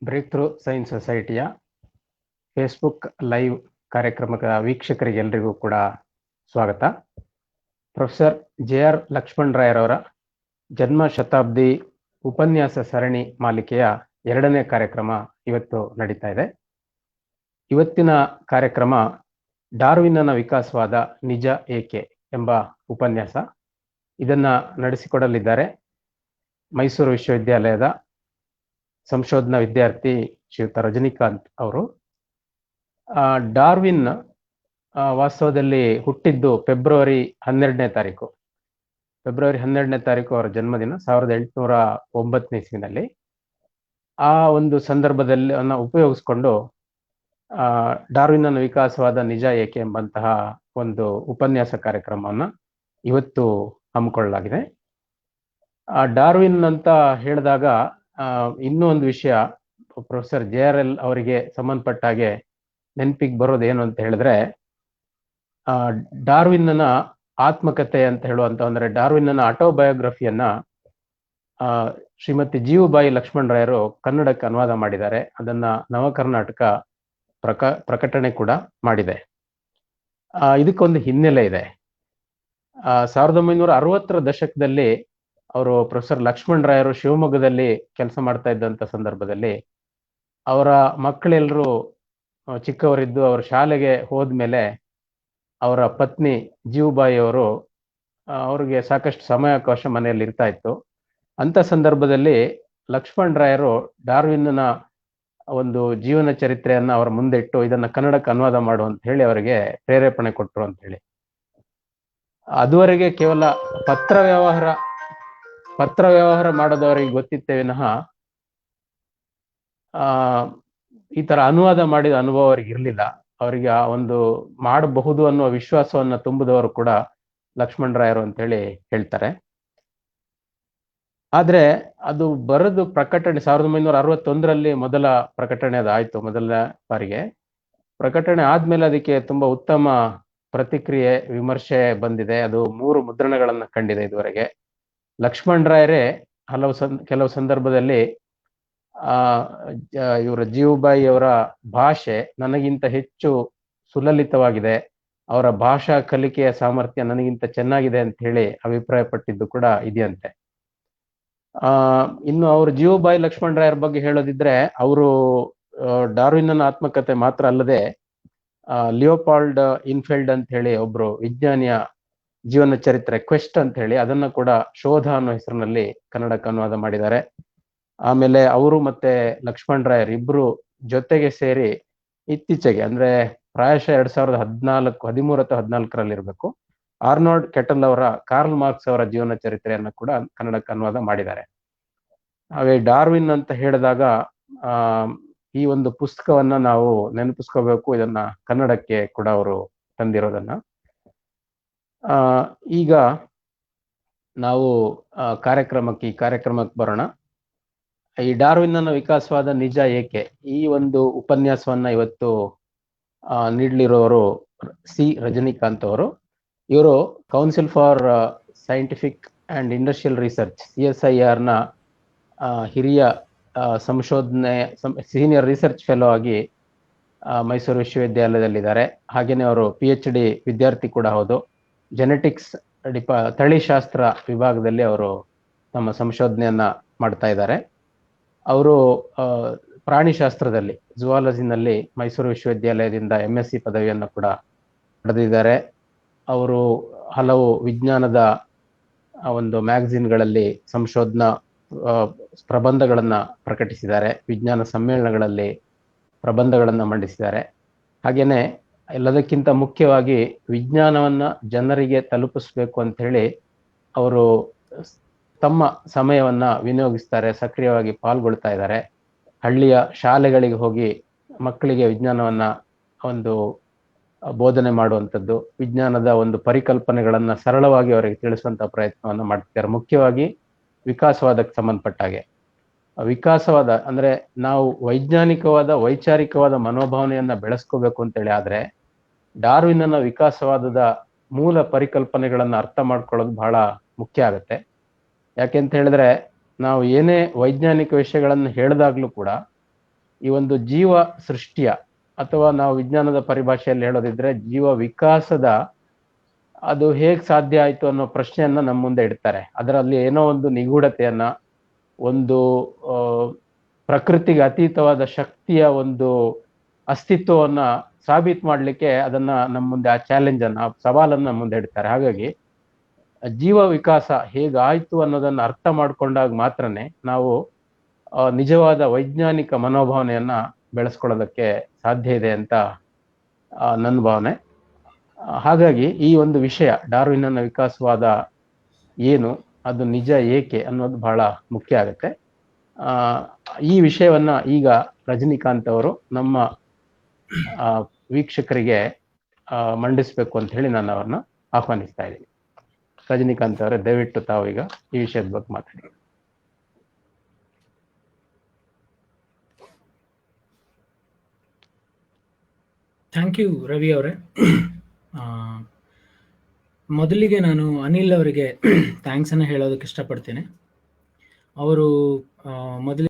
Break through science ಸೊಸೈಟಿಯ Facebook live ಕಾರ್ಯಕ್ರಮದ ವೀಕ್ಷಕರಿಗೆಲ್ಲರಿಗೂ ಕೂಡ ಸ್ವಾಗತ. ಪ್ರೊಫೆಸರ್ JR ಲಕ್ಷ್ಮಣರಾಯರವರ ಜನ್ಮ ಶತಾಬ್ದಿ ಉಪನ್ಯಾಸ ಸರಣಿ ಮಾಲಿಕೆಯ 2ನೇ ಕಾರ್ಯಕ್ರಮ ಇವತ್ತು ನಡೀತಾ ಇದೆ. ಇವತ್ತಿನ ಕಾರ್ಯಕ್ರಮ ಡಾರ್ವಿನ್ನನ ವಿಕಾಸವಾದ ನಿಜ ಏಕೆ ಎಂಬ ಉಪನ್ಯಾಸ. ಇದನ್ನ ನಡೆಸಿಕೊಡಲಿದ್ದಾರೆ ಮೈಸೂರು ವಿಶ್ವವಿದ್ಯಾಲಯದ ಸಂಶೋಧನಾ ವಿದ್ಯಾರ್ಥಿ ಶ್ರೀಯುತ ರಜನಿಕಾಂತ್ ಅವರು. ಡಾರ್ವಿನ್ ವಾಸ್ತವದಲ್ಲಿ ಹುಟ್ಟಿದ್ದು ಫೆಬ್ರವರಿ 12ನೇ ತಾರೀಕು ಅವರ ಜನ್ಮದಿನ 1809 ಇಸ್ವಿನಲ್ಲಿ. ಆ ಒಂದು ಸಂದರ್ಭದಲ್ಲಿ ಉಪಯೋಗಿಸ್ಕೊಂಡು ಡಾರ್ವಿನ್ನನ ವಿಕಾಸವಾದ ನಿಜ ಏಕೆ ಎಂಬಂತಹ ಒಂದು ಉಪನ್ಯಾಸ ಕಾರ್ಯಕ್ರಮವನ್ನು ಇವತ್ತು ಹಮ್ಮಿಕೊಳ್ಳಲಾಗಿದೆ. ಡಾರ್ವಿನ್ ಅಂತ ಹೇಳಿದಾಗ ಇನ್ನೂ ಒಂದು ವಿಷಯ ಪ್ರೊಫೆಸರ್ JRL ಅವರಿಗೆ ಸಂಬಂಧಪಟ್ಟ ಹಾಗೆ ನೆನಪಿಗೆ ಬರೋದೇನು ಅಂತ ಹೇಳಿದ್ರೆ, ಡಾರ್ವಿನ್ನನ ಆತ್ಮಕಥೆ ಅಂತ ಹೇಳುವಂತ, ಅಂದ್ರೆ ಡಾರ್ವಿನ್ನನ ಆಟೋಬಯೋಗ್ರಫಿಯನ್ನ ಶ್ರೀಮತಿ ಜೀವುಬಾಯಿ ಲಕ್ಷ್ಮಣರಾಯರು ಕನ್ನಡಕ್ಕೆ ಅನುವಾದ ಮಾಡಿದ್ದಾರೆ. ಅದನ್ನ ನವಕರ್ನಾಟಕ ಪ್ರಕಟಣೆ ಕೂಡ ಮಾಡಿದೆ. ಇದಕ್ಕೊಂದು ಹಿನ್ನೆಲೆ ಇದೆ. 1960ರ ದಶಕದಲ್ಲಿ ಅವರು ಪ್ರೊಫೆಸರ್ ಲಕ್ಷ್ಮಣರಾಯರು ಶಿವಮೊಗ್ಗದಲ್ಲಿ ಕೆಲಸ ಮಾಡ್ತಾ ಇದ್ದಂಥ ಸಂದರ್ಭದಲ್ಲಿ ಅವರ ಮಕ್ಕಳೆಲ್ಲರೂ ಚಿಕ್ಕವರಿದ್ದು ಅವರ ಶಾಲೆಗೆ ಹೋದ್ಮೇಲೆ ಅವರ ಪತ್ನಿ ಜೀವುಬಾಯಿ ಅವರು ಅವ್ರಿಗೆ ಸಾಕಷ್ಟು ಸಮಯಾವಕಾಶ ಮನೆಯಲ್ಲಿ ಇರ್ತಾ ಇತ್ತು. ಅಂತ ಸಂದರ್ಭದಲ್ಲಿ ಲಕ್ಷ್ಮಣರಾಯರು ಡಾರ್ವಿನ್ನನ ಒಂದು ಜೀವನ ಚರಿತ್ರೆಯನ್ನ ಅವರ ಮುಂದೆ ಇಟ್ಟು ಇದನ್ನ ಕನ್ನಡಕ್ಕೆ ಅನುವಾದ ಮಾಡು ಅಂತ ಹೇಳಿ ಅವರಿಗೆ ಪ್ರೇರೇಪಣೆ ಕೊಟ್ಟರು ಅಂತ ಹೇಳಿ. ಅದುವರೆಗೆ ಕೇವಲ ಪತ್ರ ವ್ಯವಹಾರ ಮಾಡೋದವರಿಗೆ ಗೊತ್ತಿತ್ತೇ ವಿನಃ ಈ ತರ ಅನುವಾದ ಮಾಡಿದ ಅನುಭವ ಅವರಿಗೆ ಇರಲಿಲ್ಲ. ಅವರಿಗೆ ಆ ಒಂದು ಮಾಡಬಹುದು ಅನ್ನುವ ವಿಶ್ವಾಸವನ್ನ ತುಂಬಿದವರು ಕೂಡ ಲಕ್ಷ್ಮಣರಾಯರು ಅಂತ ಹೇಳಿ ಹೇಳ್ತಾರೆ. ಆದ್ರೆ ಅದು ಬರೆದು ಪ್ರಕಟಣೆ 1961ರಲ್ಲಿ ಮೊದಲ ಪ್ರಕಟಣೆ ಅದಾಯ್ತು. ಮೊದಲ ಬಾರಿಗೆ ಪ್ರಕಟಣೆ ಆದ್ಮೇಲೆ ಅದಕ್ಕೆ ತುಂಬಾ ಉತ್ತಮ ಪ್ರತಿಕ್ರಿಯೆ, ವಿಮರ್ಶೆ ಬಂದಿದೆ. ಅದು 3 ಮುದ್ರಣಗಳನ್ನ ಕಂಡಿದೆ ಇದುವರೆಗೆ. ಲಕ್ಷ್ಮಣರಾಯರೇ ಕೆಲವು ಸಂದರ್ಭದಲ್ಲಿ ಇವರ ಜೀವುಬಾಯಿ ಅವರ ಭಾಷೆ ನನಗಿಂತ ಹೆಚ್ಚು ಸುಲಲಿತವಾಗಿದೆ, ಅವರ ಭಾಷಾ ಕಲಿಕೆಯ ಸಾಮರ್ಥ್ಯ ನನಗಿಂತ ಚೆನ್ನಾಗಿದೆ ಅಂತ ಹೇಳಿ ಅಭಿಪ್ರಾಯ ಪಟ್ಟಿದ್ದು ಕೂಡ ಇದೆಯಂತೆ. ಇನ್ನು ಅವರು ಜೀವುಬಾಯಿ ಲಕ್ಷ್ಮಣರಾಯರ ಬಗ್ಗೆ ಹೇಳೋದಿದ್ರೆ, ಅವರು ಡಾರ್ವಿನ್ನನ ಆತ್ಮಕಥೆ ಮಾತ್ರ ಅಲ್ಲದೆ ಲಿಯೋಪಾಲ್ಡ್ ಇನ್ಫೆಲ್ಡ್ ಅಂತ ಹೇಳಿ ಒಬ್ರು ವಿಜ್ಞಾನಿಯ ಜೀವನ ಚರಿತ್ರೆ ಕ್ವೆಸ್ಟ್ ಅಂತ ಹೇಳಿ ಅದನ್ನ ಕೂಡ ಶೋಧ ಅನ್ನೋ ಹೆಸರಿನಲ್ಲಿ ಕನ್ನಡಕ್ಕೆ ಅನುವಾದ ಮಾಡಿದ್ದಾರೆ. ಆಮೇಲೆ ಅವರು ಮತ್ತೆ ಲಕ್ಷ್ಮಣರಾಯರ್ ಇಬ್ರು ಜೊತೆಗೆ ಸೇರಿ ಇತ್ತೀಚೆಗೆ, ಅಂದ್ರೆ ಪ್ರಾಯಶಃ 2013 ಅಥವಾ 2014ರಲ್ಲಿ ಇರಬೇಕು, ಆರ್ನಾಲ್ಡ್ ಕೆಟಲ್ ಅವರ ಕಾರ್ಲ್ ಮಾರ್ಕ್ಸ್ ಅವರ ಜೀವನ ಚರಿತ್ರೆಯನ್ನ ಕೂಡ ಕನ್ನಡಕ್ಕೆ ಅನುವಾದ ಮಾಡಿದ್ದಾರೆ. ಹಾಗೆ ಡಾರ್ವಿನ್ ಅಂತ ಹೇಳಿದಾಗ ಈ ಒಂದು ಪುಸ್ತಕವನ್ನ ನಾವು ನೆನಪಿಸ್ಕೋಬೇಕು. ಇದನ್ನ ಕನ್ನಡಕ್ಕೆ ಕೂಡ ಅವರು ತಂದಿರೋದನ್ನ. ಈಗ ನಾವು ಈ ಕಾರ್ಯಕ್ರಮಕ್ಕೆ ಬರೋಣ. ಈ ಡಾರ್ವಿನ್ನನ ವಿಕಾಸವಾದ ನಿಜ ಏಕೆ, ಈ ಒಂದು ಉಪನ್ಯಾಸವನ್ನ ಇವತ್ತು ನೀಡಲಿರೋರು ಸಿ ರಜನಿಕಾಂತ್ ಅವರು. ಇವರು council for scientific and industrial research CSIR ನ ಹಿರಿಯ ಸೀನಿಯರ್ ರಿಸರ್ಚ್ ಫೆಲೋ ಆಗಿ ಮೈಸೂರು ವಿಶ್ವವಿದ್ಯಾಲಯದಲ್ಲಿದ್ದಾರೆ. ಹಾಗೇನೆ ಅವರು PhD ವಿದ್ಯಾರ್ಥಿ ಕೂಡ ಹೌದು. ಜೆನೆಟಿಕ್ಸ್ ತಳಿಶಾಸ್ತ್ರ ವಿಭಾಗದಲ್ಲಿ ಅವರು ತಮ್ಮ ಸಂಶೋಧನೆಯನ್ನ ಮಾಡ್ತಾ ಇದ್ದಾರೆ. ಅವರು ಪ್ರಾಣಿಶಾಸ್ತ್ರದಲ್ಲಿ ಜುವಾಲಜಿನಲ್ಲಿ ಮೈಸೂರು ವಿಶ್ವವಿದ್ಯಾಲಯದಿಂದ MSc ಪದವಿಯನ್ನು ಕೂಡ ಪಡೆದಿದ್ದಾರೆ. ಅವರು ಹಲವು ವಿಜ್ಞಾನದ ಒಂದು ಮ್ಯಾಗಝಿನ್ಗಳಲ್ಲಿ ಸಂಶೋಧನಾ ಪ್ರಬಂಧಗಳನ್ನ ಪ್ರಕಟಿಸಿದ್ದಾರೆ, ವಿಜ್ಞಾನ ಸಮ್ಮೇಳನಗಳಲ್ಲಿ ಪ್ರಬಂಧಗಳನ್ನ ಮಂಡಿಸಿದ್ದಾರೆ. ಹಾಗೇನೆ ಎಲ್ಲದಕ್ಕಿಂತ ಮುಖ್ಯವಾಗಿ ವಿಜ್ಞಾನವನ್ನ ಜನರಿಗೆ ತಲುಪಿಸ್ಬೇಕು ಅಂತ ಹೇಳಿ ಅವರು ತಮ್ಮ ಸಮಯವನ್ನ ವಿನಿಯೋಗಿಸ್ತಾರೆ, ಸಕ್ರಿಯವಾಗಿ ಪಾಲ್ಗೊಳ್ತಾ ಇದ್ದಾರೆ. ಹಳ್ಳಿಯ ಶಾಲೆಗಳಿಗೆ ಹೋಗಿ ಮಕ್ಕಳಿಗೆ ವಿಜ್ಞಾನವನ್ನ ಒಂದು ಬೋಧನೆ ಮಾಡುವಂಥದ್ದು, ವಿಜ್ಞಾನದ ಒಂದು ಪರಿಕಲ್ಪನೆಗಳನ್ನ ಸರಳವಾಗಿ ಅವರಿಗೆ ತಿಳಿಸುವಂತ ಪ್ರಯತ್ನವನ್ನ ಮಾಡ್ತಿದ್ದಾರೆ. ಮುಖ್ಯವಾಗಿ ವಿಕಾಸವಾದಕ್ಕೆ ಸಂಬಂಧಪಟ್ಟ ಹಾಗೆ. ವಿಕಾಸವಾದ ಅಂದ್ರೆ ನಾವು ವೈಚಾರಿಕವಾದ ಮನೋಭಾವನೆಯನ್ನ ಬೆಳೆಸ್ಕೋಬೇಕು ಅಂತೇಳಿ ಆದ್ರೆ ಡಾರ್ವಿನ್ನನ ವಿಕಾಸವಾದದ ಮೂಲ ಪರಿಕಲ್ಪನೆಗಳನ್ನ ಅರ್ಥ ಮಾಡ್ಕೊಳ್ಳೋದು ಬಹಳ ಮುಖ್ಯ ಆಗುತ್ತೆ. ಯಾಕೆಂತ ಹೇಳಿದ್ರೆ ನಾವು ಏನೇ ವೈಜ್ಞಾನಿಕ ವಿಷಯಗಳನ್ನು ಹೇಳಿದಾಗ್ಲೂ ಕೂಡ ಈ ಒಂದು ಜೀವ ಸೃಷ್ಟಿಯ ಅಥವಾ ನಾವು ವಿಜ್ಞಾನದ ಪರಿಭಾಷೆಯಲ್ಲಿ ಹೇಳೋದಿದ್ರೆ ಜೀವ ವಿಕಾಸದ ಅದು ಹೇಗ್ ಸಾಧ್ಯ ಆಯ್ತು ಅನ್ನೋ ಪ್ರಶ್ನೆಯನ್ನ ನಮ್ಮ ಮುಂದೆ ಇಡ್ತಾರೆ. ಅದರಲ್ಲಿ ಏನೋ ಒಂದು ನಿಗೂಢತೆಯನ್ನ, ಒಂದು ಪ್ರಕೃತಿಗೆ ಅತೀತವಾದ ಶಕ್ತಿಯ ಒಂದು ಅಸ್ತಿತ್ವವನ್ನ ಸಾಬೀತು ಮಾಡ್ಲಿಕ್ಕೆ ಅದನ್ನ ನಮ್ಮ ಮುಂದೆ ಆ ಚಾಲೆಂಜ್ ಅನ್ನ, ಆ ಸವಾಲನ್ನ ನಮ್ಮ ಮುಂದೆ ಇಡ್ತಾರೆ. ಹಾಗಾಗಿ ಜೀವ ವಿಕಾಸ ಹೇಗಾಯ್ತು ಅನ್ನೋದನ್ನ ಅರ್ಥ ಮಾಡ್ಕೊಂಡಾಗ ಮಾತ್ರನೇ ನಾವು ನಿಜವಾದ ವೈಜ್ಞಾನಿಕ ಮನೋಭಾವನೆಯನ್ನ ಬೆಳೆಸ್ಕೊಳ್ಳೋದಕ್ಕೆ ಸಾಧ್ಯ ಇದೆ ಅಂತ ನನ್ನ ಭಾವನೆ. ಹಾಗಾಗಿ ಈ ಒಂದು ವಿಷಯ ಡಾರ್ವಿನ್ನ ವಿಕಾಸವಾದ ಏನು, ಅದು ನಿಜ ಏಕೆ ಅನ್ನೋದು ಬಹಳ ಮುಖ್ಯ ಆಗುತ್ತೆ. ಈ ವಿಷಯವನ್ನ ಈಗ ರಜನಿಕಾಂತ್ ಅವರು ನಮ್ಮ ವೀಕ್ಷಕರಿಗೆ ಮಂಡಿಸ್ಬೇಕು ಅಂತ ಹೇಳಿ ನಾನು ಅವ್ರನ್ನ ಆಹ್ವಾನಿಸ್ತಾ ಇದ್ದೀನಿ. ರಜನಿಕಾಂತ್ ಅವರೇ, ದಯವಿಟ್ಟು ತಾವು ಈಗ ಈ ವಿಷಯದ ಬಗ್ಗೆ ಮಾತಾಡಿ. ಥ್ಯಾಂಕ್ ಯು ರವಿ ಅವರೇ. ಮೊದಲಿಗೆ ನಾನು ಅನಿಲ್ ಅವರಿಗೆ ಥ್ಯಾಂಕ್ಸ್ ಅನ್ನು ಹೇಳೋದಕ್ಕೆ ಇಷ್ಟಪಡ್ತೇನೆ. ಅವರು ಮೊದಲಿಗೆ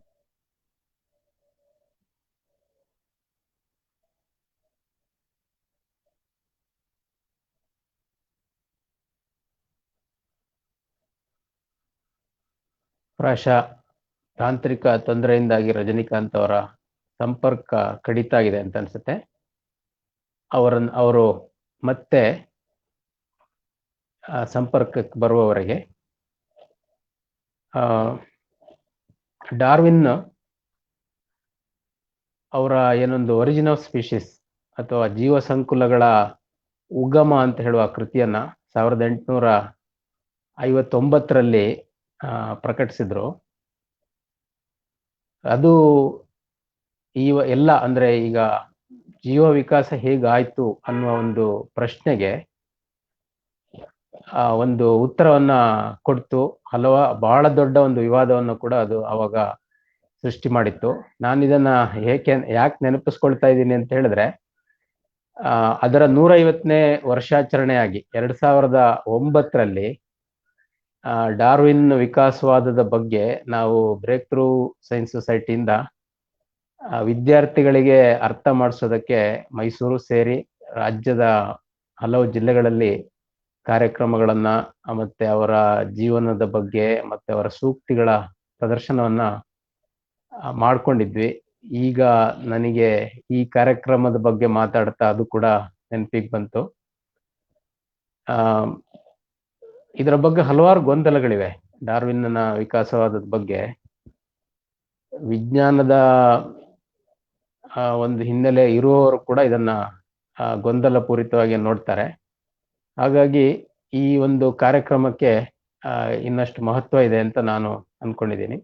ಪ್ರಾಯಶಃ ತಾಂತ್ರಿಕ ತೊಂದರೆಯಿಂದಾಗಿ ರಜನಿಕಾಂತ್ ಅವರ ಸಂಪರ್ಕ ಕಡಿತ ಆಗಿದೆ ಅಂತ ಅನ್ಸುತ್ತೆ. ಅವರು ಮತ್ತೆ ಸಂಪರ್ಕಕ್ಕೆ ಬರುವವರೆಗೆ ಡಾರ್ವಿನ್ ಅವರ ಏನೊಂದು ಒರಿಜಿನ್ ಆಫ್ ಸ್ಪೀಶೀಸ್ ಅಥವಾ ಜೀವ ಸಂಕುಲಗಳ ಉಗಮ ಅಂತ ಹೇಳುವ ಕೃತಿಯನ್ನ 1859ರಲ್ಲಿ ಪ್ರಕಟಿಸಿದ್ರು. ಅದು ಎಲ್ಲ ಅಂದ್ರೆ ಈಗ ಜೀವ ವಿಕಾಸ ಹೇಗಾಯ್ತು ಅನ್ನುವ ಒಂದು ಪ್ರಶ್ನೆಗೆ ಒಂದು ಉತ್ತರವನ್ನ ಕೊಡ್ತು. ಬಹಳ ದೊಡ್ಡ ಒಂದು ವಿವಾದವನ್ನು ಕೂಡ ಅದು ಅವಾಗ ಸೃಷ್ಟಿ ಮಾಡಿತ್ತು. ನಾನು ಇದನ್ನ ಯಾಕೆ ನೆನಪಿಸ್ಕೊಳ್ತಾ ಇದ್ದೀನಿ ಅಂತ ಹೇಳಿದ್ರೆ, ಅದರ 150ನೇ ವರ್ಷಾಚರಣೆಯಾಗಿ 2009ರಲ್ಲಿ ಡಾರ್ವಿನ್ ವಿಕಾಸವಾದದ ಬಗ್ಗೆ ನಾವು ಬ್ರೇಕ್ ಥ್ರೂ ಸೈನ್ಸ್ ಸೊಸೈಟಿಯಿಂದ ವಿದ್ಯಾರ್ಥಿಗಳಿಗೆ ಅರ್ಥ ಮಾಡಿಸೋದಕ್ಕೆ ಮೈಸೂರು ಸೇರಿ ರಾಜ್ಯದ ಹಲವು ಜಿಲ್ಲೆಗಳಲ್ಲಿ ಕಾರ್ಯಕ್ರಮಗಳನ್ನ ಮತ್ತೆ ಅವರ ಜೀವನದ ಬಗ್ಗೆ ಮತ್ತೆ ಅವರ ಸೂಕ್ತಿಗಳ ಪ್ರದರ್ಶನವನ್ನ ಮಾಡ್ಕೊಂಡಿದ್ವಿ. ಈಗ ನನಗೆ ಈ ಕಾರ್ಯಕ್ರಮದ ಬಗ್ಗೆ ಮಾತಾಡ್ತಾ ಅದು ಕೂಡ ನೆನಪಿಗೆ ಬಂತು. ಇದರ ಬಗ್ಗೆ ಹಲವಾರು ಗೊಂದಲಗಳಿವೆ. ಡಾರ್ವಿನ್ನ ವಿಕಾಸವಾದದ ಬಗ್ಗೆ ವಿಜ್ಞಾನದ ಒಂದು ಹಿನ್ನೆಲೆ ಇರುವವರು ಕೂಡ ಇದನ್ನ ಗೊಂದಲಪೂರಿತವಾಗಿ ನೋಡ್ತಾರೆ. ಹಾಗಾಗಿ ಈ ಒಂದು ಕಾರ್ಯಕ್ರಮಕ್ಕೆ ಇನ್ನಷ್ಟು ಮಹತ್ವ ಇದೆ ಅಂತ ನಾನು ಅನ್ಕೊಂಡಿದ್ದೀನಿ.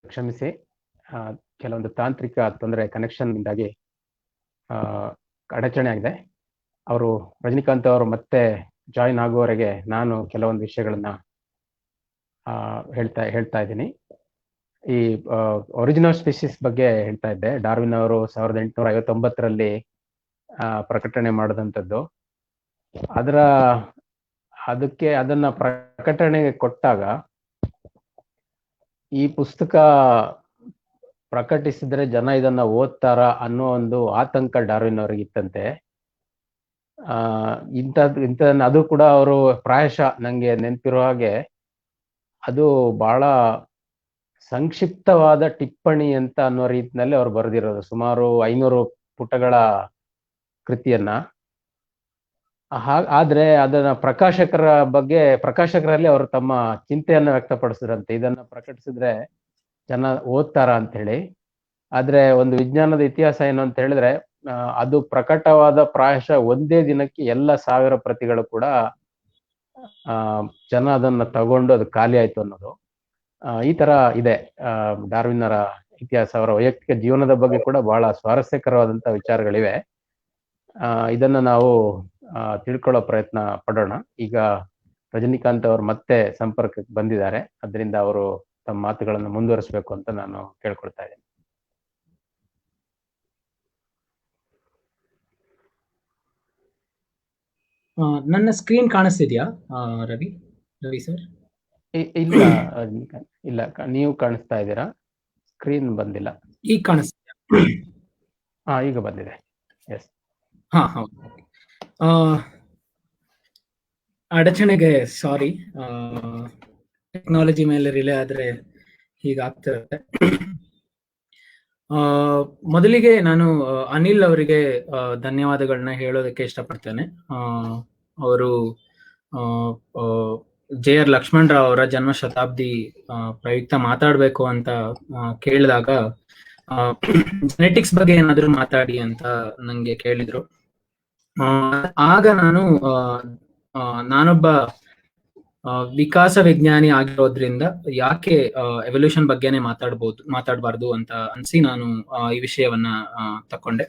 ಕ್ಷಮಿಸಿ, ಕೆಲವೊಂದು ತಾಂತ್ರಿಕ ತೊಂದರೆ ಕನೆಕ್ಷನ್ನಿಂದಾಗಿ ಅಡಚಣೆ ಆಗಿದೆ. ಅವರು ರಜನಿಕಾಂತ್ ಅವರು ಮತ್ತೆ ಜಾಯಿನ್ ಆಗುವವರೆಗೆ ನಾನು ಕೆಲವೊಂದು ವಿಷಯಗಳನ್ನ ಹೇಳ್ತಾ ಇದ್ದೀನಿ. ಈ ಒರಿಜಿನಲ್ ಸ್ಪೀಸಿಸ್ ಬಗ್ಗೆ ಹೇಳ್ತಾ ಇದ್ದೆ. ಡಾರ್ವಿನ್ ಅವರು 1859ರಲ್ಲಿ ಪ್ರಕಟಣೆ ಮಾಡಿದಂಥದ್ದು. ಅದನ್ನ ಪ್ರಕಟಣೆಗೆ ಕೊಟ್ಟಾಗ ಈ ಪುಸ್ತಕ ಪ್ರಕಟಿಸಿದ್ರೆ ಜನ ಇದನ್ನ ಓದ್ತಾರ ಅನ್ನೋ ಒಂದು ಆತಂಕ ಡಾರ್ವಿನ್ ಅವ್ರಿಗೆ ಇತ್ತಂತೆ. ಅದು ಕೂಡ ಅವರು ಪ್ರಾಯಶಃ ನಂಗೆ ನೆನಪಿರೋ ಹಾಗೆ ಅದು ಬಹಳ ಸಂಕ್ಷಿಪ್ತವಾದ ಟಿಪ್ಪಣಿ ಅಂತ ಅನ್ನೋ ರೀತಿಯಲ್ಲಿ ಅವ್ರು ಬರೆದಿರೋದು, ಸುಮಾರು 500 ಪುಟಗಳ ಕೃತಿಯನ್ನ. ಆದ್ರೆ ಅದನ್ನ ಪ್ರಕಾಶಕರಲ್ಲಿ ಅವರು ತಮ್ಮ ಚಿಂತೆಯನ್ನ ವ್ಯಕ್ತಪಡಿಸಿದ್ರಂತೆ, ಇದನ್ನ ಪ್ರಕಟಿಸಿದ್ರೆ ಜನ ಓದ್ತಾರ ಅಂತ ಹೇಳಿ. ಆದ್ರೆ ಒಂದು ವಿಜ್ಞಾನದ ಇತಿಹಾಸ ಏನು ಅಂತ ಹೇಳಿದ್ರೆ, ಅದು ಪ್ರಕಟವಾದ ಪ್ರಾಯಶಃ ಒಂದೇ ದಿನಕ್ಕೆ ಎಲ್ಲ 1000 ಪ್ರತಿಗಳು ಕೂಡ ಜನ ಅದನ್ನ ತಗೊಂಡು ಅದು ಖಾಲಿ ಆಯ್ತು ಅನ್ನೋದು. ಈ ತರ ಇದೆ ಡಾರ್ವಿನ್ನರ ಇತಿಹಾಸ. ಅವರ ವೈಯಕ್ತಿಕ ಜೀವನದ ಬಗ್ಗೆ ಕೂಡ ಬಹಳ ಸ್ವಾರಸ್ಯಕರವಾದಂತ ವಿಚಾರಗಳಿವೆ. ಇದನ್ನ ನಾವು ತಿಳ್ಕೊಳ್ಳೋ ಪ್ರಯತ್ನ ಪಡೋಣ. ಈಗ ರಜನಿಕಾಂತ್ ಅವರು ಮತ್ತೆ ಸಂಪರ್ಕಕ್ಕೆ ಬಂದಿದ್ದಾರೆ, ಅದರಿಂದ ಅವರು ತಮ್ಮ ಮಾತುಗಳನ್ನು ಮುಂದುವರಿಸಬೇಕು ಅಂತ ನಾನು ಕೇಳ್ಕೊಳ್ತಾ ಇದ್ದೀನಿ. ನನ್ನ ಸ್ಕ್ರೀನ್ ಕಾಣಿಸ್ತಿದ್ಯಾ ರವಿ ಸರ್? ಇಲ್ಲ, ನೀವು ಕಾಣಿಸ್ತಾ ಇದ್ದೀರಾ? ಸ್ಕ್ರೀನ್ ಬಂದಿಲ್ಲ. ಈಗ ಕಾಣಿಸ್ತಿದ್ಯಾ? ಈಗ ಬಂದಿದೆ. ಎಸ್. ಹೌದು. ಅಡಚಣೆಗೆ ಸಾರಿ, ಟೆಕ್ನಾಲಜಿ ಮೇಲೆ ರಿಲೇ ಆದ್ರೆ ಹೀಗಾಗ್ತಿರುತ್ತೆ. ಮೊದಲಿಗೆ ನಾನು ಅನಿಲ್ ಅವರಿಗೆ ಧನ್ಯವಾದಗಳನ್ನ ಹೇಳೋದಕ್ಕೆ ಇಷ್ಟಪಡ್ತೇನೆ. ಅವರು JR ಲಕ್ಷ್ಮಣ್ ರಾವ್ ಅವರ ಜನ್ಮ ಶತಾಬ್ದಿ ಪ್ರಯುಕ್ತ ಮಾತಾಡ್ಬೇಕು ಅಂತ ಕೇಳಿದಾಗ ಜೆನೆಟಿಕ್ಸ್ ಬಗ್ಗೆ ಏನಾದ್ರು ಮಾತಾಡಿ ಅಂತ ನಂಗೆ ಕೇಳಿದ್ರು. ಆಗ ನಾನೊಬ್ಬ ವಿಕಾಸ ವಿಜ್ಞಾನಿ ಆಗಿರೋದ್ರಿಂದ ಯಾಕೆ ಎವಲ್ಯೂಷನ್ ಬಗ್ಗೆನೆ ಮಾತಾಡಬಾರ್ದು ಅಂತ ಅನ್ಸಿ ನಾನು ಈ ವಿಷಯವನ್ನ ತಕೊಂಡೆ.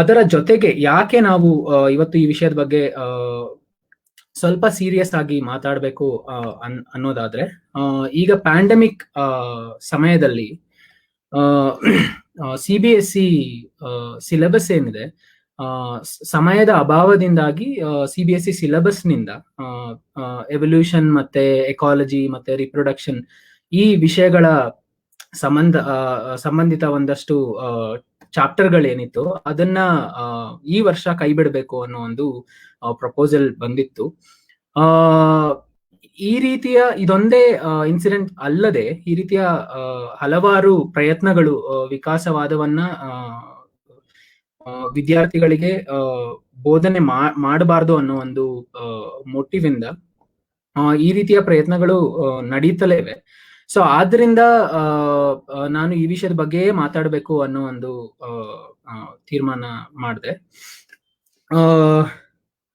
ಅದರ ಜೊತೆಗೆ ಯಾಕೆ ನಾವು ಇವತ್ತು ಈ ವಿಷಯದ ಬಗ್ಗೆ ಸ್ವಲ್ಪ ಸೀರಿಯಸ್ ಆಗಿ ಮಾತಾಡಬೇಕು ಅನ್ನೋದಾದ್ರೆ, ಈಗ ಪ್ಯಾಂಡಮಿಕ್ ಸಮಯದಲ್ಲಿ CBSE ಸಿಲೆಬಸ್ ಏನಿದೆ, ಸಮಯದ ಅಭಾವದಿಂದಾಗಿ CBSE ಸಿಲೆಬಸ್ ನಿಂದ ಎವಲ್ಯೂಷನ್ ಮತ್ತೆ ಎಕಾಲಜಿ ಮತ್ತೆ ರಿಪ್ರೊಡಕ್ಷನ್ ಈ ವಿಷಯಗಳ ಸಂಬಂಧಿತ ಒಂದಷ್ಟು ಚಾಪ್ಟರ್ಗಳೇನಿತ್ತು ಅದನ್ನ ಈ ವರ್ಷ ಕೈ ಬಿಡಬೇಕು ಅನ್ನೋ ಒಂದು ಪ್ರಪೋಸಲ್ ಬಂದಿತ್ತು. ಈ ರೀತಿಯ ಇದೊಂದೇ ಇನ್ಸಿಡೆಂಟ್ ಅಲ್ಲದೆ ಈ ರೀತಿಯ ಹಲವಾರು ಪ್ರಯತ್ನಗಳು ವಿಕಾಸವಾದವನ್ನ ವಿದ್ಯಾರ್ಥಿಗಳಿಗೆ ಬೋಧನೆ ಮಾಡಬಾರ್ದು ಅನ್ನೋ ಒಂದು ಮೋಟಿವ್ ಇಂದ ಈ ರೀತಿಯ ಪ್ರಯತ್ನಗಳು ನಡೀತಲೇ ಇವೆ. ಸೊ ಆದ್ರಿಂದ ನಾನು ಈ ವಿಷಯದ ಬಗ್ಗೆ ಮಾತಾಡಬೇಕು ಅನ್ನೋ ಒಂದು ತೀರ್ಮಾನ ಮಾಡಿದೆ.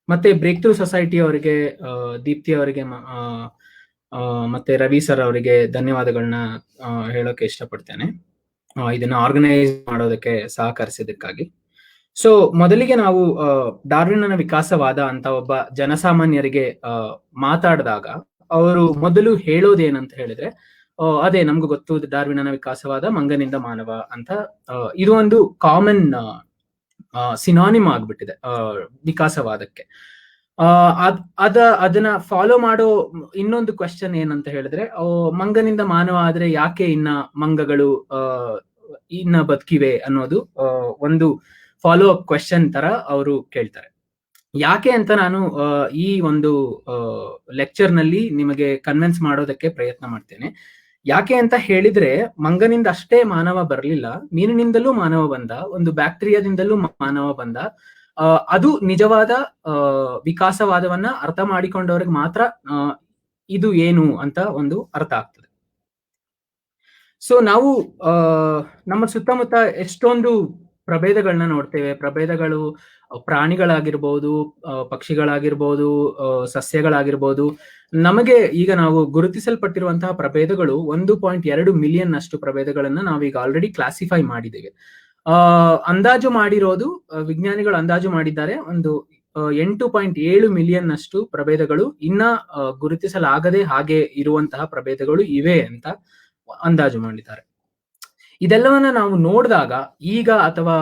ಮತ್ತೆ ಬ್ರೇಕ್ ಥ್ರೂ ಸೊಸೈಟಿ ಅವರಿಗೆ, ದೀಪ್ತಿ ಅವರಿಗೆ ಮತ್ತೆ ರವಿ ಸರ್ ಅವರಿಗೆ ಧನ್ಯವಾದಗಳನ್ನ ಹೇಳೋಕೆ ಇಷ್ಟಪಡ್ತೇನೆ, ಇದನ್ನ ಆರ್ಗನೈಸ್ ಮಾಡೋದಕ್ಕೆ ಸಹಕರಿಸಿದ್ದಕ್ಕಾಗಿ. ಸೊ ಮೊದಲಿಗೆ ನಾವು ಡಾರ್ವಿನ್ನನ ವಿಕಾಸವಾದ ಅಂತ ಒಬ್ಬ ಜನಸಾಮಾನ್ಯರಿಗೆ ಮಾತಾಡಿದಾಗ ಅವರು ಮೊದಲು ಹೇಳೋದೇನಂತ ಹೇಳಿದ್ರೆ, ಅದೇ ನಮ್ಗೂ ಗೊತ್ತು, ಡಾರ್ವಿನ್ನನ ವಿಕಾಸವಾದ ಮಂಗನಿಂದ ಮಾನವ ಅಂತ. ಇದು ಒಂದು ಕಾಮನ್ ಸಿನಾನಿಮ್ ಆಗ್ಬಿಟ್ಟಿದೆ ವಿಕಾಸವಾದಕ್ಕೆ. ಅದನ್ನ ಫಾಲೋ ಮಾಡೋ ಇನ್ನೊಂದು ಕ್ವೆಶ್ಚನ್ ಏನಂತ ಹೇಳಿದ್ರೆ, ಮಂಗನಿಂದ ಮಾನವ ಆದ್ರೆ ಯಾಕೆ ಇನ್ನ ಮಂಗಗಳು ಇನ್ನ ಬದುಕಿವೆ ಅನ್ನೋದು ಒಂದು ಫಾಲೋ ಅಪ್ ಕ್ವೆಶ್ಚನ್ ತರ ಅವರು ಕೇಳ್ತಾರೆ. ಯಾಕೆ ಅಂತ ನಾನು ಈ ಒಂದು ಲೆಕ್ಚರ್ ನಲ್ಲಿ ನಿಮಗೆ ಕನ್ವಿನ್ಸ್ ಮಾಡೋದಕ್ಕೆ ಪ್ರಯತ್ನ ಮಾಡ್ತೇನೆ. ಯಾಕೆ ಅಂತ ಹೇಳಿದ್ರೆ, ಮಂಗನಿಂದ ಅಷ್ಟೇ ಮಾನವ ಬರಲಿಲ್ಲ, ಮೀನಿನಿಂದಲೂ ಮಾನವ ಬಂದ, ಒಂದು ಬ್ಯಾಕ್ಟೀರಿಯಾದಿಂದಲೂ ಮಾನವ ಬಂದ. ಅದು ನಿಜವಾದ ವಿಕಾಸವಾದವನ್ನ ಅರ್ಥ ಮಾಡಿಕೊಂಡವ್ರಿಗೆ ಮಾತ್ರ ಇದು ಏನು ಅಂತ ಒಂದು ಅರ್ಥ ಆಗ್ತದೆ. ಸೊ ನಾವು ನಮ್ಮ ಸುತ್ತಮುತ್ತ ಎಷ್ಟೊಂದು ಪ್ರಭೇದಗಳನ್ನ ನೋಡ್ತೇವೆ. ಪ್ರಭೇದಗಳು ಪ್ರಾಣಿಗಳಾಗಿರ್ಬೋದು, ಪಕ್ಷಿಗಳಾಗಿರ್ಬೋದು, ಸಸ್ಯಗಳಾಗಿರ್ಬೋದು. ನಮಗೆ ಈಗ ನಾವು ಗುರುತಿಸಲ್ಪಟ್ಟಿರುವಂತಹ ಪ್ರಭೇದಗಳು 1.2 ಮಿಲಿಯನ್ ಅಷ್ಟು ಪ್ರಭೇದಗಳನ್ನ ನಾವೀಗ ಆಲ್ರೆಡಿ ಕ್ಲಾಸಿಫೈ ಮಾಡಿದ್ದೇವೆ. ಅಂದಾಜು ಮಾಡಿರೋದು, ವಿಜ್ಞಾನಿಗಳು ಅಂದಾಜು ಮಾಡಿದ್ದಾರೆ, ಒಂದು 8.7 ಮಿಲಿಯನ್ ಅಷ್ಟು ಪ್ರಭೇದಗಳು ಇನ್ನ ಗುರುತಿಸಲಾಗದೆ ಹಾಗೆ ಇರುವಂತಹ ಪ್ರಭೇದಗಳು ಇವೆ ಅಂತ ಅಂದಾಜು ಮಾಡಿದ್ದಾರೆ. ಇದೆಲ್ಲವನ್ನ ನಾವು ನೋಡಿದಾಗ ಈಗ ಅಥವಾ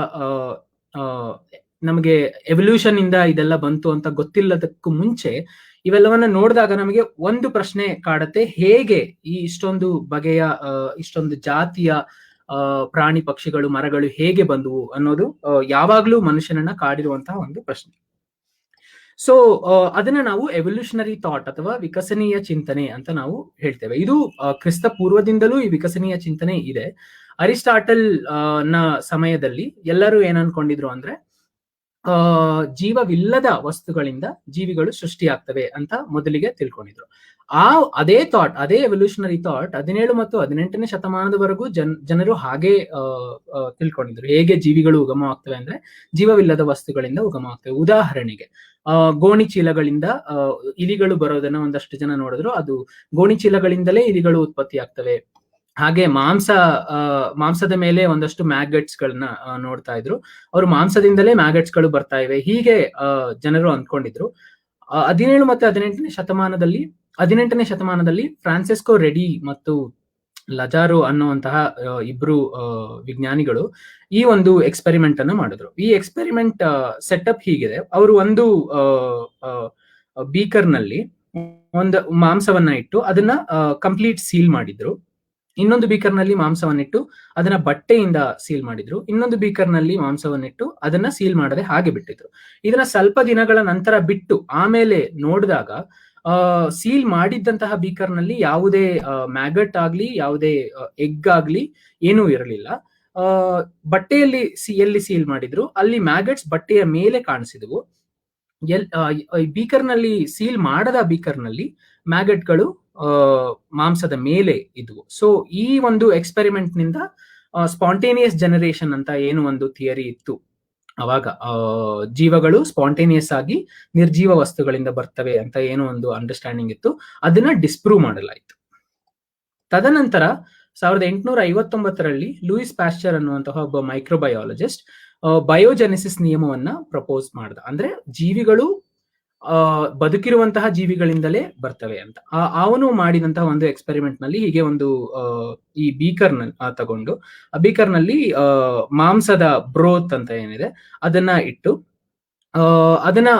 ನಮಗೆ ಎವಲ್ಯೂಷನ್ ಇಂದ ಇದೆಲ್ಲ ಬಂತು ಅಂತ ಗೊತ್ತಿಲ್ಲದಕ್ಕೂ ಮುಂಚೆ ಇವೆಲ್ಲವನ್ನ ನೋಡಿದಾಗ ನಮಗೆ ಒಂದು ಪ್ರಶ್ನೆ ಕಾಡತ್ತೆ, ಹೇಗೆ ಈ ಇಷ್ಟೊಂದು ಬಗೆಯ ಇಷ್ಟೊಂದು ಜಾತಿಯ ಪ್ರಾಣಿ ಪಕ್ಷಿಗಳು ಮರಗಳು ಹೇಗೆ ಬಂದವು ಅನ್ನೋದು ಯಾವಾಗ್ಲೂ ಮನುಷ್ಯನನ್ನ ಕಾಡಿರುವಂತಹ ಒಂದು ಪ್ರಶ್ನೆ. ಸೊ ಅದನ್ನ ನಾವು ಎವಲ್ಯೂಷನರಿ ಥಾಟ್ ಅಥವಾ ವಿಕಸನೀಯ ಚಿಂತನೆ ಅಂತ ನಾವು ಹೇಳ್ತೇವೆ. ಇದು ಕ್ರಿಸ್ತ ಪೂರ್ವದಿಂದಲೂ ಈ ವಿಕಸನೀಯ ಚಿಂತನೆ ಇದೆ. ಅರಿಸ್ಟಾಟಲ್ ನ ಸಮಯದಲ್ಲಿ ಎಲ್ಲರೂ ಏನ್ ಅನ್ಕೊಂಡಿದ್ರು ಅಂದ್ರೆ ಜೀವವಿಲ್ಲದ ವಸ್ತುಗಳಿಂದ ಜೀವಿಗಳು ಸೃಷ್ಟಿಯಾಗ್ತವೆ ಅಂತ ಮೊದಲಿಗೆ ತಿಳ್ಕೊಂಡಿದ್ರು. ಅದೇ ಥಾಟ್, ಅದೇ ಎವಲ್ಯೂಷನರಿ ಥಾಟ್ 17 ಮತ್ತು 18ನೇ ಶತಮಾನದವರೆಗೂ ಜನರು ಹಾಗೆ ತಿಳ್ಕೊಂಡಿದ್ರು. ಹೇಗೆ ಜೀವಿಗಳು ಉಗಮವಾಗ್ತವೆ ಅಂದ್ರೆ ಜೀವವಿಲ್ಲದ ವಸ್ತುಗಳಿಂದ ಉಗಮವಾಗ್ತವೆ. ಉದಾಹರಣೆಗೆ ಗೋಣಿ ಚೀಲಗಳಿಂದ ಇಲಿಗಳು ಬರೋದನ್ನ ಒಂದಷ್ಟು ಜನ ನೋಡಿದ್ರು. ಅದು ಗೋಣಿ ಚೀಲಗಳಿಂದಲೇ ಇಲಿಗಳು ಉತ್ಪತ್ತಿ ಆಗ್ತವೆ. ಹಾಗೆ ಮಾಂಸದ ಮೇಲೆ ಒಂದಷ್ಟು ಮ್ಯಾಗಟ್ಸ್ ಗಳನ್ನ ನೋಡ್ತಾ ಇದ್ರು. ಅವರು ಮಾಂಸದಿಂದಲೇ ಮ್ಯಾಗಟ್ಸ್ ಗಳು ಬರ್ತಾ ಇವೆ, ಹೀಗೆ ಜನರು ಅಂದ್ಕೊಂಡಿದ್ರು. 17 ಮತ್ತು 18ನೇ ಶತಮಾನದಲ್ಲಿ ಫ್ರಾನ್ಸಿಸ್ಕೋ ರೆಡಿ ಮತ್ತು ಲಜಾರೋ ಅನ್ನುವಂತಹ ಇಬ್ರು ವಿಜ್ಞಾನಿಗಳು ಈ ಒಂದು ಎಕ್ಸ್ಪೆರಿಮೆಂಟ್ ಅನ್ನು ಮಾಡಿದ್ರು. ಈ ಎಕ್ಸ್ಪೆರಿಮೆಂಟ್ ಸೆಟಪ್ ಹೀಗಿದೆ. ಅವರು ಒಂದು ಬೀಕರ್ ನಲ್ಲಿ ಒಂದು ಮಾಂಸವನ್ನ ಇಟ್ಟು ಅದನ್ನ ಕಂಪ್ಲೀಟ್ ಸೀಲ್ ಮಾಡಿದ್ರು. ಇನ್ನೊಂದು ಬೀಕರ್ ನಲ್ಲಿ ಮಾಂಸವನ್ನಿಟ್ಟು ಅದನ್ನ ಬಟ್ಟೆಯಿಂದ ಸೀಲ್ ಮಾಡಿದ್ರು. ಇನ್ನೊಂದು ಬೀಕರ್ ನಲ್ಲಿ ಮಾಂಸವನ್ನಿಟ್ಟು ಅದನ್ನ ಸೀಲ್ ಮಾಡದೆ ಹಾಗೆ ಬಿಟ್ಟಿದ್ರು. ಇದನ್ನ ಸ್ವಲ್ಪ ದಿನಗಳ ನಂತರ ಬಿಟ್ಟು ಆಮೇಲೆ ನೋಡಿದಾಗ ಸೀಲ್ ಮಾಡಿದ್ದಂತಹ ಬೀಕರ್ ನಲ್ಲಿ ಯಾವುದೇ ಮ್ಯಾಗಟ್ ಆಗ್ಲಿ ಯಾವುದೇ ಎಗ್ ಆಗ್ಲಿ ಏನೂ ಇರಲಿಲ್ಲ. ಬಟ್ಟೆಯಲ್ಲಿ ಎಲ್ಲಿ ಸೀಲ್ ಮಾಡಿದ್ರು ಅಲ್ಲಿ ಮ್ಯಾಗಟ್ಸ್ ಬಟ್ಟೆಯ ಮೇಲೆ ಕಾಣಿಸಿದವು. ಬೀಕರ್ ನಲ್ಲಿ ಸೀಲ್ ಮಾಡದ ಬೀಕರ್ ನಲ್ಲಿ ಮ್ಯಾಗಟ್ಗಳು ಮಾಂಸದ ಮೇಲೆ ಇದ್ವು. ಸೊ ಈ ಒಂದು ಎಕ್ಸ್ಪೆರಿಮೆಂಟ್ ನಿಂದ ಸ್ಪಾಂಟೇನಿಯಸ್ ಜನರೇಷನ್ ಅಂತ ಏನು ಒಂದು ಥಿಯರಿ ಇತ್ತು ಅವಾಗ, ಜೀವಗಳು ಸ್ಪಾಂಟೇನಿಯಸ್ ಆಗಿ ನಿರ್ಜೀವ ವಸ್ತುಗಳಿಂದ ಬರ್ತವೆ ಅಂತ ಏನೋ ಒಂದು ಅಂಡರ್ಸ್ಟ್ಯಾಂಡಿಂಗ್ ಇತ್ತು, ಅದನ್ನ ಡಿಸ್ಪ್ರೂವ್ ಮಾಡಲಾಯಿತು. ತದನಂತರ 1859ರಲ್ಲಿ ಲೂಯಿಸ್ ಪ್ಯಾಶ್ಚರ್ ಅನ್ನುವಂತಹ ಒಬ್ಬ ಮೈಕ್ರೋಬಯಾಲಜಿಸ್ಟ್ ಬಯೋಜೆನೆಸಿಸ್ ನಿಯಮವನ್ನ ಪ್ರಪೋಸ್ ಮಾಡ್ದ. ಅಂದ್ರೆ ಜೀವಿಗಳು ಬದುಕಿರುವಂತಹ ಜೀವಿಗಳಿಂದಲೇ ಬರ್ತವೆ ಅಂತ. ಅವನು ಮಾಡಿದಂತಹ ಒಂದು ಎಕ್ಸ್ಪೆರಿಮೆಂಟ್ ನಲ್ಲಿ ಹೀಗೆ ಒಂದು ಈ ಬೀಕರ್ ತಗೊಂಡು ಆ ಬೀಕರ್ ನಲ್ಲಿ ಮಾಂಸದ ಬ್ರೋತ್ ಅಂತ ಏನಿದೆ ಅದನ್ನ ಇಟ್ಟು ಅದನ್ನ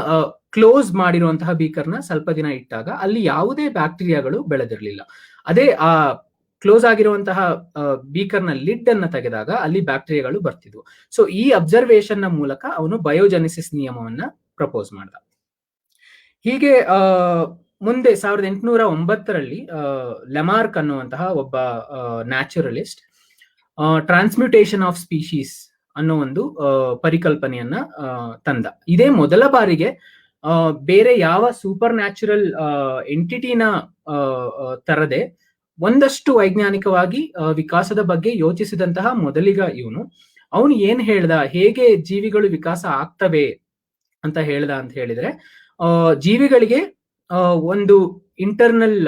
ಕ್ಲೋಸ್ ಮಾಡಿರುವಂತಹ ಬೀಕರ್ನ ಸ್ವಲ್ಪ ದಿನ ಇಟ್ಟಾಗ ಅಲ್ಲಿ ಯಾವುದೇ ಬ್ಯಾಕ್ಟೀರಿಯಾಗಳು ಬೆಳೆದಿರಲಿಲ್ಲ. ಅದೇ ಆ ಕ್ಲೋಸ್ ಆಗಿರುವಂತಹ ಬೀಕರ್ ನ ಲಿಡ್ ಅನ್ನ ತೆಗೆದಾಗ ಅಲ್ಲಿ ಬ್ಯಾಕ್ಟೀರಿಯಾಗಳು ಬರ್ತಿದ್ವು. ಸೊ ಈ ಅಬ್ಸರ್ವೇಷನ್ ನ ಮೂಲಕ ಅವನು ಬಯೋಜೆನೆಸಿಸ್ ನಿಯಮವನ್ನ ಪ್ರಪೋಸ್ ಮಾಡ್ದ. ಹೀಗೆ ಮುಂದೆ 1809ರಲ್ಲಿ ಲೆಮಾರ್ಕ್ ಅನ್ನುವಂತಹ ಒಬ್ಬ ನ್ಯಾಚುರಲಿಸ್ಟ್ ಟ್ರಾನ್ಸ್ಮ್ಯೂಟೇಷನ್ ಆಫ್ ಸ್ಪೀಶೀಸ್ ಅನ್ನೋ ಒಂದು ಪರಿಕಲ್ಪನೆಯನ್ನ ತಂದ. ಇದೇ ಮೊದಲ ಬಾರಿಗೆ ಬೇರೆ ಯಾವ ಸೂಪರ್ ನ್ಯಾಚುರಲ್ ಎಂಟಿಟಿನ ತರದೆ ಒಂದಷ್ಟು ವೈಜ್ಞಾನಿಕವಾಗಿ ವಿಕಾಸದ ಬಗ್ಗೆ ಯೋಚಿಸಿದಂತಹ ಮೊದಲಿಗ ಇವನು. ಅವನು ಏನ್ ಹೇಳ್ದ, ಹೇಗೆ ಜೀವಿಗಳು ವಿಕಾಸ ಆಗ್ತವೆ ಅಂತ ಹೇಳ್ದ ಅಂತ ಹೇಳಿದ್ರೆ, ಜೀವಿಗಳಿಗೆ ಒಂದು ಇಂಟರ್ನಲ್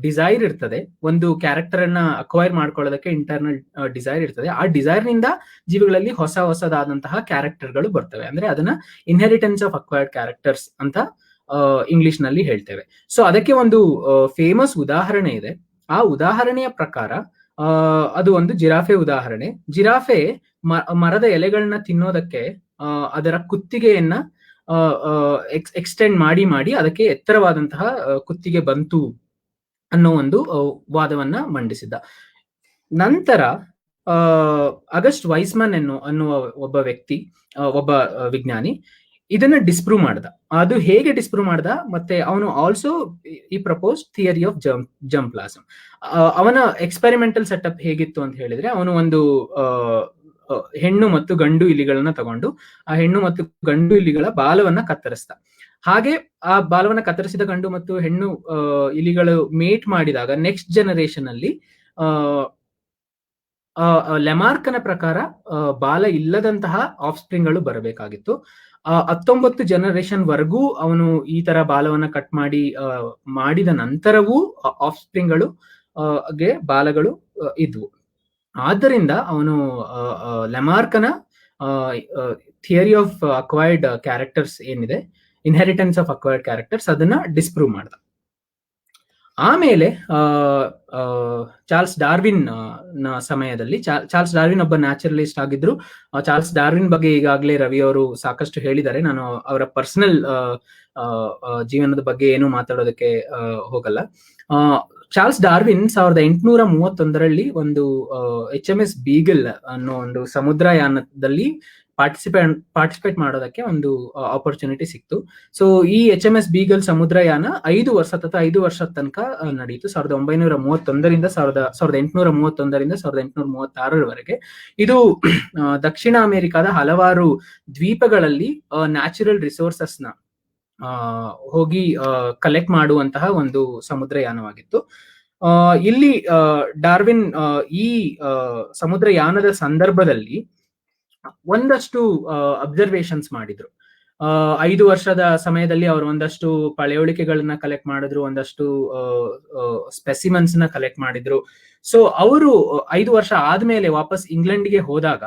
ಡಿಸೈರ್ ಇರ್ತದೆ. ಒಂದು ಕ್ಯಾರೆಕ್ಟರ್ ಅನ್ನ ಅಕ್ವೈರ್ ಮಾಡ್ಕೊಳ್ಳೋದಕ್ಕೆ ಇಂಟರ್ನಲ್ ಡಿಸೈರ್ ಇರ್ತದೆ. ಆ ಡಿಸೈರ್ ನಿಂದ ಜೀವಿಗಳಲ್ಲಿ ಹೊಸದಾದಂತಹ ಕ್ಯಾರೆಕ್ಟರ್ಗಳು ಬರ್ತವೆ. ಅಂದ್ರೆ ಅದನ್ನ ಇನ್ಹೆರಿಟೆನ್ಸ್ ಆಫ್ ಅಕ್ವೈರ್ಡ್ ಕ್ಯಾರೆಕ್ಟರ್ಸ್ ಅಂತ ಇಂಗ್ಲಿಷ್ ನಲ್ಲಿ ಹೇಳ್ತೇವೆ. ಸೊ ಅದಕ್ಕೆ ಒಂದು ಫೇಮಸ್ ಉದಾಹರಣೆ ಇದೆ. ಆ ಉದಾಹರಣೆಯ ಪ್ರಕಾರ ಅದು ಒಂದು ಜಿರಾಫೆ ಉದಾಹರಣೆ. ಜಿರಾಫೆ ಮರದ ಎಲೆಗಳನ್ನ ತಿನ್ನೋದಕ್ಕೆ ಅದರ ಕುತ್ತಿಗೆಯನ್ನ ಎಕ್ಸ್ಟೆಂಡ್ ಮಾಡಿ ಅದಕ್ಕೆ ಎತ್ತರವಾದಂತಹ ಕುತ್ತಿಗೆ ಬಂತು ಅನ್ನೋ ಒಂದು ವಾದವನ್ನ ಮಂಡಿಸಿದ್ದ. ನಂತರ ಅಗಸ್ಟ್ ವೈಸ್ಮನ್ ಅನ್ನುವ ಒಬ್ಬ ವ್ಯಕ್ತಿ, ಒಬ್ಬ ವಿಜ್ಞಾನಿ ಇದನ್ನ ಡಿಸ್ಪ್ರೂವ್ ಮಾಡ್ದ. ಅದು ಹೇಗೆ ಡಿಸ್ಪ್ರೂವ್ ಮಾಡ್ದ, ಮತ್ತೆ ಅವನು ಆಲ್ಸೋ ಈ ಪ್ರಪೋಸ್ ಥಿಯರಿ ಆಫ್ ಜಂಪ್ಲಾಸಮ್. ಅವನ ಎಕ್ಸ್ಪೆರಿಮೆಂಟಲ್ ಸೆಟಪ್ ಹೇಗಿತ್ತು ಅಂತ ಹೇಳಿದ್ರೆ, ಅವನು ಒಂದು ಹೆಣ್ಣು ಮತ್ತು ಗಂಡು ಇಲಿಗಳನ್ನ ತಗೊಂಡು ಆ ಹೆಣ್ಣು ಮತ್ತು ಗಂಡು ಇಲಿಗಳ ಬಾಲವನ್ನ ಕತ್ತರಿಸ್ದ. ಹಾಗೆ ಆ ಬಾಲವನ್ನ ಕತ್ತರಿಸಿದ ಗಂಡು ಮತ್ತು ಹೆಣ್ಣು ಇಲಿಗಳು ಮೇಟ್ ಮಾಡಿದಾಗ ನೆಕ್ಸ್ಟ್ ಜನರೇಷನ್ ಅಲ್ಲಿ ಲೆಮಾರ್ಕನ ಪ್ರಕಾರ ಬಾಲ ಇಲ್ಲದಂತಹ ಆಫ್ಸ್ಪ್ರಿಂಗ್ಗಳು ಬರಬೇಕಾಗಿತ್ತು. 19 ಜನರೇಷನ್ ವರೆಗೂ ಅವನು ಈ ತರ ಬಾಲವನ್ನ ಕಟ್ ಮಾಡಿದ ನಂತರವೂ ಆಫ್ಸ್ಪ್ರಿಂಗ್ಗಳು ಬಾಲಗಳು ಇದ್ವು. ಆದ್ದರಿಂದ ಅವನು ಲೆಮಾರ್ಕನ ಥಿಯರಿ ಆಫ್ ಅಕ್ವೈರ್ಡ್ ಕ್ಯಾರೆಕ್ಟರ್ಸ್ ಏನಿದೆ, ಇನ್ಹೆರಿಟೆನ್ಸ್ ಆಫ್ ಅಕ್ವೈರ್ಡ್ ಕ್ಯಾರೆಕ್ಟರ್ಸ್, ಅದನ್ನ ಡಿಸ್ಪ್ರೂವ್ ಮಾಡ್ದ. ಆಮೇಲೆ ಚಾರ್ಲ್ಸ್ ಡಾರ್ವಿನ್ ನ ಸಮಯದಲ್ಲಿ, ಚಾರ್ಲ್ಸ್ ಡಾರ್ವಿನ್ ಒಬ್ಬ ನ್ಯಾಚುರಲಿಸ್ಟ್ ಆಗಿದ್ರು. ಚಾರ್ಲ್ಸ್ ಡಾರ್ವಿನ್ ಬಗ್ಗೆ ಈಗಾಗಲೇ ರವಿ ಅವರು ಸಾಕಷ್ಟು ಹೇಳಿದ್ದಾರೆ. ನಾನು ಅವರ ಪರ್ಸನಲ್ ಜೀವನದ ಬಗ್ಗೆ ಏನು ಮಾತಾಡೋದಕ್ಕೆ ಹೋಗಲ್ಲ. ಚಾರ್ಲ್ಸ್ ಡಾರ್ವಿನ್ 1831ರಲ್ಲಿ ಒಂದು HMS ಬೀಗಲ್ ಅನ್ನೋ ಒಂದು ಸಮುದ್ರಯಾನದಲ್ಲಿ ಪಾರ್ಟಿಸಿಪೇಟ್ ಮಾಡೋದಕ್ಕೆ ಒಂದು ಆಪರ್ಚುನಿಟಿ ಸಿಕ್ತು. ಸೊ ಈ HMS ಬೀಗಲ್ ಸಮುದ್ರಯಾನ 5 ವರ್ಷದ ತನಕ ನಡೆಯಿತು. 1831ರಿಂದ 1836ರವರೆಗೆ. ಇದು ದಕ್ಷಿಣ ಅಮೆರಿಕಾದ ಹಲವಾರು ದ್ವೀಪಗಳಲ್ಲಿ ನ್ಯಾಚುರಲ್ ರಿಸೋರ್ಸಸ್ ನ ಹೋಗಿ ಕಲೆಕ್ಟ್ ಮಾಡುವಂತಹ ಒಂದು ಸಮುದ್ರಯಾನವಾಗಿತ್ತು. ಇಲ್ಲಿ ಡಾರ್ವಿನ್ ಈ ಸಮುದ್ರಯಾನದ ಸಂದರ್ಭದಲ್ಲಿ ಒಂದಷ್ಟು ಅಬ್ಸರ್ವೇಷನ್ಸ್ ಮಾಡಿದ್ರು. 5 ವರ್ಷದ ಸಮಯದಲ್ಲಿ ಅವರು ಒಂದಷ್ಟು ಪಳೆಯುಳಿಕೆಗಳನ್ನ ಕಲೆಕ್ಟ್ ಮಾಡಿದ್ರು, ಒಂದಷ್ಟು ಸ್ಪೆಸಿಮನ್ಸ್ ನ ಕಲೆಕ್ಟ್ ಮಾಡಿದ್ರು. ಸೊ ಅವರು 5 ವರ್ಷ ಆದ್ಮೇಲೆ ವಾಪಸ್ ಇಂಗ್ಲೆಂಡ್ಗೆ ಹೋದಾಗ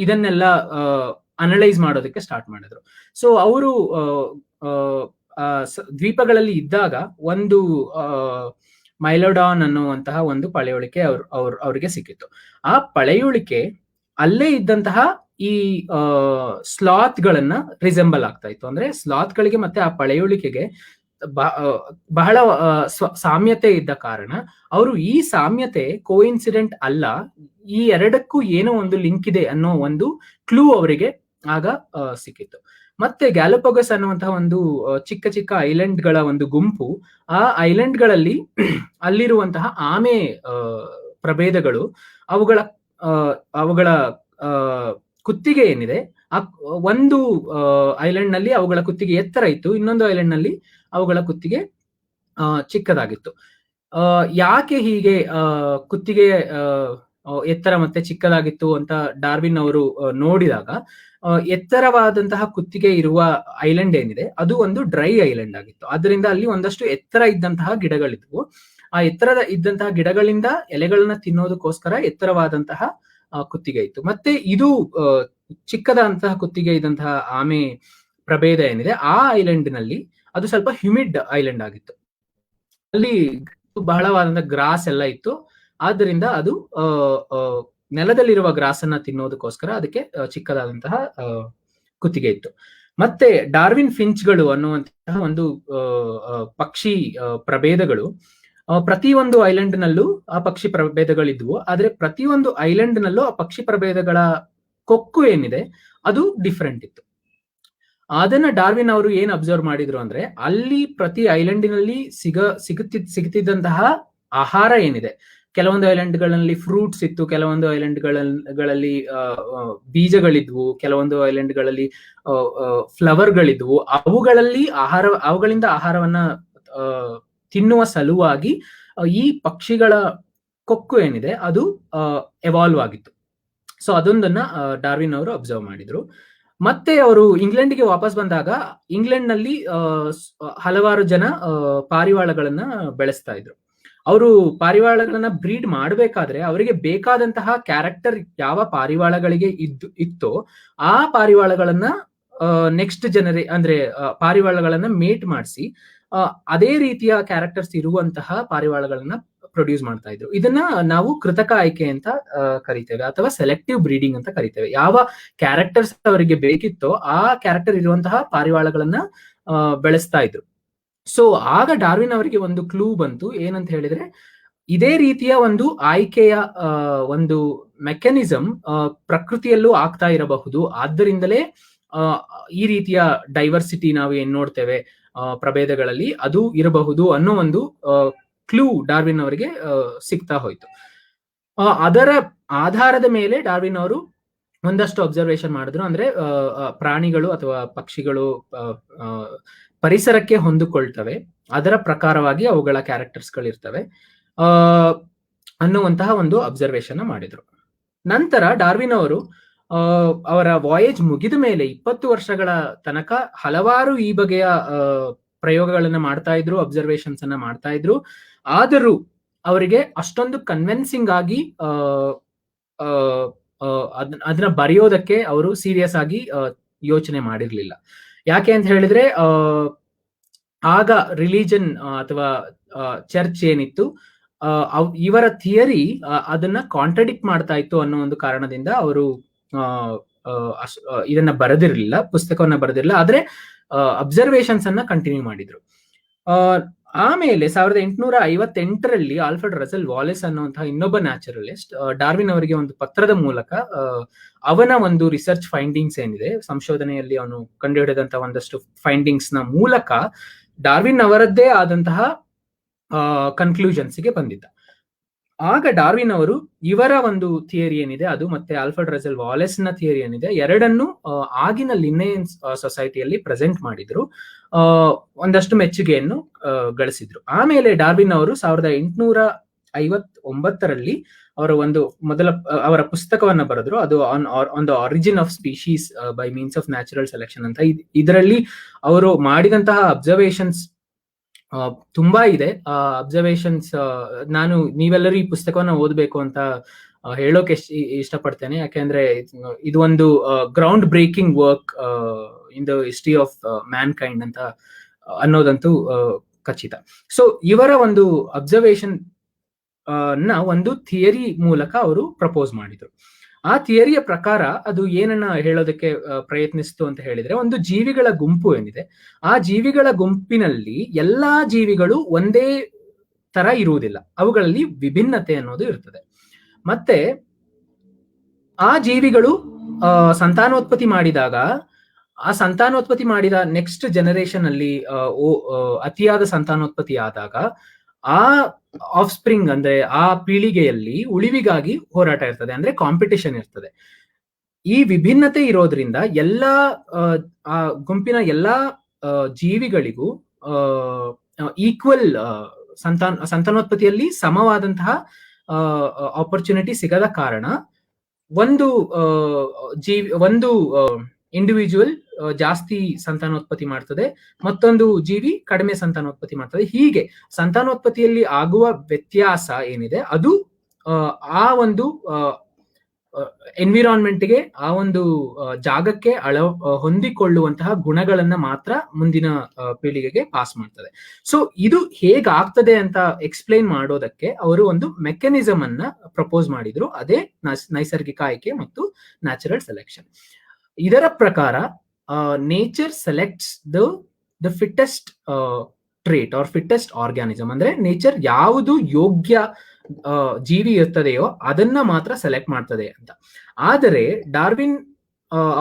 ಇದನ್ನೆಲ್ಲ ಅನಲೈಸ್ ಮಾಡೋದಕ್ಕೆ ಸ್ಟಾರ್ಟ್ ಮಾಡಿದ್ರು. ಸೊ ಅವರು ದ್ವೀಪಗಳಲ್ಲಿ ಇದ್ದಾಗ ಒಂದು ಮೈಲೋಡಾನ್ ಅನ್ನುವಂತಹ ಒಂದು ಪಳೆಯುಳಿಕೆ ಅವ್ರಿಗೆ ಸಿಕ್ಕಿತ್ತು. ಆ ಪಳೆಯುಳಿಕೆ ಅಲ್ಲೇ ಇದ್ದಂತಹ ಈ ಸ್ಲಾತ್ ಗಳನ್ನ ರಿಸೆಂಬಲ್ ಆಗ್ತಾ ಇತ್ತು. ಅಂದ್ರೆ ಸ್ಲಾತ್ ಗಳಿಗೆ ಮತ್ತೆ ಆ ಪಳೆಯುಳಿಕೆಗೆ ಬಹಳ ಸಾಮ್ಯತೆ ಇದ್ದ ಕಾರಣ ಅವರು ಈ ಸಾಮ್ಯತೆ ಕೋಇನ್ಸಿಡೆಂಟ್ ಅಲ್ಲ, ಈ ಎರಡಕ್ಕೂ ಏನೋ ಒಂದು ಲಿಂಕ್ ಇದೆ ಅನ್ನೋ ಒಂದು ಕ್ಲೂ ಅವರಿಗೆ ಆಗ ಸಿಕ್ಕಿತ್ತು. ಮತ್ತೆ ಗ್ಯಾಲಪಗೋಸ್ ಅನ್ನುವಂತಹ ಒಂದು ಚಿಕ್ಕ ಚಿಕ್ಕ ಐಲ್ಯಾಂಡ್ ಗಳ ಒಂದು ಗುಂಪು, ಆ ಐಲ್ಯಾಂಡ್ ಗಳಲ್ಲಿ ಅಲ್ಲಿರುವಂತಹ ಆಮೆ ಪ್ರಭೇದಗಳು ಅವುಗಳ ಕುತ್ತಿಗೆ ಏನಿದೆ, ಒಂದು ಐಲ್ಯಾಂಡ್ ನಲ್ಲಿ ಅವುಗಳ ಕುತ್ತಿಗೆ ಎತ್ತರ ಇತ್ತು, ಇನ್ನೊಂದು ಐಲ್ಯಾಂಡ್ ನಲ್ಲಿ ಅವುಗಳ ಕುತ್ತಿಗೆ ಚಿಕ್ಕದಾಗಿತ್ತು. ಯಾಕೆ ಹೀಗೆ ಕುತ್ತಿಗೆ ಎತ್ತರ ಮತ್ತೆ ಚಿಕ್ಕದಾಗಿತ್ತು ಅಂತ ಡಾರ್ವಿನ್ ಅವರು ನೋಡಿದಾಗ, ಎತ್ತರವಾದಂತಹ ಕುತ್ತಿಗೆ ಇರುವ ಐಲ್ಯಾಂಡ್ ಏನಿದೆ ಅದು ಒಂದು ಡ್ರೈ ಐಲ್ಯಾಂಡ್ ಆಗಿತ್ತು. ಆದ್ದರಿಂದ ಅಲ್ಲಿ ಒಂದಷ್ಟು ಎತ್ತರ ಇದ್ದಂತಹ ಗಿಡಗಳಿದ್ವು. ಆ ಎತ್ತರದ ಇದ್ದಂತಹ ಗಿಡಗಳಿಂದ ಎಲೆಗಳನ್ನ ತಿನ್ನೋದಕ್ಕೋಸ್ಕರ ಎತ್ತರವಾದಂತಹ ಕುತ್ತಿಗೆ ಇತ್ತು. ಮತ್ತೆ ಇದು ಚಿಕ್ಕದಂತಹ ಕುತ್ತಿಗೆ ಇದ್ದಂತಹ ಆಮೆ ಪ್ರಭೇದ ಏನಿದೆ ಆ ಐಲ್ಯಾಂಡ್ ನಲ್ಲಿ ಅದು ಸ್ವಲ್ಪ ಹ್ಯೂಮಿಡ್ ಐಲ್ಯಾಂಡ್ ಆಗಿತ್ತು. ಅಲ್ಲಿ ಬಹಳವಾದಂತಹ ಗ್ರಾಸ್ ಎಲ್ಲ ಇತ್ತು. ಆದ್ದರಿಂದ ಅದು ನೆಲದಲ್ಲಿರುವ ಗ್ರಾಸ್ ಅನ್ನ ತಿನ್ನೋದಕ್ಕೋಸ್ಕರ ಅದಕ್ಕೆ ಚಿಕ್ಕದಾದಂತಹ ಕುತ್ತಿಗೆ ಇತ್ತು. ಮತ್ತೆ ಡಾರ್ವಿನ್ ಫಿಂಚ್ಗಳು ಅನ್ನುವಂತಹ ಒಂದು ಪಕ್ಷಿ ಪ್ರಭೇದಗಳು, ಪ್ರತಿಯೊಂದು ಐಲ್ಯಾಂಡ್ ನಲ್ಲೂ ಆ ಪಕ್ಷಿ ಪ್ರಭೇದಗಳಿದ್ವು. ಆದ್ರೆ ಪ್ರತಿಯೊಂದು ಐಲ್ಯಾಂಡ್ ನಲ್ಲೂ ಆ ಪಕ್ಷಿ ಪ್ರಭೇದಗಳ ಕೊಕ್ಕು ಏನಿದೆ ಅದು ಡಿಫರೆಂಟ್ ಇತ್ತು. ಅದನ್ನ ಡಾರ್ವಿನ್ ಅವರು ಏನ್ ಅಬ್ಸರ್ವ್ ಮಾಡಿದ್ರು ಅಂದ್ರೆ, ಅಲ್ಲಿ ಪ್ರತಿ ಐಲ್ಯಾಂಡಿನಲ್ಲಿ ಸಿಗುತ್ತಿದ್ದಂತಹ ಆಹಾರ ಏನಿದೆ, ಕೆಲವೊಂದು ಐಲ್ಯಾಂಡ್ಗಳಲ್ಲಿ ಫ್ರೂಟ್ಸ್ ಇತ್ತು, ಕೆಲವೊಂದು ಐಲ್ಯಾಂಡ್ಗಳಲ್ಲಿ ಬೀಜಗಳಿದ್ವು, ಕೆಲವೊಂದು ಐಲ್ಯಾಂಡ್ಗಳಲ್ಲಿ ಫ್ಲವರ್ಗಳಿದ್ವು. ಅವುಗಳಿಂದ ಆಹಾರವನ್ನ ತಿನ್ನುವ ಸಲುವಾಗಿ ಈ ಪಕ್ಷಿಗಳ ಕೊಕ್ಕು ಏನಿದೆ ಅದು ಎವಾಲ್ವ್ ಆಗಿತ್ತು. ಸೊ ಅದೊಂದನ್ನ ಡಾರ್ವಿನ್ ಅವರು ಅಬ್ಸರ್ವ್ ಮಾಡಿದ್ರು. ಮತ್ತೆ ಅವರು ಇಂಗ್ಲೆಂಡ್ಗೆ ವಾಪಸ್ ಬಂದಾಗ ಇಂಗ್ಲೆಂಡ್ ನಲ್ಲಿ ಹಲವಾರು ಜನ ಪಾರಿವಾಳಗಳನ್ನ ಬೆಳೆಸ್ತಾ ಇದ್ರು. ಅವರು ಪಾರಿವಾಳಗಳನ್ನ ಬ್ರೀಡ್ ಮಾಡಬೇಕಾದ್ರೆ ಅವರಿಗೆ ಬೇಕಾದಂತಹ ಕ್ಯಾರೆಕ್ಟರ್ ಯಾವ ಪಾರಿವಾಳಗಳಿಗೆ ಇತ್ತೋ ಆ ಪಾರಿವಾಳಗಳನ್ನ ನೆಕ್ಸ್ಟ್ ಅಂದ್ರೆ ಪಾರಿವಾಳಗಳನ್ನ ಮೇಟ್ ಮಾಡಿಸಿ ಅದೇ ರೀತಿಯ ಕ್ಯಾರೆಕ್ಟರ್ಸ್ ಇರುವಂತಹ ಪಾರಿವಾಳಗಳನ್ನ ಪ್ರೊಡ್ಯೂಸ್ ಮಾಡ್ತಾ ಇದ್ರು. ಇದನ್ನ ನಾವು ಕೃತಕ ಆಯ್ಕೆ ಅಂತ ಕರಿತೇವೆ ಅಥವಾ ಸೆಲೆಕ್ಟಿವ್ ಬ್ರೀಡಿಂಗ್ ಅಂತ ಕರಿತೇವೆ. ಯಾವ ಕ್ಯಾರೆಕ್ಟರ್ಸ್ ಅವರಿಗೆ ಬೇಕಿತ್ತೋ ಆ ಕ್ಯಾರೆಕ್ಟರ್ ಇರುವಂತಹ ಪಾರಿವಾಳಗಳನ್ನ ಬೆಳೆಸ್ತಾ ಇದ್ರು. ಸೊ ಆಗ ಡಾರ್ವಿನ್ ಅವರಿಗೆ ಒಂದು ಕ್ಲೂ ಬಂತು. ಏನಂತ ಹೇಳಿದ್ರೆ, ಇದೇ ರೀತಿಯ ಒಂದು ಆಯ್ಕೆಯ ಒಂದು ಮೆಕ್ಯಾನಿಸಮ್ ಪ್ರಕೃತಿಯಲ್ಲೂ ಆಗ್ತಾ ಇರಬಹುದು. ಆದ್ದರಿಂದಲೇ ಈ ರೀತಿಯ ಡೈವರ್ಸಿಟಿ ನಾವು ಏನ್ ನೋಡ್ತೇವೆ ಪ್ರಭೇದಗಳಲ್ಲಿ ಅದು ಇರಬಹುದು ಅನ್ನೋ ಒಂದು ಕ್ಲೂ ಡಾರ್ವಿನ್ ಅವರಿಗೆ ಸಿಗ್ತಾ ಹೋಯ್ತು. ಅದರ ಆಧಾರದ ಮೇಲೆ ಡಾರ್ವಿನ್ ಅವರು ಒಂದಷ್ಟು ಅಬ್ಸರ್ವೇಷನ್ ಮಾಡಿದ್ರು. ಅಂದ್ರೆ ಪ್ರಾಣಿಗಳು ಅಥವಾ ಪಕ್ಷಿಗಳು ಪರಿಸರಕ್ಕೆ ಹೊಂದಿಕೊಳ್ತವೆ, ಅದರ ಪ್ರಕಾರವಾಗಿ ಅವುಗಳ ಕ್ಯಾರೆಕ್ಟರ್ಸ್ ಗಳಿರ್ತವೆ. ಅನ್ನುವಂತಹ ಒಂದು ಅಬ್ಸರ್ವೇಷನ್ ಮಾಡಿದ್ರು. ನಂತರ ಡಾರ್ವಿನ್ ಅವರು ಅವರ ವಾಯೇಜ್ ಮುಗಿದ ಮೇಲೆ 20 ವರ್ಷಗಳ ತನಕ ಹಲವಾರು ಈ ಬಗೆಯ ಪ್ರಯೋಗಗಳನ್ನ ಮಾಡ್ತಾ ಇದ್ರು, ಅಬ್ಸರ್ವೇಷನ್ಸ್ ಅನ್ನ ಮಾಡ್ತಾ ಇದ್ರು. ಆದರೂ ಅವರಿಗೆ ಅಷ್ಟೊಂದು ಕನ್ವಿನ್ಸಿಂಗ್ ಆಗಿ ಅದನ್ನ ಬರೆಯೋದಕ್ಕೆ ಅವರು ಸೀರಿಯಸ್ ಆಗಿ ಯೋಚನೆ ಮಾಡಿರ್ಲಿಲ್ಲ. ಯಾಕೆ ಅಂತ ಹೇಳಿದ್ರೆ ಆಗ ರಿಲಿಜನ್ ಅಥವಾ ಚರ್ಚ್ ಏನಿತ್ತು, ಇವರ ಥಿಯರಿ ಅದನ್ನ ಕಾಂಟ್ರಡಿಕ್ಟ್ ಮಾಡ್ತಾ ಇತ್ತು ಅನ್ನೋ ಒಂದು ಕಾರಣದಿಂದ ಅವರು ಇದನ್ನ ಬರೆದಿರ್ಲಿಲ್ಲ, ಪುಸ್ತಕವನ್ನ ಬರೆದಿರಲಿಲ್ಲ. ಆದ್ರೆ ಅಬ್ಸರ್ವೇಷನ್ಸ್ ಅನ್ನ ಕಂಟಿನ್ಯೂ ಮಾಡಿದ್ರು. ಆಮೇಲೆ 1858ರಲ್ಲಿ ಆಲ್ಫ್ರೆಡ್ ರಸೆಲ್ ವಾಲೆಸ್ ಅನ್ನುವಂತಹ ಇನ್ನೊಬ್ಬ ನ್ಯಾಚುರಲಿಸ್ಟ್ ಡಾರ್ವಿನ್ ಅವರಿಗೆ ಒಂದು ಪತ್ರದ ಮೂಲಕ ಅವನ ಒಂದು ರಿಸರ್ಚ್ ಫೈಂಡಿಂಗ್ಸ್ ಏನಿದೆ, ಸಂಶೋಧನೆಯಲ್ಲಿ ಅವನು ಕಂಡುಹಿಡಿದಂತಹ ಒಂದಷ್ಟು ಫೈಂಡಿಂಗ್ಸ್ ನ ಮೂಲಕ ಡಾರ್ವಿನ್ ಅವರದ್ದೇ ಆದಂತಹ ಕನ್ಕ್ಲೂಷನ್ಸ್ಗೆ ಬಂದಿದ್ದ. ಆಗ ಡಾರ್ವಿನ್ ಅವರು ಇವರ ಒಂದು ಥಿಯರಿ ಏನಿದೆ ಅದು ಮತ್ತೆ ಆಲ್ಫ್ರೆಡ್ ರಸೆಲ್ ವಾಲೆಸ್ ನ ಥಿಯರಿ ಏನಿದೆ ಎರಡನ್ನು ಆಗಿನ ಲಿನ್ನೇಯನ್ ಸೊಸೈಟಿಯಲ್ಲಿ ಪ್ರೆಸೆಂಟ್ ಮಾಡಿದ್ರು, ಒಂದಷ್ಟು ಮೆಚ್ಚುಗೆಯನ್ನು ಗಳಿಸಿದ್ರು. ಆಮೇಲೆ ಡಾರ್ವಿನ್ ಅವರು 1859ರಲ್ಲಿ ಅವರ ಪುಸ್ತಕವನ್ನ ಬರೆದ್ರು. ಅದು on the origin of species by means of natural selection ಅಂತ. ಇದರಲ್ಲಿ ಅವರು ಮಾಡಿದಂತಹ ಅಬ್ಸರ್ವೇಷನ್ಸ್ ತುಂಬಾ ಇದೆ. ಅಬ್ಸರ್ವೇಷನ್ಸ್ ನೀವೆಲ್ಲರೂ ಈ ಪುಸ್ತಕವನ್ನ ಓದ್ಬೇಕು ಅಂತ ಹೇಳೋಕೆ ಇಷ್ಟಪಡ್ತೇನೆ. ಯಾಕೆಂದ್ರೆ ಇದು ಒಂದು ground breaking work in the history of man kind ಅಂತ ಅನ್ನೋದಂತೂ ಖಚಿತ. ಸೊ ಇವರ ಒಂದು ಅಬ್ಸರ್ವೇಷನ್ ಒಂದು ಥಿಯರಿ ಮೂಲಕ ಅವರು ಪ್ರಪೋಸ್ ಮಾಡಿದ್ರು. ಆ ಥಿಯರಿಯ ಪ್ರಕಾರ ಅದು ಏನನ್ನ ಹೇಳೋದಕ್ಕೆ ಪ್ರಯತ್ನಿಸ್ತು ಅಂತ ಹೇಳಿದ್ರೆ, ಒಂದು ಜೀವಿಗಳ ಗುಂಪು ಏನಿದೆ, ಆ ಜೀವಿಗಳ ಗುಂಪಿನಲ್ಲಿ ಎಲ್ಲಾ ಜೀವಿಗಳು ಒಂದೇ ತರ ಇರುವುದಿಲ್ಲ, ಅವುಗಳಲ್ಲಿ ವಿಭಿನ್ನತೆ ಅನ್ನೋದು ಇರ್ತದೆ. ಮತ್ತೆ ಆ ಜೀವಿಗಳು ಸಂತಾನೋತ್ಪತ್ತಿ ಮಾಡಿದಾಗ ಆ ಸಂತಾನೋತ್ಪತ್ತಿ ಮಾಡಿದ ನೆಕ್ಸ್ಟ್ ಜನರೇಷನ್ ಅಲ್ಲಿ ಅತಿಯಾದ ಸಂತಾನೋತ್ಪತ್ತಿ ಆದಾಗ ಆ ಆಫ್ ಸ್ಪ್ರಿಂಗ್ ಅಂದ್ರೆ ಆ ಪೀಳಿಗೆಯಲ್ಲಿ ಉಳಿವಿಗಾಗಿ ಹೋರಾಟ ಇರ್ತದೆ, ಅಂದ್ರೆ ಕಾಂಪಿಟಿಷನ್ ಇರ್ತದೆ. ಈ ವಿಭಿನ್ನತೆ ಇರೋದ್ರಿಂದ ಎಲ್ಲಾ ಆ ಗುಂಪಿನ ಎಲ್ಲಾ ಜೀವಿಗಳಿಗೂ ಈಕ್ವಲ್ ಸಂತಾನೋತ್ಪತ್ತಿಯಲ್ಲಿ ಸಮವಾದಂತಹ ಆಪರ್ಚುನಿಟಿ ಸಿಗದ ಕಾರಣ ಒಂದು ಇಂಡಿವಿಜುವಲ್ ಜಾಸ್ತಿ ಸಂತಾನೋತ್ಪತ್ತಿ ಮಾಡ್ತದೆ, ಮತ್ತೊಂದು ಜೀವಿ ಕಡಿಮೆ ಸಂತಾನೋತ್ಪತ್ತಿ ಮಾಡ್ತದೆ. ಹೀಗೆ ಸಂತಾನೋತ್ಪತ್ತಿಯಲ್ಲಿ ಆಗುವ ವ್ಯತ್ಯಾಸ ಏನಿದೆ ಅದು ಆ ಒಂದು ಎನ್ವಿರಾನ್ಮೆಂಟ್ಗೆ, ಆ ಒಂದು ಜಾಗಕ್ಕೆ ಹೊಂದಿಕೊಳ್ಳುವಂತಹ ಗುಣಗಳನ್ನ ಮಾತ್ರ ಮುಂದಿನ ಪೀಳಿಗೆಗೆ ಪಾಸ್ ಮಾಡ್ತದೆ. ಸೊ ಇದು ಹೇಗಾಗ್ತದೆ ಅಂತ ಎಕ್ಸ್ಪ್ಲೈನ್ ಮಾಡೋದಕ್ಕೆ ಅವರು ಒಂದು ಮೆಕ್ಯಾನಿಸಮ್ ಅನ್ನ ಪ್ರಪೋಸ್ ಮಾಡಿದ್ರು, ಅದೇ ನೈಸರ್ಗಿಕ ಆಯ್ಕೆ ಮತ್ತು ನ್ಯಾಚುರಲ್ ಸೆಲೆಕ್ಷನ್. ಇದರ ಪ್ರಕಾರ nature selects the fittest trait or fittest organism, ಅಂದ್ರೆ ನೇಚರ್ ಯಾವುದು ಯೋಗ್ಯ ಜೀವಿ ಇರ್ತದೆಯೋ ಅದನ್ನ ಮಾತ್ರ ಸೆಲೆಕ್ಟ್ ಮಾಡ್ತದೆ ಅಂತ. ಆದರೆ ಡಾರ್ವಿನ್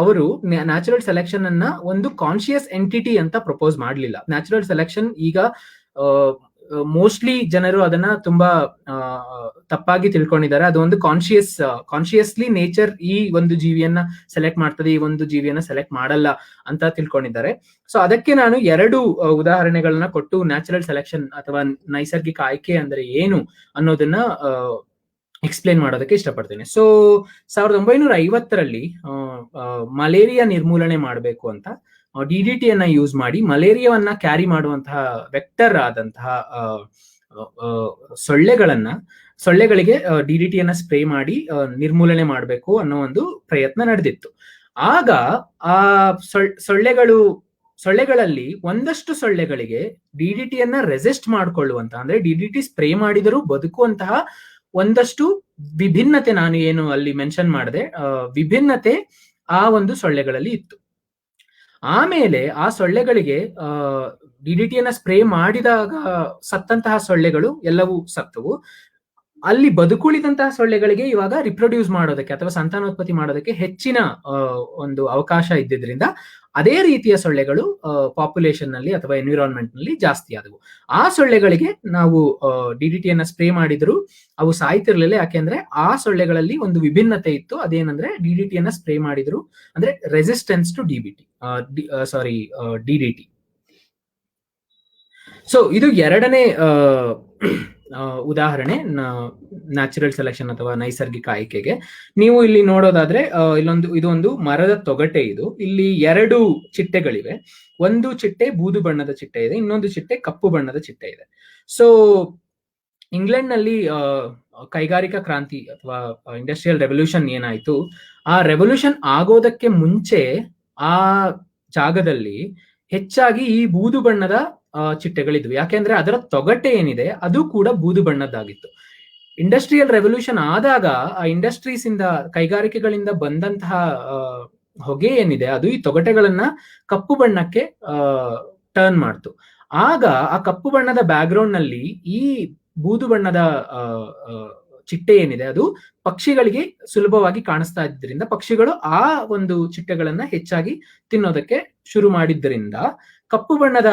ಅವರು ನ್ಯಾಚುರಲ್ ಸೆಲೆಕ್ಷನ್ ಅನ್ನ ಒಂದು ಕಾನ್ಶಿಯಸ್ ಎಂಟಿಟಿ ಅಂತ ಪ್ರಪೋಸ್ ಮಾಡಲಿಲ್ಲ. ನ್ಯಾಚುರಲ್ ಸೆಲೆಕ್ಷನ್ ಈಗ ಮೋಸ್ಟ್ಲಿ ಜನರು ಅದನ್ನ ತುಂಬಾ ತಪ್ಪಾಗಿ ತಿಳ್ಕೊಂಡಿದ್ದಾರೆ. ಅದು ಒಂದು ಕಾನ್ಶಿಯಸ್ಲಿ ನೇಚರ್ ಈ ಒಂದು ಜೀವಿಯನ್ನ ಸೆಲೆಕ್ಟ್ ಮಾಡ್ತದೆ, ಈ ಒಂದು ಜೀವಿಯನ್ನ ಸೆಲೆಕ್ಟ್ ಮಾಡಲ್ಲ ಅಂತ ತಿಳ್ಕೊಂಡಿದ್ದಾರೆ. ಸೊ ಅದಕ್ಕೆ ನಾನು 2 ಉದಾಹರಣೆಗಳನ್ನ ಕೊಟ್ಟು ನ್ಯಾಚುರಲ್ ಸೆಲೆಕ್ಷನ್ ಅಥವಾ ನೈಸರ್ಗಿಕ ಆಯ್ಕೆ ಅಂದ್ರೆ ಏನು ಅನ್ನೋದನ್ನ ಎಕ್ಸ್ಪ್ಲೇನ್ ಮಾಡೋದಕ್ಕೆ ಇಷ್ಟಪಡ್ತೇನೆ. ಸೊ 1950ರಲ್ಲಿ ಮಲೇರಿಯಾ ನಿರ್ಮೂಲನೆ ಮಾಡಬೇಕು ಅಂತ DDT ಅನ್ನ ಯೂಸ್ ಮಾಡಿ ಮಲೇರಿಯಾವನ್ನ ಕ್ಯಾರಿ ಮಾಡುವಂತಹ ವೆಕ್ಟರ್ ಆದಂತಹ ಸೊಳ್ಳೆಗಳಿಗೆ DDT ಅನ್ನ ಸ್ಪ್ರೇ ಮಾಡಿ ನಿರ್ಮೂಲನೆ ಮಾಡಬೇಕು ಅನ್ನೋ ಒಂದು ಪ್ರಯತ್ನ ನಡೆದಿತ್ತು. ಆಗ ಆ ಸೊಳ್ಳೆಗಳಲ್ಲಿ ಒಂದಷ್ಟು ಸೊಳ್ಳೆಗಳಿಗೆ DDT ಅನ್ನ ರೆಸಿಸ್ಟ್ ಮಾಡ್ಕೊಳ್ಳುವಂತ, ಅಂದ್ರೆ DDT ಸ್ಪ್ರೇ ಮಾಡಿದರೂ ಬದುಕುವಂತಹ ಒಂದಷ್ಟು ವಿಭಿನ್ನತೆ, ನಾನು ಏನು ಅಲ್ಲಿ ಮೆನ್ಷನ್ ಮಾಡಿದೆ ವಿಭಿನ್ನತೆ ಆ ಒಂದು ಸೊಳ್ಳೆಗಳಲ್ಲಿ ಇತ್ತು. ಆಮೇಲೆ ಆ ಸೊಳ್ಳೆಗಳಿಗೆ DDT ಅನ್ನ ಸ್ಪ್ರೇ ಮಾಡಿದಾಗ ಸತ್ತಂತಹ ಸೊಳ್ಳೆಗಳು ಎಲ್ಲವೂ ಸತ್ತವು. ಅಲ್ಲಿ ಬದುಕುಳಿದಂತಹ ಸೊಳ್ಳೆಗಳಿಗೆ ಇವಾಗ ರಿಪ್ರೊಡ್ಯೂಸ್ ಮಾಡೋದಕ್ಕೆ ಅಥವಾ ಸಂತಾನೋತ್ಪತ್ತಿ ಮಾಡೋದಕ್ಕೆ ಹೆಚ್ಚಿನ ಒಂದು ಅವಕಾಶ ಇದ್ದಿದ್ರಿಂದ ಅದೇ ರೀತಿಯ ಸೊಳ್ಳೆಗಳು ಪಾಪ್ಯುಲೇಷನ್ ನಲ್ಲಿ ಅಥವಾ ಎನ್ವಿರಾನ್ಮೆಂಟ್ ನಲ್ಲಿ ಜಾಸ್ತಿ ಆದವು. ಆ ಸೊಳ್ಳೆಗಳಿಗೆ ನಾವು DDT ಅನ್ನ ಸ್ಪ್ರೇ ಮಾಡಿದ್ರು ಅವು ಸಾಯ್ತಿರ್ಲಿಲ್ಲ, ಯಾಕೆಂದ್ರೆ ಆ ಸೊಳ್ಳೆಗಳಲ್ಲಿ ಒಂದು ವಿಭಿನ್ನತೆ ಇತ್ತು. ಅದೇನಂದ್ರೆ DDT ಅನ್ನ ಸ್ಪ್ರೇ ಮಾಡಿದ್ರು ಅಂದ್ರೆ ರೆಸಿಸ್ಟೆನ್ಸ್ ಟು DDT. ಸೊ ಇದು 2ನೇ ಉದಾಹರಣೆ ನ್ಯಾಚುರಲ್ ಸೆಲೆಕ್ಷನ್ ಅಥವಾ ನೈಸರ್ಗಿಕ ಆಯ್ಕೆಗೆ. ನೀವು ಇಲ್ಲಿ ನೋಡೋದಾದ್ರೆ ಇದೊಂದು ಮರದ ತೊಗಟೆ. ಇಲ್ಲಿ 2 ಚಿಟ್ಟೆಗಳಿವೆ. ಒಂದು ಚಿಟ್ಟೆ ಬೂದು ಬಣ್ಣದ ಚಿಟ್ಟೆ ಇದೆ, ಇನ್ನೊಂದು ಚಿಟ್ಟೆ ಕಪ್ಪು ಬಣ್ಣದ ಚಿಟ್ಟೆ ಇದೆ. ಸೊ ಇಂಗ್ಲೆಂಡ್ ನಲ್ಲಿ ಕೈಗಾರಿಕಾ ಕ್ರಾಂತಿ ಅಥವಾ ಇಂಡಸ್ಟ್ರಿಯಲ್ ರೆವಲ್ಯೂಷನ್ ಏನಾಯ್ತು, ಆ ರೆವಲ್ಯೂಷನ್ ಆಗೋದಕ್ಕೆ ಮುಂಚೆ ಆ ಜಾಗದಲ್ಲಿ ಹೆಚ್ಚಾಗಿ ಈ ಬೂದು ಬಣ್ಣದ ಚಿಟ್ಟೆಗಳಿದ್ವು. ಯಾಕೆಂದ್ರೆ ಅದರ ತೊಗಟೆ ಏನಿದೆ ಅದು ಕೂಡ ಬೂದು ಬಣ್ಣದ್ದಾಗಿತ್ತು. ಇಂಡಸ್ಟ್ರಿಯಲ್ ರೆವಲ್ಯೂಷನ್ ಆದಾಗ ಆ ಇಂಡಸ್ಟ್ರೀಸ್ ಇಂದ, ಕೈಗಾರಿಕೆಗಳಿಂದ ಬಂದಂತಹ ಹೊಗೆ ಏನಿದೆ ಅದು ಈ ತೊಗಟೆಗಳನ್ನ ಕಪ್ಪು ಬಣ್ಣಕ್ಕೆ ಟರ್ನ್ ಮಾಡ್ತು. ಆಗ ಆ ಕಪ್ಪು ಬಣ್ಣದ ಬ್ಯಾಕ್ಗ್ರೌಂಡ್ ನಲ್ಲಿ ಈ ಬೂದು ಬಣ್ಣದ ಚಿಟ್ಟೆ ಏನಿದೆ ಅದು ಪಕ್ಷಿಗಳಿಗೆ ಸುಲಭವಾಗಿ ಕಾಣಿಸ್ತಾ ಇದ್ರಿಂದ ಪಕ್ಷಿಗಳು ಆ ಒಂದು ಚಿಟ್ಟೆಗಳನ್ನ ಹೆಚ್ಚಾಗಿ ತಿನ್ನೋದಕ್ಕೆ ಶುರು ಮಾಡಿದ್ದರಿಂದ ಕಪ್ಪು ಬಣ್ಣದ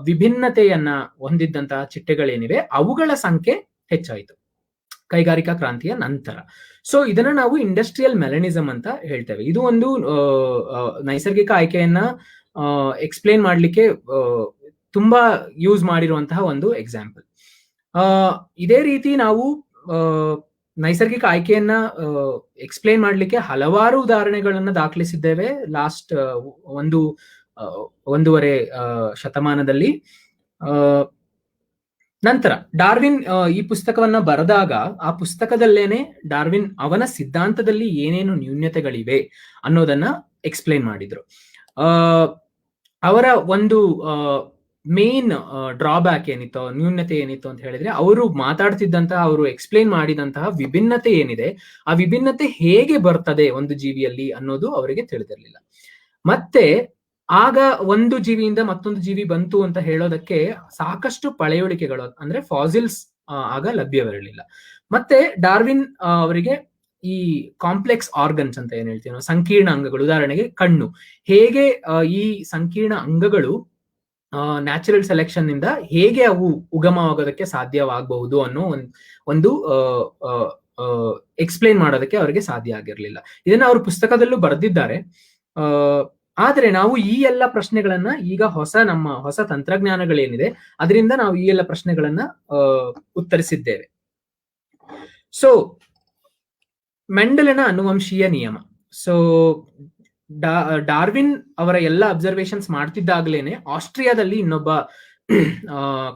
ವಿಭಿನ್ನತೆಯನ್ನ ಹೊಂದಿದ್ದಂತಹ ಚಿಟ್ಟೆಗಳೇನಿವೆ ಅವುಗಳ ಸಂಖ್ಯೆ ಹೆಚ್ಚಾಯಿತು ಕೈಗಾರಿಕಾ ಕ್ರಾಂತಿಯ ನಂತರ. ಸೊ ಇದನ್ನ ನಾವು ಇಂಡಸ್ಟ್ರಿಯಲ್ ಮೆಲನಿಸಮ್ ಅಂತ ಹೇಳ್ತೇವೆ. ಇದು ಒಂದು ನೈಸರ್ಗಿಕ ಆಯ್ಕೆಯನ್ನ ಎಕ್ಸ್ಪ್ಲೇನ್ ಮಾಡ್ಲಿಕ್ಕೆ ತುಂಬಾ ಯೂಸ್ ಮಾಡಿರುವಂತಹ ಒಂದು ಎಕ್ಸಾಂಪಲ್. ಇದೇ ರೀತಿ ನಾವು ನೈಸರ್ಗಿಕ ಆಯ್ಕೆಯನ್ನ ಎಕ್ಸ್ಪ್ಲೇನ್ ಮಾಡ್ಲಿಕ್ಕೆ ಹಲವಾರು ಉದಾಹರಣೆಗಳನ್ನ ದಾಖಲಿಸಿದ್ದೇವೆ ಲಾಸ್ಟ್ ಒಂದೂವರೆ ಶತಮಾನದಲ್ಲಿ. ನಂತರ ಡಾರ್ವಿನ್ ಈ ಪುಸ್ತಕವನ್ನ ಬರೆದಾಗ ಆ ಪುಸ್ತಕದಲ್ಲೇನೆ ಡಾರ್ವಿನ್ ಅವನ ಸಿದ್ಧಾಂತದಲ್ಲಿ ಏನೇನು ನ್ಯೂನ್ಯತೆಗಳಿವೆ ಅನ್ನೋದನ್ನ ಎಕ್ಸ್ಪ್ಲೇನ್ ಮಾಡಿದ್ರು. ಅವರ ಒಂದು ಮೇನ್ ಡ್ರಾಬ್ಯಾಕ್ ಏನಿತ್ತು, ನ್ಯೂನ್ಯತೆ ಏನಿತ್ತು ಅಂತ ಹೇಳಿದ್ರೆ, ಅವರು ಮಾತಾಡ್ತಿದ್ದಂತಹ, ಅವರು ಎಕ್ಸ್ಪ್ಲೇನ್ ಮಾಡಿದಂತಹ ವಿಭಿನ್ನತೆ ಏನಿದೆ, ಆ ವಿಭಿನ್ನತೆ ಹೇಗೆ ಬರ್ತದೆ ಒಂದು ಜೀವಿಯಲ್ಲಿ ಅನ್ನೋದು ಅವರಿಗೆ ತಿಳಿದಿರಲಿಲ್ಲ. ಮತ್ತೆ ಆಗ ಒಂದು ಜೀವಿಯಿಂದ ಮತ್ತೊಂದು ಜೀವಿ ಬಂತು ಅಂತ ಹೇಳೋದಕ್ಕೆ ಸಾಕಷ್ಟು ಪಳೆಯುಳಿಕೆಗಳು ಅಂದ್ರೆ ಫಾಸಿಲ್ಸ್ ಆಗ ಲಭ್ಯವಿರಲಿಲ್ಲ. ಮತ್ತೆ ಡಾರ್ವಿನ್ ಅವರಿಗೆ ಈ ಕಾಂಪ್ಲೆಕ್ಸ್ ಆರ್ಗನ್ಸ್ ಅಂತ ಏನ್ ಹೇಳ್ತೀವಿ ನಾವು, ಸಂಕೀರ್ಣ ಅಂಗಗಳು, ಉದಾಹರಣೆಗೆ ಕಣ್ಣು, ಹೇಗೆ ಈ ಸಂಕೀರ್ಣ ಅಂಗಗಳು ನ್ಯಾಚುರಲ್ ಸೆಲೆಕ್ಷನ್ ನಿಂದ ಹೇಗೆ ಅವು ಉಗಮವಾಗೋದಕ್ಕೆ ಸಾಧ್ಯವಾಗಬಹುದು ಅನ್ನೋ ಒಂದು ಎಕ್ಸ್ಪ್ಲೇನ್ ಮಾಡೋದಕ್ಕೆ ಅವರಿಗೆ ಸಾಧ್ಯ ಆಗಿರ್ಲಿಲ್ಲ. ಇದನ್ನ ಅವರು ಪುಸ್ತಕದಲ್ಲೂ ಬರೆದಿದ್ದಾರೆ. ಆದ್ರೆ ನಾವು ಈ ಎಲ್ಲ ಪ್ರಶ್ನೆಗಳನ್ನ ಈಗ ನಮ್ಮ ಹೊಸ ತಂತ್ರಜ್ಞಾನಗಳೇನಿದೆ ಅದರಿಂದ ನಾವು ಈ ಎಲ್ಲ ಪ್ರಶ್ನೆಗಳನ್ನ ಉತ್ತರಿಸಿದ್ದೇವೆ. ಸೊ ಮೆಂಡೆಲನ ಅನುವಂಶೀಯ ನಿಯಮ. ಸೊ ಡಾರ್ವಿನ್ ಅವರ ಎಲ್ಲ ಅಬ್ಸರ್ವೇಷನ್ಸ್ ಮಾಡ್ತಿದ್ದಾಗ್ಲೇನೆ ಆಸ್ಟ್ರಿಯಾದಲ್ಲಿ ಇನ್ನೊಬ್ಬ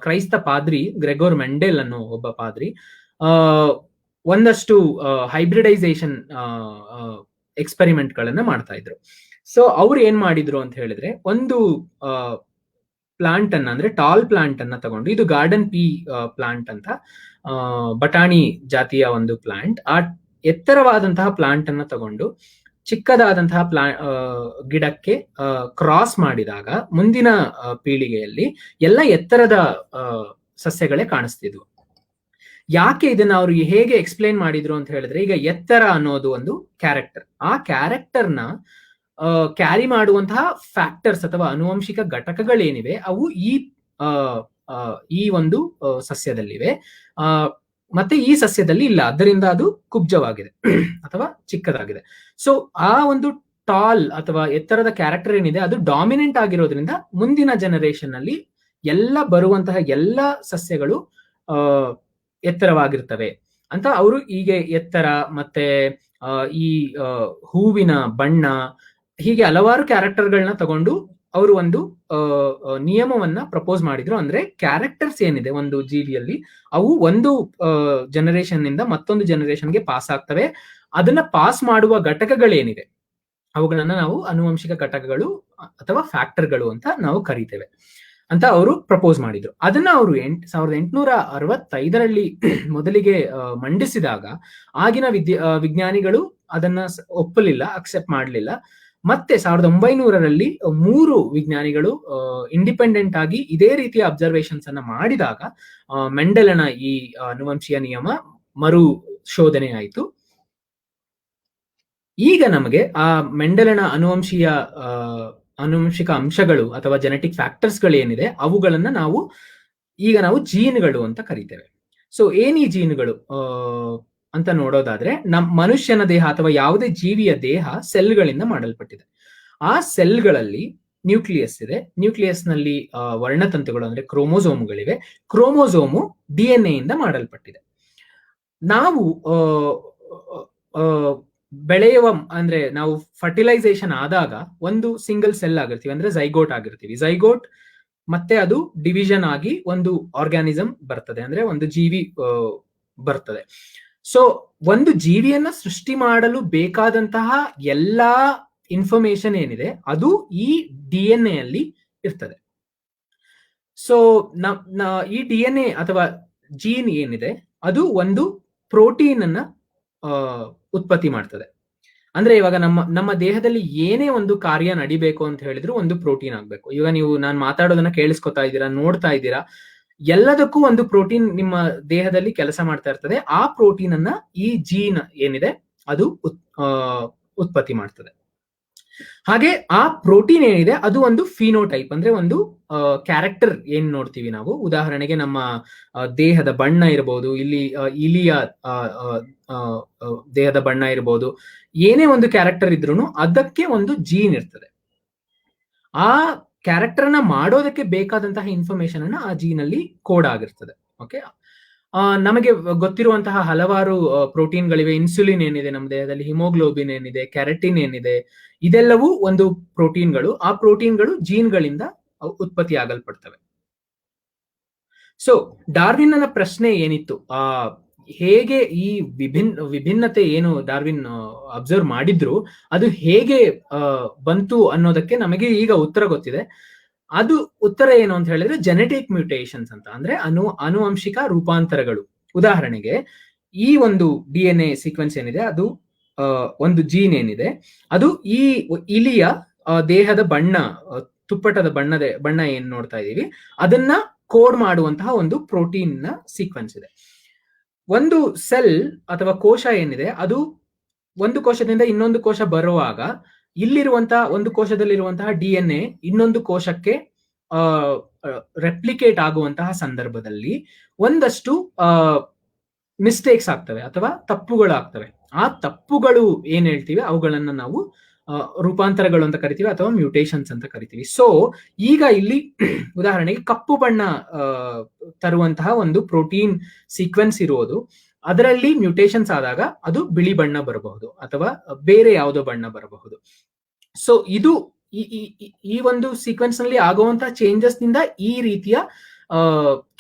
ಕ್ರೈಸ್ತ ಪಾದ್ರಿ, ಗ್ರೆಗೋರ್ ಮೆಂಡೆಲ್ ಅನ್ನೋ ಒಬ್ಬ ಪಾದ್ರಿ, ಒಂದಷ್ಟು ಹೈಬ್ರಿಡೈಸೇಷನ್ ಎಕ್ಸ್ಪೆರಿಮೆಂಟ್ ಗಳನ್ನ ಮಾಡ್ತಾ ಇದ್ರು. ಸೊ ಅವ್ರು ಏನ್ ಮಾಡಿದ್ರು ಅಂತ ಹೇಳಿದ್ರೆ, ಒಂದು ಪ್ಲಾಂಟ್ ಅನ್ನ, ಅಂದ್ರೆ ಟಾಲ್ ಪ್ಲಾಂಟ್ ಅನ್ನ ತಗೊಂಡು, ಇದು ಗಾರ್ಡನ್ ಪೀ ಪ್ಲಾಂಟ್ ಅಂತ, ಬಟಾಣಿ ಜಾತಿಯ ಒಂದು ಪ್ಲಾಂಟ್, ಆ ಎತ್ತರವಾದಂತಹ ಪ್ಲಾಂಟ್ ಅನ್ನ ತಗೊಂಡು ಚಿಕ್ಕದಾದಂತಹ ಗಿಡಕ್ಕೆ ಕ್ರಾಸ್ ಮಾಡಿದಾಗ ಮುಂದಿನ ಪೀಳಿಗೆಯಲ್ಲಿ ಎಲ್ಲ ಎತ್ತರದ ಸಸ್ಯಗಳೇ ಕಾಣಿಸ್ತಿದ್ವು. ಯಾಕೆ ಇದನ್ನ ಅವರು ಹೇಗೆ ಎಕ್ಸ್ಪ್ಲೇನ್ ಮಾಡಿದ್ರು ಅಂತ ಹೇಳಿದ್ರೆ, ಈಗ ಎತ್ತರ ಅನ್ನೋದು ಒಂದು ಕ್ಯಾರೆಕ್ಟರ್, ಆ ಕ್ಯಾರೆಕ್ಟರ್ನ ಕ್ಯಾರಿ ಮಾಡುವಂತಹ ಫ್ಯಾಕ್ಟರ್ಸ್ ಅಥವಾ ಅನುವಂಶಿಕ ಘಟಕಗಳೇನಿವೆ ಅವು ಈ ಒಂದು ಸಸ್ಯದಲ್ಲಿವೆ, ಮತ್ತೆ ಈ ಸಸ್ಯದಲ್ಲಿ ಇಲ್ಲ, ಅದರಿಂದ ಅದು ಕುಬ್ಜವಾಗಿದೆ ಅಥವಾ ಚಿಕ್ಕದಾಗಿದೆ. ಸೊ ಆ ಒಂದು ಟಾಲ್ ಅಥವಾ ಎತ್ತರದ ಕ್ಯಾರೆಕ್ಟರ್ ಏನಿದೆ ಅದು ಡಾಮಿನೆಂಟ್ ಆಗಿರೋದ್ರಿಂದ ಮುಂದಿನ ಜನರೇಷನ್ ಅಲ್ಲಿ ಎಲ್ಲ ಬರುವಂತಹ ಎಲ್ಲ ಸಸ್ಯಗಳು ಎತ್ತರವಾಗಿರ್ತವೆ ಅಂತ ಅವರು ಹೀಗೆ ಎತ್ತರ ಮತ್ತೆ ಈ ಹೂವಿನ ಬಣ್ಣ ಹೀಗೆ ಹಲವಾರು ಕ್ಯಾರೆಕ್ಟರ್ಗಳನ್ನ ತಗೊಂಡು ಅವರು ಒಂದು ನಿಯಮವನ್ನ ಪ್ರಪೋಸ್ ಮಾಡಿದ್ರು. ಅಂದ್ರೆ ಕ್ಯಾರೆಕ್ಟರ್ಸ್ ಏನಿದೆ ಒಂದು ಜೀವಿಯಲ್ಲಿ ಅವು ಒಂದು ಜನರೇಷನ್ ನಿಂದ ಮತ್ತೊಂದು ಜನರೇಷನ್ಗೆ ಪಾಸ್ ಆಗ್ತವೆ. ಅದನ್ನ ಪಾಸ್ ಮಾಡುವ ಘಟಕಗಳೇನಿದೆ ಅವುಗಳನ್ನ ನಾವು ಅನುವಂಶಿಕ ಘಟಕಗಳು ಅಥವಾ ಫ್ಯಾಕ್ಟರ್ಗಳು ಅಂತ ನಾವು ಕರಿತೇವೆ ಅಂತ ಅವರು ಪ್ರಪೋಸ್ ಮಾಡಿದ್ರು. ಅದನ್ನ ಅವರು 1865ರಲ್ಲಿ ಮೊದಲಿಗೆ ಮಂಡಿಸಿದಾಗ ಆಗಿನ ವಿಜ್ಞಾನಿಗಳು ಅದನ್ನ ಒಪ್ಪಲಿಲ್ಲ, ಅಕ್ಸೆಪ್ಟ್ ಮಾಡಲಿಲ್ಲ. ಮತ್ತೆ 1900ರಲ್ಲಿ 3 ವಿಜ್ಞಾನಿಗಳು ಇಂಡಿಪೆಂಡೆಂಟ್ ಆಗಿ ಇದೇ ರೀತಿಯ ಅಬ್ಸರ್ವೇಷನ್ಸ್ ಅನ್ನ ಮಾಡಿದಾಗ ಮೆಂಡೆಲನ ಈ ಅನುವಂಶೀಯ ನಿಯಮ ಮರು ಶೋಧನೆ ಆಯಿತು. ಈಗ ನಮಗೆ ಆ ಮೆಂಡೆಲನ ಅನುವಂಶಿಕ ಅಂಶಗಳು ಅಥವಾ ಜೆನೆಟಿಕ್ ಫ್ಯಾಕ್ಟರ್ಸ್ ಗಳೇನಿದೆ ಅವುಗಳನ್ನ ನಾವು ಜೀನ್ಗಳು ಅಂತ ಕರಿತೇವೆ. ಸೊ ಏನ್ ಈ ಜೀನ್ಗಳು ಅಂತ ನೋಡೋದಾದ್ರೆ, ಮನುಷ್ಯನ ದೇಹ ಅಥವಾ ಯಾವುದೇ ಜೀವಿಯ ದೇಹ ಸೆಲ್ಗಳಿಂದ ಮಾಡಲ್ಪಟ್ಟಿದೆ. ಆ ಸೆಲ್ಗಳಲ್ಲಿ ನ್ಯೂಕ್ಲಿಯಸ್ ಇದೆ. ನ್ಯೂಕ್ಲಿಯಸ್ ನಲ್ಲಿ ವರ್ಣತಂತುಗಳು ಅಂದ್ರೆ ಕ್ರೋಮೋಸೋಮ್ಗಳಿವೆ. ಕ್ರೋಮೋಸೋಮು DNA ಇಂದ ಮಾಡಲ್ಪಟ್ಟಿದೆ. ನಾವು ಬೆಳೆಯುವ ಅಂದ್ರೆ ನಾವು ಫರ್ಟಿಲೈಸೇಷನ್ ಆದಾಗ ಒಂದು ಸಿಂಗಲ್ ಸೆಲ್ ಆಗಿರ್ತೀವಿ, ಅಂದ್ರೆ ಝೈಗೋಟ್ ಆಗಿರ್ತೀವಿ. ಝೈಗೋಟ್ ಮತ್ತೆ ಅದು ಡಿವಿಷನ್ ಆಗಿ ಒಂದು ಆರ್ಗ್ಯಾನಿಸಮ್ ಬರ್ತದೆ, ಅಂದ್ರೆ ಒಂದು ಜೀವಿ ಬರ್ತದೆ. ಸೊ ಒಂದು ಜೀವಿಯನ್ನ ಸೃಷ್ಟಿ ಮಾಡಲು ಬೇಕಾದಂತಹ ಎಲ್ಲಾ ಇನ್ಫಾರ್ಮೇಶನ್ ಏನಿದೆ ಅದು ಈ DNA ಅಲ್ಲಿ ಇರ್ತದೆ. ಸೊ ಈ DNA ಅಥವಾ ಜೀನ್ ಏನಿದೆ ಅದು ಒಂದು ಪ್ರೋಟೀನ್ ಅನ್ನ ಉತ್ಪತ್ತಿ ಮಾಡ್ತದೆ. ಅಂದ್ರೆ ಇವಾಗ ನಮ್ಮ ದೇಹದಲ್ಲಿ ಏನೇ ಒಂದು ಕಾರ್ಯ ನಡಿಬೇಕು ಅಂತ ಹೇಳಿದ್ರು ಒಂದು ಪ್ರೋಟೀನ್ ಆಗ್ಬೇಕು. ಇವಾಗ ನೀವು ನಾನು ಮಾತಾಡೋದನ್ನ ಕೇಳಿಸ್ಕೊತಾ ಇದ್ದೀರಾ, ನೋಡ್ತಾ ಇದ್ದೀರಾ, ಎಲ್ಲದಕ್ಕೂ ಒಂದು ಪ್ರೋಟೀನ್ ನಿಮ್ಮ ದೇಹದಲ್ಲಿ ಕೆಲಸ ಮಾಡ್ತಾ ಇರ್ತದೆ. ಆ ಪ್ರೋಟೀನ್ ಅನ್ನ ಈ ಜೀನ್ ಏನಿದೆ ಅದು ಉತ್ಪತ್ತಿ ಮಾಡ್ತದೆ. ಹಾಗೆ ಆ ಪ್ರೋಟೀನ್ ಏನಿದೆ ಅದು ಒಂದು ಫಿನೋಟೈಪ್, ಅಂದ್ರೆ ಒಂದು ಕ್ಯಾರೆಕ್ಟರ್ ಏನ್ ನೋಡ್ತೀವಿ ನಾವು. ಉದಾಹರಣೆಗೆ ನಮ್ಮ ದೇಹದ ಬಣ್ಣ ಇರಬಹುದು, ಇಲ್ಲಿ ಇಲಿಯ ದೇಹದ ಬಣ್ಣ ಇರಬಹುದು, ಏನೇ ಒಂದು ಕ್ಯಾರೆಕ್ಟರ್ ಇದ್ರೂ ಅದಕ್ಕೆ ಒಂದು ಜೀನ್ ಇರ್ತದೆ. ಆ ಕ್ಯಾರೆಕ್ಟರ್ ನ ಮಾಡೋದಕ್ಕೆ ಬೇಕಾದಂತಹ ಇನ್ಫಾರ್ಮೇಶನ್ ಅನ್ನ ಆ ಜೀನ್ ಅಲ್ಲಿ ಕೋಡ್ ಆಗಿರ್ತದೆ. ಓಕೆ, ನಮಗೆ ಗೊತ್ತಿರುವಂತಹ ಹಲವಾರು ಪ್ರೋಟೀನ್ಗಳಿವೆ. ಇನ್ಸುಲಿನ್ ಏನಿದೆ ನಮ್ಮ ದೇಹದಲ್ಲಿ, ಹಿಮೋಗ್ಲೋಬಿನ್ ಏನಿದೆ, ಕೆರಟಿನ್ ಏನಿದೆ, ಇದೆಲ್ಲವೂ ಒಂದು ಪ್ರೋಟೀನ್ಗಳು. ಆ ಪ್ರೋಟೀನ್ಗಳು ಜೀನ್ಗಳಿಂದ ಉತ್ಪತ್ತಿ ಆಗಲ್ಪಡ್ತವೆ. ಸೊ ಡಾರ್ವಿನ್ನ ಪ್ರಶ್ನೆ ಏನಿತ್ತು, ಹೇಗೆ ಈ ವಿಭಿನ್ನತೆ ಏನು ಡಾರ್ವಿನ್ ಅಬ್ಸರ್ವ್ ಮಾಡಿದ್ರು ಅದು ಹೇಗೆ ಬಂತು ಅನ್ನೋದಕ್ಕೆ ನಮಗೆ ಈಗ ಉತ್ತರ ಗೊತ್ತಿದೆ. ಅದು ಉತ್ತರ ಏನು ಅಂತ ಹೇಳಿದ್ರೆ ಜೆನೆಟಿಕ್ ಮ್ಯೂಟೇಷನ್ಸ್ ಅಂತ, ಅಂದ್ರೆ ಆನುವಂಶಿಕ ರೂಪಾಂತರಗಳು. ಉದಾಹರಣೆಗೆ ಈ ಒಂದು DNA ಸೀಕ್ವೆನ್ಸ್ ಏನಿದೆ ಅದು ಒಂದು ಜೀನ್ ಏನಿದೆ ಅದು ಈ ಇಲಿಯ ದೇಹದ ಬಣ್ಣ, ತುಪ್ಪಟದ ಬಣ್ಣ ಏನ್ ನೋಡ್ತಾ ಇದೀವಿ ಅದನ್ನ ಕೋಡ್ ಮಾಡುವಂತಹ ಒಂದು ಪ್ರೋಟೀನ್ ನ ಸೀಕ್ವೆನ್ಸ್ ಇದೆ. ಒಂದು ಸೆಲ್ ಅಥವಾ ಕೋಶ ಏನಿದೆ ಅದು ಒಂದು ಕೋಶದಿಂದ ಇನ್ನೊಂದು ಕೋಶ ಬರುವಾಗ ಇಲ್ಲಿರುವಂತಹ ಒಂದು ಕೋಶದಲ್ಲಿರುವಂತಹ DNA ಇನ್ನೊಂದು ಕೋಶಕ್ಕೆ ರೆಪ್ಲಿಕೇಟ್ ಆಗುವಂತಹ ಸಂದರ್ಭದಲ್ಲಿ ಒಂದಷ್ಟು ಮಿಸ್ಟೇಕ್ಸ್ ಆಗ್ತವೆ ಅಥವಾ ತಪ್ಪುಗಳಾಗ್ತವೆ. ಆ ತಪ್ಪುಗಳು ಏನ್ ಹೇಳ್ತೀವಿ ಅವುಗಳನ್ನ ನಾವು ರೂಪಾಂತರಗಳು ಅಂತ ಕರಿತೀವಿ ಅಥವಾ ಮ್ಯೂಟೇಷನ್ಸ್ ಅಂತ ಕರಿತೀವಿ. ಸೊ ಈಗ ಇಲ್ಲಿ ಉದಾಹರಣೆಗೆ ಕಪ್ಪು ಬಣ್ಣ ತರುವಂತಹ ಒಂದು ಪ್ರೋಟೀನ್ ಸೀಕ್ವೆನ್ಸ್ ಇರೋದು, ಅದರಲ್ಲಿ ಮ್ಯೂಟೇಷನ್ಸ್ ಆದಾಗ ಅದು ಬಿಳಿ ಬಣ್ಣ ಬರಬಹುದು ಅಥವಾ ಬೇರೆ ಯಾವುದೋ ಬಣ್ಣ ಬರಬಹುದು. ಸೊ ಇದು ಈ ಒಂದು ಸೀಕ್ವೆನ್ಸ್ ನಲ್ಲಿ ಆಗುವಂತಹ ಚೇಂಜಸ್ ನಿಂದ ಈ ರೀತಿಯ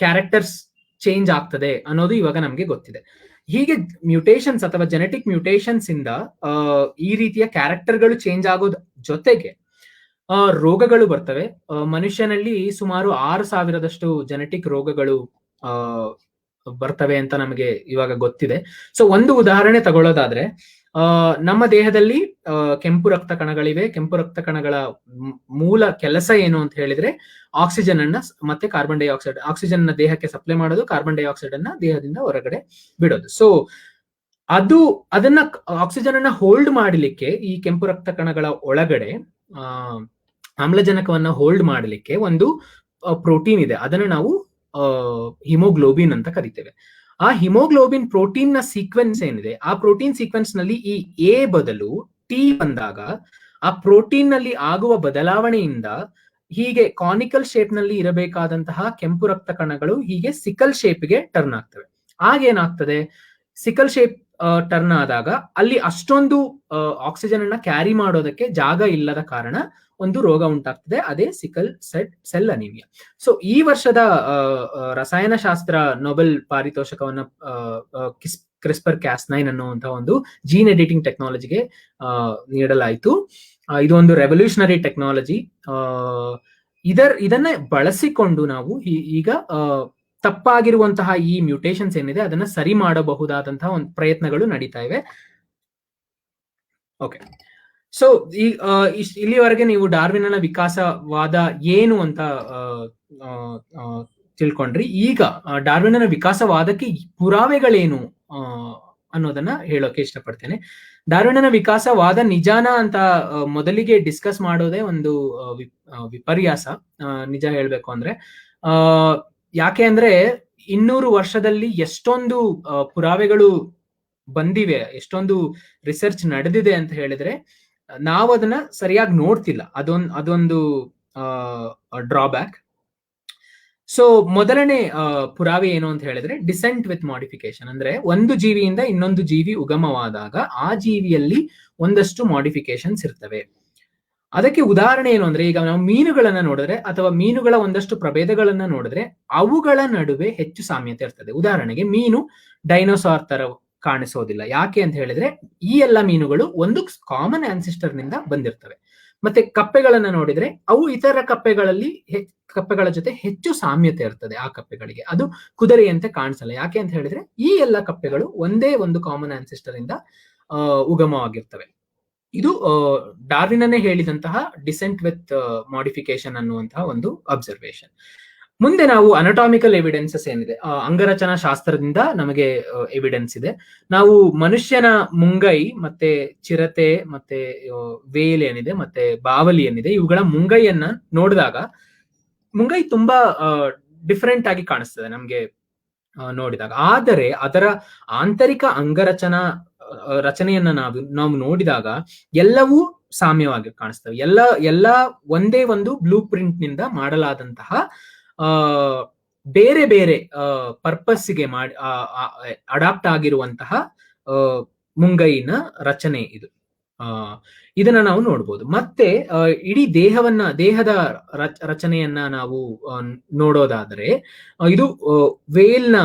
ಕ್ಯಾರೆಕ್ಟರ್ಸ್ ಚೇಂಜ್ ಆಗ್ತದೆ ಅನ್ನೋದು ಇವಾಗ ನಮ್ಗೆ ಗೊತ್ತಿದೆ. ಹೀಗೆ ಮ್ಯೂಟೇಷನ್ಸ್ ಅಥವಾ ಜೆನೆಟಿಕ್ ಮ್ಯೂಟೇಷನ್ಸ್ ಇಂದ ಈ ರೀತಿಯ ಕ್ಯಾರೆಕ್ಟರ್ಗಳು ಚೇಂಜ್ ಆಗೋದ್ ಜೊತೆಗೆ ರೋಗಗಳು ಬರ್ತವೆ. ಮನುಷ್ಯನಲ್ಲಿ ಸುಮಾರು 6,000ದಷ್ಟು ಜೆನೆಟಿಕ್ ರೋಗಗಳು ಬರ್ತವೆ ಅಂತ ನಮಗೆ ಇವಾಗ ಗೊತ್ತಿದೆ. ಸೊ ಒಂದು ಉದಾಹರಣೆ ತಗೊಳ್ಳೋದಾದ್ರೆ ನಮ್ಮ ದೇಹದಲ್ಲಿ ಕೆಂಪು ರಕ್ತ ಕಣಗಳಿವೆ. ಕೆಂಪು ರಕ್ತ ಕಣಗಳ ಮೂಲ ಕೆಲಸ ಏನು ಅಂತ ಹೇಳಿದ್ರೆ ಆಕ್ಸಿಜನ್ ಅನ್ನ ಮತ್ತೆ ಕಾರ್ಬನ್ ಡೈಆಕ್ಸೈಡ್, ಆಕ್ಸಿಜನ್ ನ ದೇಹಕ್ಕೆ ಸಪ್ಲೈ ಮಾಡೋದು, ಕಾರ್ಬನ್ ಡೈಆಕ್ಸೈಡ್ ಅನ್ನ ದೇಹದಿಂದ ಹೊರಗಡೆ ಬಿಡೋದು. ಸೊ ಅದನ್ನ ಆಕ್ಸಿಜನ್ ಅನ್ನ ಹೋಲ್ಡ್ ಮಾಡಲಿಕ್ಕೆ ಈ ಕೆಂಪು ರಕ್ತ ಕಣಗಳ ಒಳಗಡೆ ಆಮ್ಲಜನಕವನ್ನ ಹೋಲ್ಡ್ ಮಾಡಲಿಕ್ಕೆ ಒಂದು ಪ್ರೋಟೀನ್ ಇದೆ. ಅದನ್ನ ನಾವು ಹಿಮೋಗ್ಲೋಬಿನ್ ಅಂತ ಕರಿತೇವೆ. ಆ ಹಿಮೋಗ್ಲೋಬಿನ್ ಪ್ರೋಟೀನ್ ನ ಸೀಕ್ವೆನ್ಸ್ ಏನಿದೆ ಆ ಪ್ರೋಟೀನ್ ಸೀಕ್ವೆನ್ಸ್ ನಲ್ಲಿ ಈ ಎ ಬದಲು ಟಿ ಬಂದಾಗ ಆ ಪ್ರೋಟೀನ್ ನಲ್ಲಿ ಆಗುವ ಬದಲಾವಣೆಯಿಂದ ಹೀಗೆ ಕಾನಿಕಲ್ ಶೇಪ್ ನಲ್ಲಿ ಇರಬೇಕಾದಂತಹ ಕೆಂಪು ರಕ್ತ ಕಣಗಳು ಹೀಗೆ ಸಿಕಲ್ ಶೇಪ್ಗೆ ಟರ್ನ್ ಆಗ್ತವೆ. ಆಗೇನಾಗ್ತದೆ, ಸಿಕಲ್ ಶೇಪ್ ಟರ್ನ್ ಆದಾಗ ಅಲ್ಲಿ ಅಷ್ಟೊಂದು ಆಕ್ಸಿಜನ್ ಅನ್ನ ಕ್ಯಾರಿ ಮಾಡೋದಕ್ಕೆ ಜಾಗ ಇಲ್ಲದ ಕಾರಣ ಒಂದು ರೋಗ ಉಂಟಾಗ್ತದೆ, ಅದೇ ಸಿಕಲ್ ಸೆಲ್ ಅನಿಮಿಯಾ. ಸೊ ಈ ವರ್ಷದ ರಸಾಯನಶಾಸ್ತ್ರ ನೊಬೆಲ್ ಪಾರಿತೋಷಕವನ್ನ ಕ್ರಿಸ್ಪರ್ ಕ್ಯಾಸ್9 ಅನ್ನುವಂತಹ ಒಂದು ಜೀನ್ ಎಡಿಟಿಂಗ್ ಟೆಕ್ನಾಲಜಿಗೆ ನೀಡಲಾಯಿತು. ಇದು ಒಂದು ರೆವಲ್ಯೂಷನರಿ ಟೆಕ್ನಾಲಜಿ. ಇದನ್ನ ಬಳಸಿಕೊಂಡು ನಾವು ಈಗ ತಪ್ಪಾಗಿರುವಂತಹ ಈ ಮ್ಯೂಟೇಷನ್ಸ್ ಏನಿದೆ ಅದನ್ನ ಸರಿ ಮಾಡಬಹುದಾದಂತಹ ಒಂದು ಪ್ರಯತ್ನಗಳು ನಡೀತಾ ಇವೆ. ಓಕೆ, ಸೊ ಇಲ್ಲಿವರೆಗೆ ನೀವು ಡಾರ್ವಿನ್ನ ವಿಕಾಸವಾದ ಏನು ಅಂತ ತಿಳ್ಕೊಂಡ್ರಿ. ಈಗ ಡಾರ್ವಿನ್ನ ವಿಕಾಸವಾದಕ್ಕೆ ಪುರಾವೆಗಳೇನು ಅನ್ನೋದನ್ನ ಹೇಳೋಕೆ ಇಷ್ಟಪಡ್ತೇನೆ. ಡಾರ್ವಿನ್ನ ವಿಕಾಸವಾದ ನಿಜಾನ ಅಂತ ಮೊದಲಿಗೆ ಡಿಸ್ಕಸ್ ಮಾಡೋದೇ ಒಂದು ವಿಪರ್ಯಾಸ, ನಿಜ ಹೇಳ್ಬೇಕು ಅಂದ್ರೆ. ಯಾಕೆ ಅಂದ್ರೆ 200 ವರ್ಷದಲ್ಲಿ ಎಷ್ಟೊಂದು ಪುರಾವೆಗಳು ಬಂದಿವೆ, ಎಷ್ಟೊಂದು ರಿಸರ್ಚ್ ನಡೆದಿದೆ ಅಂತ ಹೇಳಿದ್ರೆ ನಾವು ಅದನ್ನ ಸರಿಯಾಗಿ ನೋಡ್ತಿಲ್ಲ. ಅದೊಂದು ಡ್ರಾಬ್ಯಾಕ್. ಸೊ ಮೊದಲನೇ ಪುರಾವೆ ಏನು ಅಂತ ಹೇಳಿದ್ರೆ ಡಿಸೆಂಟ್ ವಿತ್ ಮಾಡಿಫಿಕೇಶನ್. ಅಂದ್ರೆ ಒಂದು ಜೀವಿಯಿಂದ ಇನ್ನೊಂದು ಜೀವಿ ಉಗಮವಾದಾಗ ಆ ಜೀವಿಯಲ್ಲಿ ಒಂದಷ್ಟು ಮಾಡಿಫಿಕೇಶನ್ಸ್ ಇರ್ತವೆ. ಅದಕ್ಕೆ ಉದಾಹರಣೆ ಏನು ಅಂದ್ರೆ, ಈಗ ನಾವು ಮೀನುಗಳನ್ನ ನೋಡಿದ್ರೆ ಅಥವಾ ಮೀನುಗಳ ಒಂದಷ್ಟು ಪ್ರಭೇದಗಳನ್ನ ನೋಡಿದ್ರೆ ಅವುಗಳ ನಡುವೆ ಹೆಚ್ಚು ಸಾಮ್ಯತೆ ಇರ್ತದೆ. ಉದಾಹರಣೆಗೆ ಮೀನು ಡೈನೋಸಾರ್ ತರ ಕಾಣಿಸೋದಿಲ್ಲ. ಯಾಕೆ ಅಂತ ಹೇಳಿದ್ರೆ ಈ ಎಲ್ಲ ಮೀನುಗಳು ಒಂದು ಕಾಮನ್ ಆನ್ಸಿಸ್ಟರ್ ನಿಂದ ಬಂದಿರ್ತವೆ. ಮತ್ತೆ ಕಪ್ಪೆಗಳನ್ನ ನೋಡಿದ್ರೆ ಅವು ಇತರ ಕಪ್ಪೆಗಳ ಜೊತೆ ಹೆಚ್ಚು ಸಾಮ್ಯತೆ ಇರ್ತದೆ. ಆ ಕಪ್ಪೆಗಳಿಗೆ ಅದು ಕುದುರೆಯಂತೆ ಕಾಣಿಸಲ್ಲ. ಯಾಕೆ ಅಂತ ಹೇಳಿದ್ರೆ ಈ ಎಲ್ಲ ಕಪ್ಪೆಗಳು ಒಂದೇ ಒಂದು ಕಾಮನ್ ಆನ್ಸಿಸ್ಟರ್ ಇಂದ ಉಗಮವಾಗಿರ್ತವೆ. ಇದು ಡಾರ್ವಿನನ್ನೇ ಹೇಳಿದಂತಹ ಡಿಸೆಂಟ್ ವಿತ್ ಮಾಡಿಫಿಕೇಶನ್ ಅನ್ನುವಂತಹ ಒಂದು ಅಬ್ಸರ್ವೇಷನ್. ಮುಂದೆ ನಾವು ಅನಟಾಮಿಕಲ್ ಎವಿಡೆನ್ಸಸ್ ಏನಿದೆ, ಅಂಗರಚನಾ ಶಾಸ್ತ್ರದಿಂದ ನಮಗೆ ಎವಿಡೆನ್ಸ್ ಇದೆ. ನಾವು ಮನುಷ್ಯನ ಮುಂಗೈ ಮತ್ತೆ ಚಿರತೆ ಮತ್ತೆ ವೇಲ್ ಏನಿದೆ ಮತ್ತೆ ಬಾವಲಿ ಏನಿದೆ, ಇವುಗಳ ಮುಂಗೈಯನ್ನ ನೋಡಿದಾಗ ಮುಂಗೈ ತುಂಬಾ ಡಿಫರೆಂಟ್ ಆಗಿ ಕಾಣಿಸ್ತದೆ ನಮ್ಗೆ ನೋಡಿದಾಗ. ಆದರೆ ಅದರ ಆಂತರಿಕ ರಚನೆಯನ್ನ ನಾವು ನೋಡಿದಾಗ ಎಲ್ಲವೂ ಸಾಮ್ಯವಾಗಿ ಕಾಣಿಸ್ತವೆ. ಎಲ್ಲ ಒಂದೇ ಒಂದು ಬ್ಲೂ ಪ್ರಿಂಟ್ ನಿಂದ ಮಾಡಲಾದಂತಹ ಬೇರೆ ಬೇರೆ ಪರ್ಪಸ್ಗೆ ಅಡಾಪ್ಟ್ ಆಗಿರುವಂತಹ ಮುಂಗೈನ ರಚನೆ ಇದು. ಇದನ್ನ ನಾವು ನೋಡ್ಬೋದು. ಮತ್ತೆ ಇಡೀ ದೇಹದ ರಚನೆಯನ್ನ ನಾವು ನೋಡೋದಾದ್ರೆ ಇದು ವೇಲ್ನ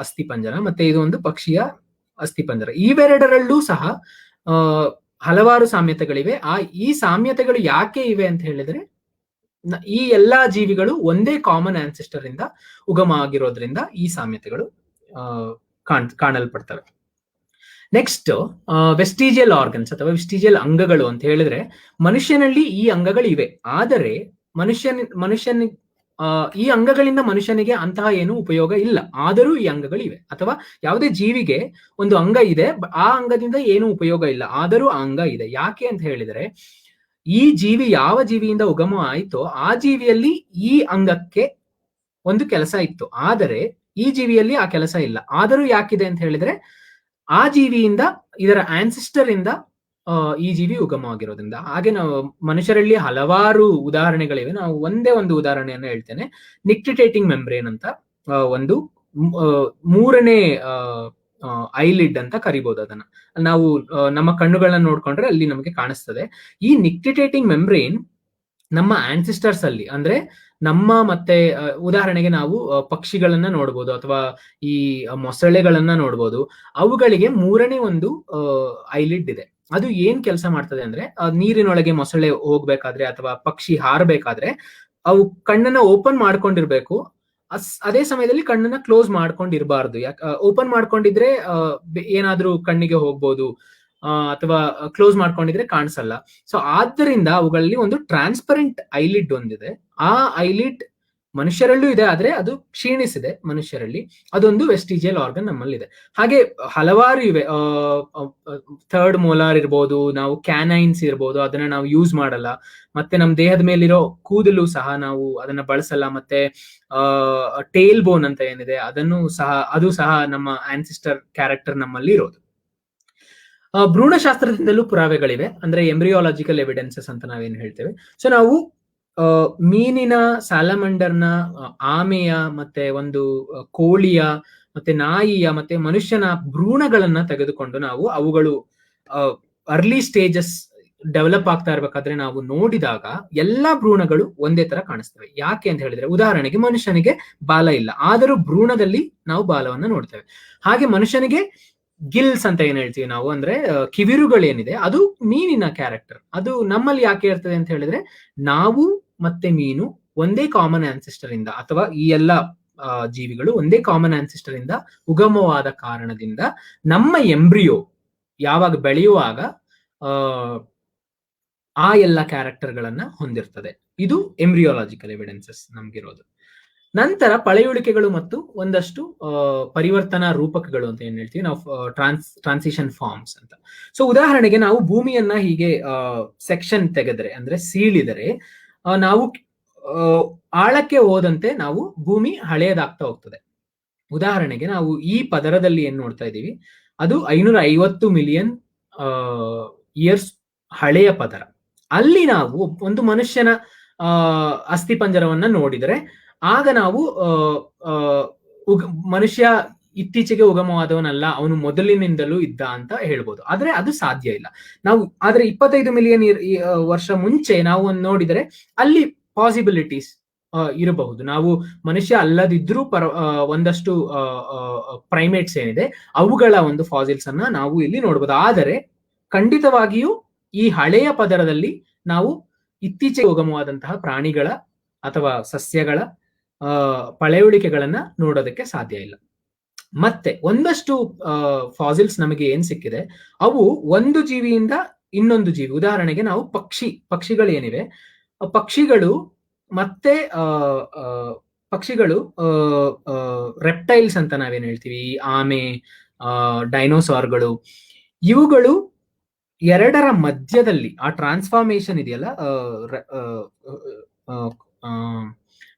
ಅಸ್ಥಿಪಂಜರ ಮತ್ತೆ ಇದು ಒಂದು ಪಕ್ಷಿಯ ಅಸ್ಥಿಪಂಜರ. ಇವೆರಡರಲ್ಲೂ ಸಹ ಹಲವಾರು ಸಾಮ್ಯತೆಗಳಿವೆ. ಈ ಸಾಮ್ಯತೆಗಳು ಯಾಕೆ ಇವೆ ಅಂತ ಹೇಳಿದ್ರೆ ಈ ಎಲ್ಲಾ ಜೀವಿಗಳು ಒಂದೇ ಕಾಮನ್ ಆನ್ಸಿಸ್ಟರ್ ಇಂದ ಉಗಮ ಆಗಿರೋದ್ರಿಂದ ಈ ಸಾಮ್ಯತೆಗಳು ಕಾಣಲ್ಪಡ್ತವೆ. ನೆಕ್ಸ್ಟ್ ವೆಸ್ಟಿಜಿಯಲ್ ಆರ್ಗನ್ಸ್ ಅಥವಾ ವೆಸ್ಟಿಜಿಯಲ್ ಅಂಗಗಳು ಅಂತ ಹೇಳಿದ್ರೆ ಮನುಷ್ಯನಲ್ಲಿ ಈ ಅಂಗಗಳು ಇವೆ. ಆದರೆ ಮನುಷ್ಯನ ಈ ಅಂಗಗಳಿಂದ ಮನುಷ್ಯನಿಗೆ ಅಂತಹ ಏನು ಉಪಯೋಗ ಇಲ್ಲ. ಆದರೂ ಈ ಅಂಗಗಳಿವೆ. ಅಥವಾ ಯಾವುದೇ ಜೀವಿಗೆ ಒಂದು ಅಂಗ ಇದೆ, ಆ ಅಂಗದಿಂದ ಏನು ಉಪಯೋಗ ಇಲ್ಲ, ಆದರೂ ಆ ಅಂಗ ಇದೆ. ಯಾಕೆ ಅಂತ ಹೇಳಿದರೆ ಈ ಜೀವಿ ಯಾವ ಜೀವಿಯಿಂದ ಉಗಮ ಆಯಿತೋ ಆ ಜೀವಿಯಲ್ಲಿ ಈ ಅಂಗಕ್ಕೆ ಒಂದು ಕೆಲಸ ಇತ್ತು, ಆದರೆ ಈ ಜೀವಿಯಲ್ಲಿ ಆ ಕೆಲಸ ಇಲ್ಲ. ಆದರೂ ಯಾಕಿದೆ ಅಂತ ಹೇಳಿದ್ರೆ ಆ ಜೀವಿಯಿಂದ ಇದರ ಆನ್ಸಿಸ್ಟರ್ ಇಂದ ಈ ಜೀವಿ ಉಗಮವಾಗಿರೋದ್ರಿಂದ. ಹಾಗೆ ನಾವು ಮನುಷ್ಯರಲ್ಲಿ ಹಲವಾರು ಉದಾಹರಣೆಗಳಿವೆ. ನಾವು ಒಂದೇ ಒಂದು ಉದಾಹರಣೆಯನ್ನ ಹೇಳ್ತೇನೆ. ನಿಕ್ಟಿಟೇಟಿಂಗ್ ಮೆಂಬ್ರೇನ್ ಅಂತ ಒಂದು ಮೂರನೇ ಐಲಿಡ್ ಅಂತ ಕರಿಬಹುದು. ಅದನ್ನ ನಾವು ನಮ್ಮ ಕಣ್ಣುಗಳನ್ನ ನೋಡ್ಕೊಂಡ್ರೆ ಅಲ್ಲಿ ನಮಗೆ ಕಾಣಿಸ್ತದೆ. ಈ ನಿಕ್ಟಿಟೇಟಿಂಗ್ ಮೆಂಬ್ರೇನ್ ನಮ್ಮ ಆನ್ಸಿಸ್ಟರ್ಸ್ ಅಲ್ಲಿ, ಅಂದ್ರೆ ನಮ್ಮ ಮತ್ತೆ ಉದಾಹರಣೆಗೆ ನಾವು ಪಕ್ಷಿಗಳನ್ನ ನೋಡ್ಬೋದು ಅಥವಾ ಈ ಮೊಸಳೆಗಳನ್ನ ನೋಡ್ಬೋದು. ಅವುಗಳಿಗೆ ಮೂರನೇ ಒಂದು ಐಲಿಡ್ ಇದೆ. ಅದು ಏನ್ ಕೆಲಸ ಮಾಡ್ತದೆ ಅಂದ್ರೆ ನೀರಿನೊಳಗೆ ಮೊಸಳೆ ಹೋಗ್ಬೇಕಾದ್ರೆ ಅಥವಾ ಪಕ್ಷಿ ಹಾರಬೇಕಾದ್ರೆ ಅವು ಕಣ್ಣನ್ನ ಓಪನ್ ಮಾಡ್ಕೊಂಡಿರ್ಬೇಕು. ಅದೇ ಸಮಯದಲ್ಲಿ ಕಣ್ಣನ್ನ ಕ್ಲೋಸ್ ಮಾಡ್ಕೊಂಡಿರ್ಬಾರ್ದು. ಓಪನ್ ಮಾಡ್ಕೊಂಡಿದ್ರೆ ಏನಾದ್ರೂ ಕಣ್ಣಿಗೆ ಹೋಗ್ಬೋದು ಅಥವಾ ಕ್ಲೋಸ್ ಮಾಡ್ಕೊಂಡಿದ್ರೆ ಕಾಣಿಸಲ್ಲ. ಸೊ ಆದ್ದರಿಂದ ಅವುಗಳಲ್ಲಿ ಒಂದು ಟ್ರಾನ್ಸ್ಪರೆಂಟ್ ಐಲಿಡ್ ಒಂದಿದೆ. ಆ ಐಲಿಡ್ ಮನುಷ್ಯರಲ್ಲೂ ಇದೆ, ಆದ್ರೆ ಅದು ಕ್ಷೀಣಿಸಿದೆ ಮನುಷ್ಯರಲ್ಲಿ. ಅದೊಂದು ವೆಸ್ಟಿಜಿಯಲ್ ಆರ್ಗನ್ ನಮ್ಮಲ್ಲಿದೆ. ಹಾಗೆ ಹಲವಾರು ಇವೆ. ಥರ್ಡ್ ಮೋಲಾರ್ ಇರ್ಬೋದು, ನಾವು ಕ್ಯಾನೈನ್ಸ್ ಇರ್ಬೋದು, ಅದನ್ನ ನಾವು ಯೂಸ್ ಮಾಡಲ್ಲ. ಮತ್ತೆ ನಮ್ಮ ದೇಹದ ಮೇಲಿರೋ ಕೂದಲು ಸಹ ನಾವು ಅದನ್ನ ಬಳಸಲ್ಲ. ಮತ್ತೆ ಟೇಲ್ ಬೋನ್ ಅಂತ ಏನಿದೆ ಅದು ಸಹ ನಮ್ಮ ಆನ್ಸಿಸ್ಟರ್ ಕ್ಯಾರೆಕ್ಟರ್ ನಮ್ಮಲ್ಲಿ ಇರೋದು. ಭ್ರೂಣಶಾಸ್ತ್ರದಿಂದಲೂ ಪುರಾವೆಗಳಿವೆ, ಅಂದ್ರೆ ಎಂಬ್ರಿಯಾಲಜಿಕಲ್ ಎವಿಡೆನ್ಸಸ್ ಅಂತ ನಾವೇನು ಹೇಳ್ತೇವೆ. ಸೊ ನಾವು ಮೀನಿನ, ಸ್ಯಾಲಮಂಡರ್ನ, ಆಮೆಯ, ಮತ್ತೆ ಒಂದು ಕೋಳಿಯ, ಮತ್ತೆ ನಾಯಿಯ, ಮತ್ತೆ ಮನುಷ್ಯನ ಭ್ರೂಣಗಳನ್ನ ತೆಗೆದುಕೊಂಡು ನಾವು ಅವುಗಳು ಅರ್ಲಿ ಸ್ಟೇಜಸ್ ಡೆವಲಪ್ ಆಗ್ತಾ ಇರ್ಬೇಕಾದ್ರೆ ನಾವು ನೋಡಿದಾಗ ಎಲ್ಲಾ ಭ್ರೂಣಗಳು ಒಂದೇ ತರ ಕಾಣಿಸ್ತವೆ. ಯಾಕೆ ಅಂತ ಹೇಳಿದ್ರೆ ಉದಾಹರಣೆಗೆ ಮನುಷ್ಯನಿಗೆ ಬಾಲ ಇಲ್ಲ, ಆದರೂ ಭ್ರೂಣದಲ್ಲಿ ನಾವು ಬಾಲವನ್ನ ನೋಡ್ತೇವೆ. ಹಾಗೆ ಮನುಷ್ಯನಿಗೆ ಗಿಲ್ಸ್ ಅಂತ ಏನ್ ಹೇಳ್ತೀವಿ ನಾವು, ಅಂದ್ರೆ ಕಿವಿರುಗಳೇನಿದೆ, ಅದು ಮೀನಿನ ಕ್ಯಾರೆಕ್ಟರ್. ಅದು ನಮ್ಮಲ್ಲಿ ಯಾಕೆ ಇರ್ತದೆ ಅಂತ ಹೇಳಿದ್ರೆ ನಾವು ಮತ್ತೆ ಮೀನು ಒಂದೇ ಕಾಮನ್ ಆನ್ಸಿಸ್ಟರ್ ಇಂದ, ಅಥವಾ ಈ ಎಲ್ಲ ಜೀವಿಗಳು ಒಂದೇ ಕಾಮನ್ ಆನ್ಸಿಸ್ಟರ್ ಇಂದ ಉಗಮವಾದ ಕಾರಣದಿಂದ ನಮ್ಮ ಎಂಬ್ರಿಯೋ ಯಾವಾಗ ಬೆಳೆಯುವಾಗ ಆ ಎಲ್ಲ ಕ್ಯಾರೆಕ್ಟರ್ಗಳನ್ನ ಹೊಂದಿರ್ತದೆ. ಇದು ಎಂಬ್ರಿಯಾಲಜಿಕಲ್ ಎವಿಡೆನ್ಸಸ್ ನಮ್ಗಿರೋದು. ನಂತರ ಪಳೆಯುಳಿಕೆಗಳು ಮತ್ತು ಒಂದಷ್ಟು ಪರಿವರ್ತನಾ ರೂಪಕಗಳು ಅಂತ ಏನ್ ಹೇಳ್ತೀವಿ ನಾವು, ಟ್ರಾನ್ಸಿಷನ್ ಫಾರ್ಮ್ಸ್ ಅಂತ. ಸೊ ಉದಾಹರಣೆಗೆ ನಾವು ಭೂಮಿಯನ್ನ ಹೀಗೆ ಸೆಕ್ಷನ್ ತೆಗೆದ್ರೆ, ಅಂದ್ರೆ ಸೀಳಿದರೆ, ನಾವು ಆಳಕ್ಕೆ ಹೋದಂತೆ ನಾವು ಭೂಮಿ ಹಳೆಯದಾಗ್ತಾ ಹೋಗ್ತದೆ. ಉದಾಹರಣೆಗೆ ನಾವು ಈ ಪದರದಲ್ಲಿ ಏನ್ ನೋಡ್ತಾ ಇದ್ದೀವಿ, ಅದು 550 ಮಿಲಿಯನ್ ಇಯರ್ಸ್ ಹಳೆಯ ಪದರ. ಅಲ್ಲಿ ನಾವು ಒಂದು ಮನುಷ್ಯನ ಅಸ್ಥಿಪಂಜರವನ್ನ ನೋಡಿದರೆ ಆಗ ನಾವು ಮನುಷ್ಯ ಇತ್ತೀಚೆಗೆ ಉಗಮವಾದವನಲ್ಲ, ಅವನು ಮೊದಲಿನಿಂದಲೂ ಇದ್ದ ಅಂತ ಹೇಳ್ಬೋದು. ಆದ್ರೆ ಅದು ಸಾಧ್ಯ ಇಲ್ಲ. ನಾವು ಆದ್ರೆ 25 ಮಿಲಿಯನ್ ವರ್ಷ ಮುಂಚೆ ನಾವು ನೋಡಿದರೆ ಅಲ್ಲಿ ಪಾಸಿಬಿಲಿಟೀಸ್ ಇರಬಹುದು. ನಾವು ಮನುಷ್ಯ ಅಲ್ಲದಿದ್ರೂ ಒಂದಷ್ಟು ಪ್ರೈಮೇಟ್ಸ್ ಏನಿದೆ ಅವುಗಳ ಒಂದು ಫಾಸಿಲ್ಸ್ ಅನ್ನ ನಾವು ಇಲ್ಲಿ ನೋಡಬಹುದು. ಆದರೆ ಖಂಡಿತವಾಗಿಯೂ ಈ ಹಳೆಯ ಪದರದಲ್ಲಿ ನಾವು ಇತ್ತೀಚೆಗೆ ಉಗಮವಾದಂತಹ ಪ್ರಾಣಿಗಳ ಅಥವಾ ಸಸ್ಯಗಳ ಪಳೆಯುಳಿಕೆಗಳನ್ನ ನೋಡೋದಕ್ಕೆ ಸಾಧ್ಯ ಇಲ್ಲ. ಮತ್ತೆ ಒಂದಷ್ಟು ಫಾಸಿಲ್ಸ್ ನಮಗೆ ಏನ್ ಸಿಕ್ಕಿದೆ, ಅವು ಒಂದು ಜೀವಿಯಿಂದ ಇನ್ನೊಂದು ಜೀವಿ, ಉದಾಹರಣೆಗೆ ನಾವು ಪಕ್ಷಿಗಳು ಏನಿವೆ, ಪಕ್ಷಿಗಳು ಮತ್ತೆ ರೆಪ್ಟೈಲ್ಸ್ ಅಂತ ನಾವೇನ್ ಹೇಳ್ತೀವಿ, ಆಮೆ, ಡೈನೋಸಾರ್ಗಳು, ಇವುಗಳು ಎರಡರ ಮಧ್ಯದಲ್ಲಿ ಆ ಟ್ರಾನ್ಸ್ಫಾರ್ಮೇಶನ್ ಇದೆಯಲ್ಲ,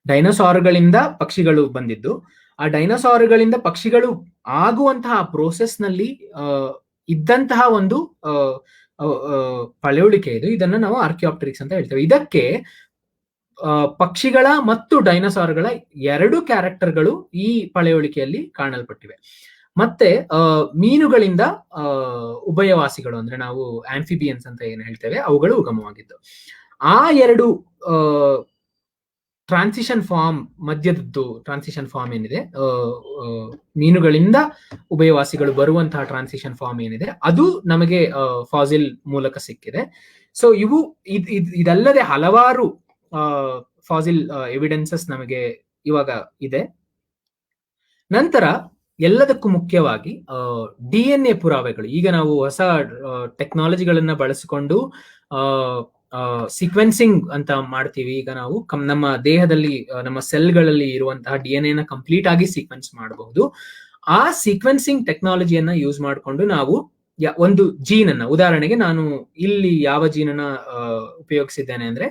ಡೈನೋಸಾರ್ಗಳಿಂದ ಪಕ್ಷಿಗಳು ಬಂದಿದ್ದು, ಆ ಡೈನೋಸಾರ್ಗಳಿಂದ ಪಕ್ಷಿಗಳು ಆಗುವಂತಹ ಪ್ರೋಸೆಸ್ ನಲ್ಲಿ ಇದ್ದಂತಹ ಒಂದು ಪಳೆಯುಳಿಕೆ ಇದು. ಇದನ್ನ ನಾವು ಆರ್ಕಿಯಾಪ್ಟೆರಿಕ್ಸ್ ಅಂತ ಹೇಳ್ತೇವೆ. ಇದಕ್ಕೆ ಪಕ್ಷಿಗಳ ಮತ್ತು ಡೈನೋಸಾರ್ಗಳ ಎರಡು ಕ್ಯಾರೆಕ್ಟರ್ಗಳು ಈ ಪಳೆಯುಳಿಕೆಯಲ್ಲಿ ಕಾಣಲ್ಪಟ್ಟಿವೆ. ಮತ್ತೆ ಮೀನುಗಳಿಂದ ಉಭಯವಾಸಿಗಳು ಅಂದ್ರೆ ನಾವು ಆಂಫಿಬಿಯನ್ಸ್ ಅಂತ ಏನ್ ಹೇಳ್ತೇವೆ ಅವುಗಳು ಉಗಮವಾಗಿದ್ದು. ಆ ಎರಡು ಟ್ರಾನ್ಸಿಷನ್ ಫಾರ್ಮ್ ಮಧ್ಯದದ್ದು ಟ್ರಾನ್ಸಿಷನ್ ಫಾರ್ಮ್ ಏನಿದೆ, ಮೀನುಗಳಿಂದ ಉಭಯವಾಸಿಗಳು ಬರುವಂತಹ ಟ್ರಾನ್ಸಿಷನ್ ಫಾರ್ಮ್ ಏನಿದೆ ಅದು ನಮಗೆ ಫಾಸಿಲ್ ಮೂಲಕ ಸಿಕ್ಕಿದೆ. ಸೊ ಇದಲ್ಲದೆ ಹಲವಾರು ಫಾಸಿಲ್ ಎವಿಡೆನ್ಸಸ್ ನಮಗೆ ಇವಾಗ ಇದೆ. ನಂತರ ಎಲ್ಲದಕ್ಕೂ ಮುಖ್ಯವಾಗಿ DNA ಪುರಾವೆಗಳು. ಈಗ ನಾವು ಹೊಸ ಟೆಕ್ನಾಲಜಿಗಳನ್ನ ಬಳಸಿಕೊಂಡು ಸೀಕ್ವೆನ್ಸಿಂಗ್ ಅಂತ ಮಾಡ್ತೀವಿ. ಈಗ ನಾವು ನಮ್ಮ ದೇಹದಲ್ಲಿ ನಮ್ಮ ಸೆಲ್ಗಳಲ್ಲಿ ಇರುವಂತಹ DNA ನ ಕಂಪ್ಲೀಟ್ ಆಗಿ ಸೀಕ್ವೆನ್ಸ್ ಮಾಡಬಹುದು. ಆ ಸೀಕ್ವೆನ್ಸಿಂಗ್ ಟೆಕ್ನಾಲಜಿಯನ್ನ ಯೂಸ್ ಮಾಡಿಕೊಂಡು ನಾವು ಒಂದು ಜೀನ್ ಅನ್ನ, ಉದಾಹರಣೆಗೆ ನಾನು ಇಲ್ಲಿ ಯಾವ ಜೀನನ್ನ ಉಪಯೋಗಿಸಿದ್ದೇನೆ ಅಂದ್ರೆ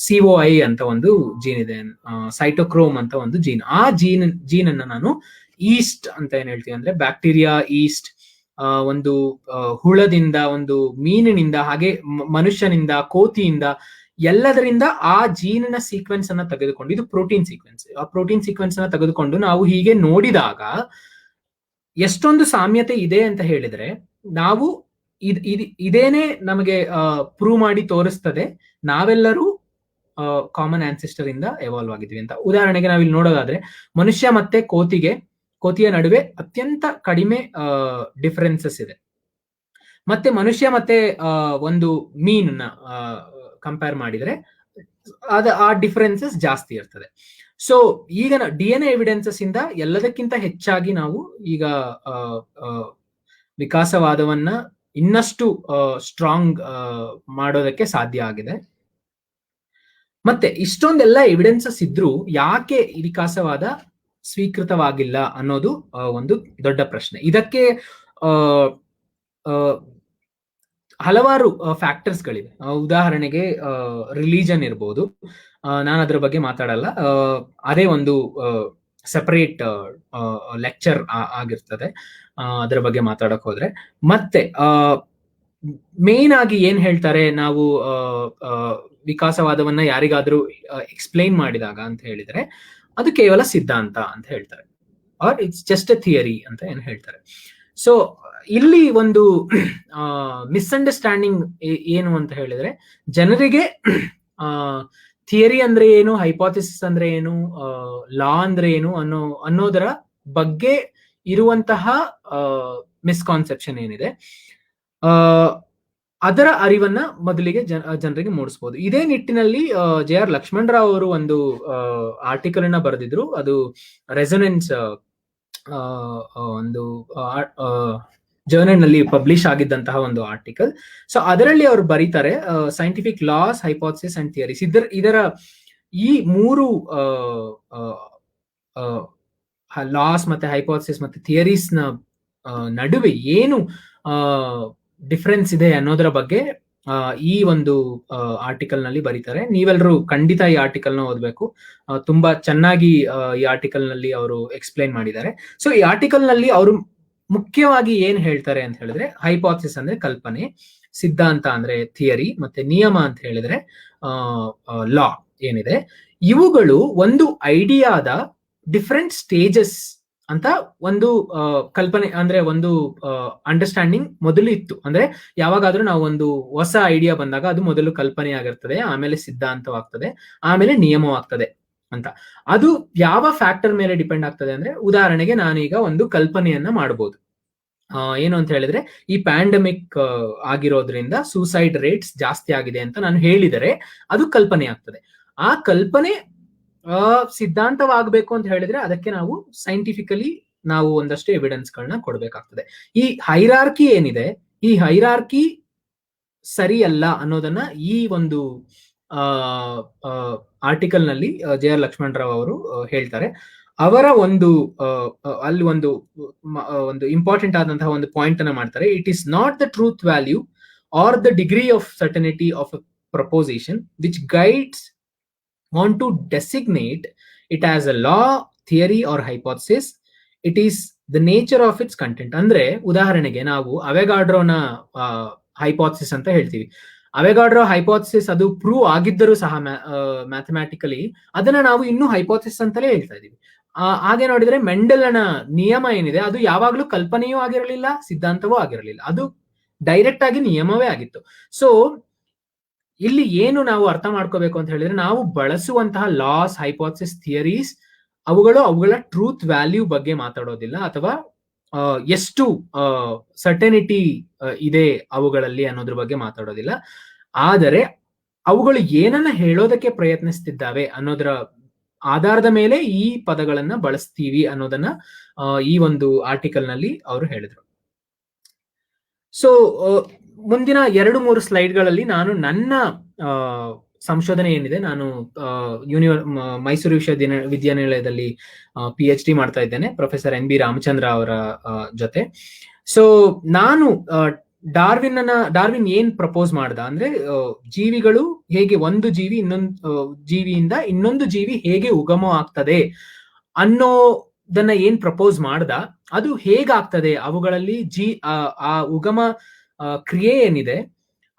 COI ಅಂತ ಒಂದು ಜೀನ್ ಇದೆ, ಸೈಟೋಕ್ರೋಮ್ ಅಂತ ಒಂದು ಜೀನ್. ಆ ಜೀನ್ ಅನ್ನ ನಾನು ಈಸ್ಟ್ ಅಂತ ಏನ್ ಹೇಳ್ತೀವಿ ಅಂದ್ರೆ ಬ್ಯಾಕ್ಟೀರಿಯಾ ಈಸ್ಟ್, ಒಂದು ಹುಳದಿಂದ, ಒಂದು ಮೀನಿನಿಂದ, ಹಾಗೆ ಮನುಷ್ಯನಿಂದ, ಕೋತಿಯಿಂದ, ಎಲ್ಲದರಿಂದ ಆ ಜೀನಿನ ಸೀಕ್ವೆನ್ಸ್ ಅನ್ನ ತೆಗೆದುಕೊಂಡು, ಇದು ಪ್ರೋಟೀನ್ ಸೀಕ್ವೆನ್ಸ್, ಆ ಪ್ರೋಟೀನ್ ಸೀಕ್ವೆನ್ಸ್ ಅನ್ನ ತೆಗೆದುಕೊಂಡು ನಾವು ಹೀಗೆ ನೋಡಿದಾಗ ಎಷ್ಟೊಂದು ಸಾಮ್ಯತೆ ಇದೆ ಅಂತ ಹೇಳಿದ್ರೆ ನಾವು ಇದೇನೆ ನಮಗೆ ಪ್ರೂವ್ ಮಾಡಿ ತೋರಿಸ್ತದೆ ನಾವೆಲ್ಲರೂ ಕಾಮನ್ ಆನ್ಸೆಸ್ಟರ್ ಇಂದ ಎವಾಲ್ವ್ ಆಗಿದ್ವಿ ಅಂತ. ಉದಾಹರಣೆಗೆ ನಾವಿಲ್ಲಿ ನೋಡೋದಾದ್ರೆ ಮನುಷ್ಯ ಮತ್ತೆ ಕೋತಿಯ ನಡುವೆ ಅತ್ಯಂತ ಕಡಿಮೆ ಡಿಫರೆನ್ಸಸ್ ಇದೆ. ಮತ್ತೆ ಮನುಷ್ಯ ಮತ್ತೆ ಒಂದು ಮೀನನ್ನ ಕಂಪೇರ್ ಮಾಡಿದ್ರೆ ಆ ಡಿಫರೆನ್ಸಸ್ ಜಾಸ್ತಿ ಇರ್ತದೆ. ಸೊ ಈಗ DNA ಎವಿಡೆನ್ಸಸ್ ಇಂದ ಎಲ್ಲದಕ್ಕಿಂತ ಹೆಚ್ಚಾಗಿ ನಾವು ಈಗ ವಿಕಾಸವಾದವನ್ನ ಇನ್ನಷ್ಟು ಸ್ಟ್ರಾಂಗ್ ಮಾಡೋದಕ್ಕೆ ಸಾಧ್ಯ ಆಗಿದೆ. ಮತ್ತೆ ಇಷ್ಟೊಂದೆಲ್ಲ ಎವಿಡೆನ್ಸಸ್ ಇದ್ರೂ ಯಾಕೆ ಈ ವಿಕಾಸವಾದ ಸ್ವೀಕೃತವಾಗಿಲ್ಲ ಅನ್ನೋದು ಒಂದು ದೊಡ್ಡ ಪ್ರಶ್ನೆ. ಇದಕ್ಕೆ ಹಲವಾರು ಫ್ಯಾಕ್ಟರ್ಸ್ಗಳಿವೆ. ಉದಾಹರಣೆಗೆ ರಿಲಿಜನ್ ಇರ್ಬೋದು, ನಾನು ಅದ್ರ ಬಗ್ಗೆ ಮಾತಾಡಲ್ಲ, ಅದೇ ಒಂದು ಸೆಪರೇಟ್ ಲೆಕ್ಚರ್ ಆಗಿರ್ತದೆ ಅದರ ಬಗ್ಗೆ ಮಾತಾಡಕ್ ಹೋದ್ರೆ. ಮತ್ತೆ ಮೇನ್ ಆಗಿ ಏನ್ ಹೇಳ್ತಾರೆ, ನಾವು ವಿಕಾಸವಾದವನ್ನ ಯಾರಿಗಾದ್ರೂ ಎಕ್ಸ್ಪ್ಲೈನ್ ಮಾಡಿದಾಗ ಅಂತ ಹೇಳಿದ್ರೆ ಅದು ಕೇವಲ ಸಿದ್ಧಾಂತ ಅಂತ ಹೇಳ್ತಾರೆ, or it's just a theory ಅಂತ ಏನ್ ಹೇಳ್ತಾರೆ. ಸೊ ಇಲ್ಲಿ ಒಂದು ಮಿಸ್ಅಂಡರ್ಸ್ಟ್ಯಾಂಡಿಂಗ್ ಏನು ಅಂತ ಹೇಳಿದ್ರೆ, ಜನರಿಗೆ ಥಿಯರಿ ಅಂದ್ರೆ ಏನು, ಹೈಪೋಥೆಸಿಸ್ ಅಂದ್ರೆ ಏನು, ಲಾ ಅಂದ್ರೆ ಏನು ಅನ್ನೋದರ ಬಗ್ಗೆ ಇರುವಂತಹ ಮಿಸ್ಕಾನ್ಸೆಪ್ಷನ್ ಏನಿದೆ ಅದರ ಅರಿವನ್ನ ಮೊದಲಿಗೆ ಜನರಿಗೆ ಮೂಡಿಸಬಹುದು. ಇದೇ ನಿಟ್ಟಿನಲ್ಲಿ JR ಲಕ್ಷ್ಮಣ್ ರಾವ್ ಅವರು ಒಂದು ಆರ್ಟಿಕಲ್ ಅನ್ನ ಬರೆದಿದ್ರು. ಅದು ರೆಸೊನೆನ್ಸ್ ಒಂದು ಜರ್ನಲ್ ನಲ್ಲಿ ಪಬ್ಲಿಷ್ ಆಗಿದ್ದಂತಹ ಒಂದು ಆರ್ಟಿಕಲ್. ಸೊ ಅದರಲ್ಲಿ ಅವರು ಬರೀತಾರೆ, scientific loss, hypothesis and theories, ಇದರ ಈ ಮೂರು ಲಾಸ್ ಮತ್ತೆ ಹೈಪೋಥೆಸಿಸ್ ಮತ್ತೆ ಥಿಯರೀಸ್ ನ ನಡುವೆ ಏನು ಡಿಫರೆನ್ಸ್ ಇದೆ ಅನ್ನೋದರ ಬಗ್ಗೆ ಈ ಒಂದು ಆರ್ಟಿಕಲ್ ನಲ್ಲಿ ಬರೀತಾರೆ. ನೀವೆಲ್ಲರೂ ಖಂಡಿತ ಈ ಆರ್ಟಿಕಲ್ ನ ಓದಬೇಕು, ತುಂಬಾ ಚೆನ್ನಾಗಿ ಈ ಆರ್ಟಿಕಲ್ ನಲ್ಲಿ ಅವರು ಎಕ್ಸ್ಪ್ಲೈನ್ ಮಾಡಿದ್ದಾರೆ. ಸೊ ಈ ಆರ್ಟಿಕಲ್ ನಲ್ಲಿ ಅವರು ಮುಖ್ಯವಾಗಿ ಏನ್ ಹೇಳ್ತಾರೆ ಅಂತ ಹೇಳಿದ್ರೆ, ಹೈಪೋಥಿಸಿಸ್ ಅಂದ್ರೆ ಕಲ್ಪನೆ, ಸಿದ್ಧಾಂತ ಅಂದ್ರೆ ಥಿಯರಿ, ಮತ್ತೆ ನಿಯಮ ಅಂತ ಹೇಳಿದ್ರೆ ಲಾ ಏನಿದೆ, ಇವುಗಳು ಒಂದು ಐಡಿಯಾದ ಡಿಫರೆಂಟ್ ಸ್ಟೇಜಸ್ ಅಂತ ಒಂದು ಕಲ್ಪನೆ ಅಂದ್ರೆ ಒಂದು ಅಂಡರ್ಸ್ಟ್ಯಾಂಡಿಂಗ್ ಮೊದಲು ಇತ್ತು. ಅಂದ್ರೆ ಯಾವಾಗಾದ್ರೂ ನಾವು ಒಂದು ಹೊಸ ಐಡಿಯಾ ಬಂದಾಗ ಅದು ಮೊದಲು ಕಲ್ಪನೆ ಆಗಿರ್ತದೆ, ಆಮೇಲೆ ಸಿದ್ಧಾಂತವಾಗ್ತದೆ, ಆಮೇಲೆ ನಿಯಮವಾಗ್ತದೆ ಅಂತ. ಅದು ಯಾವ ಫ್ಯಾಕ್ಟರ್ ಮೇಲೆ ಡಿಪೆಂಡ್ ಆಗ್ತದೆ ಅಂದ್ರೆ, ಉದಾಹರಣೆಗೆ ನಾನೀಗ ಒಂದು ಕಲ್ಪನೆಯನ್ನ ಮಾಡಬಹುದು. ಏನು ಅಂತ ಹೇಳಿದ್ರೆ, ಈ ಪ್ಯಾಂಡಮಿಕ್ ಆಗಿರೋದ್ರಿಂದ ಸೂಸೈಡ್ ರೇಟ್ಸ್ ಜಾಸ್ತಿ ಆಗಿದೆ ಅಂತ ನಾನು ಹೇಳಿದರೆ ಅದು ಕಲ್ಪನೆ ಆಗ್ತದೆ. ಆ ಕಲ್ಪನೆ ಸಿದ್ಧಾಂತವಾಗಬೇಕು ಅಂತ ಹೇಳಿದ್ರೆ ಅದಕ್ಕೆ ನಾವು ಸೈಂಟಿಫಿಕಲಿ ನಾವು ಒಂದಷ್ಟು ಎವಿಡೆನ್ಸ್ ಗಳನ್ನ ಕೊಡ್ಬೇಕಾಗ್ತದೆ. ಈ ಹೈರಾರ್ಕಿ ಏನಿದೆ, ಈ ಹೈರಾರ್ಕಿ ಸರಿಯಲ್ಲ ಅನ್ನೋದನ್ನ ಈ ಒಂದು ಆರ್ಟಿಕಲ್ ನಲ್ಲಿ ಜೆ.ಆರ್. ಲಕ್ಷ್ಮಣ್ ರಾವ್ ಅವರು ಹೇಳ್ತಾರೆ. ಅವರ ಒಂದು ಅಲ್ಲಿ ಒಂದು ಇಂಪಾರ್ಟೆಂಟ್ ಆದಂತಹ ಒಂದು ಪಾಯಿಂಟ್ ಅನ್ನ ಮಾಡ್ತಾರೆ. It is not the truth value or the degree of certainty of a proposition which guides on to designate it as a law, theory or hypothesis. It is the nature of its content. ಅಂದ್ರೆ ಉದಾಹರಣೆಗೆ ನಾವು ಅವೆಗಾಡ್ರೋನ hypothesis ಅಂತ ಹೇಳ್ತೀವಿ. ಅವೆಗಾಡ್ರೋ hypothesis ಅದು prove ಆಗಿದ್ದರೂ ಸಹ mathematically ಅದನ್ನ ನಾವು ಇನ್ನೂ ಹೈಪೋಥಿಸಿಸ್ ಅಂತಲೇ ಹೇಳ್ತಾ ಇದೀವಿ. ಹಾಗೆ ನೋಡಿದ್ರೆ ಮೆಂಡಲನ ನಿಯಮ ಏನಿದೆ ಅದು ಯಾವಾಗ್ಲೂ ಕಲ್ಪನೆಯೂ ಆಗಿರಲಿಲ್ಲ, ಸಿದ್ಧಾಂತವೂ ಆಗಿರಲಿಲ್ಲ, ಅದು ಡೈರೆಕ್ಟ್ ಆಗಿ ನಿಯಮವೇ ಆಗಿತ್ತು. ಸೊ ಇಲ್ಲಿ ಏನು ನಾವು ಅರ್ಥ ಮಾಡ್ಕೋಬೇಕು ಅಂತ ಹೇಳಿದ್ರೆ, ನಾವು ಬಳಸುವಂತಹ ಲಾಸ್, ಹೈಪೋಥಿಸಿಸ್, ಥಿಯರೀಸ್ ಅವುಗಳ ಟ್ರೂತ್ ವ್ಯಾಲ್ಯೂ ಬಗ್ಗೆ ಮಾತಾಡೋದಿಲ್ಲ, ಅಥವಾ ಎಷ್ಟು ಸರ್ಟನಿಟಿ ಇದೆ ಅವುಗಳಲ್ಲಿ ಅನ್ನೋದ್ರ ಬಗ್ಗೆ ಮಾತಾಡೋದಿಲ್ಲ. ಆದರೆ ಅವುಗಳು ಏನನ್ನ ಹೇಳೋದಕ್ಕೆ ಪ್ರಯತ್ನಿಸ್ತಿದ್ದಾವೆ ಅನ್ನೋದರ ಆಧಾರದ ಮೇಲೆ ಈ ಪದಗಳನ್ನ ಬಳಸ್ತೀವಿ ಅನ್ನೋದನ್ನ ಈ ಒಂದು ಆರ್ಟಿಕಲ್ ನಲ್ಲಿ ಅವರು ಹೇಳಿದ್ರು. ಸೊ ಮುಂದಿನ 2-3 ಸ್ಲೈಡ್ಗಳಲ್ಲಿ ನಾನು ನನ್ನ ಸಂಶೋಧನೆ ಏನಿದೆ, ನಾನು ಮೈಸೂರು ವಿಶ್ವವಿದ್ಯಾನಿಲಯದಲ್ಲಿ PhD ಮಾಡ್ತಾ ಇದ್ದೇನೆ ಪ್ರೊಫೆಸರ್ NB ರಾಮಚಂದ್ರ ಅವರ ಜೊತೆ. ಸೊ ನಾನು ಡಾರ್ವಿನ್ ಏನ್ ಪ್ರಪೋಸ್ ಮಾಡ್ದ ಅಂದ್ರೆ, ಜೀವಿಗಳು ಹೇಗೆ, ಒಂದು ಜೀವಿ ಇನ್ನೊಂದು ಜೀವಿಯಿಂದ ಇನ್ನೊಂದು ಜೀವಿ ಹೇಗೆ ಉಗಮ ಆಗ್ತದೆ ಅನ್ನೋದನ್ನ ಏನ್ ಪ್ರಪೋಸ್ ಮಾಡ್ದ, ಅದು ಹೇಗಾಗ್ತದೆ, ಅವುಗಳಲ್ಲಿ ಆ ಉಗಮ ಕ್ರಿಯೆ ಏನಿದೆ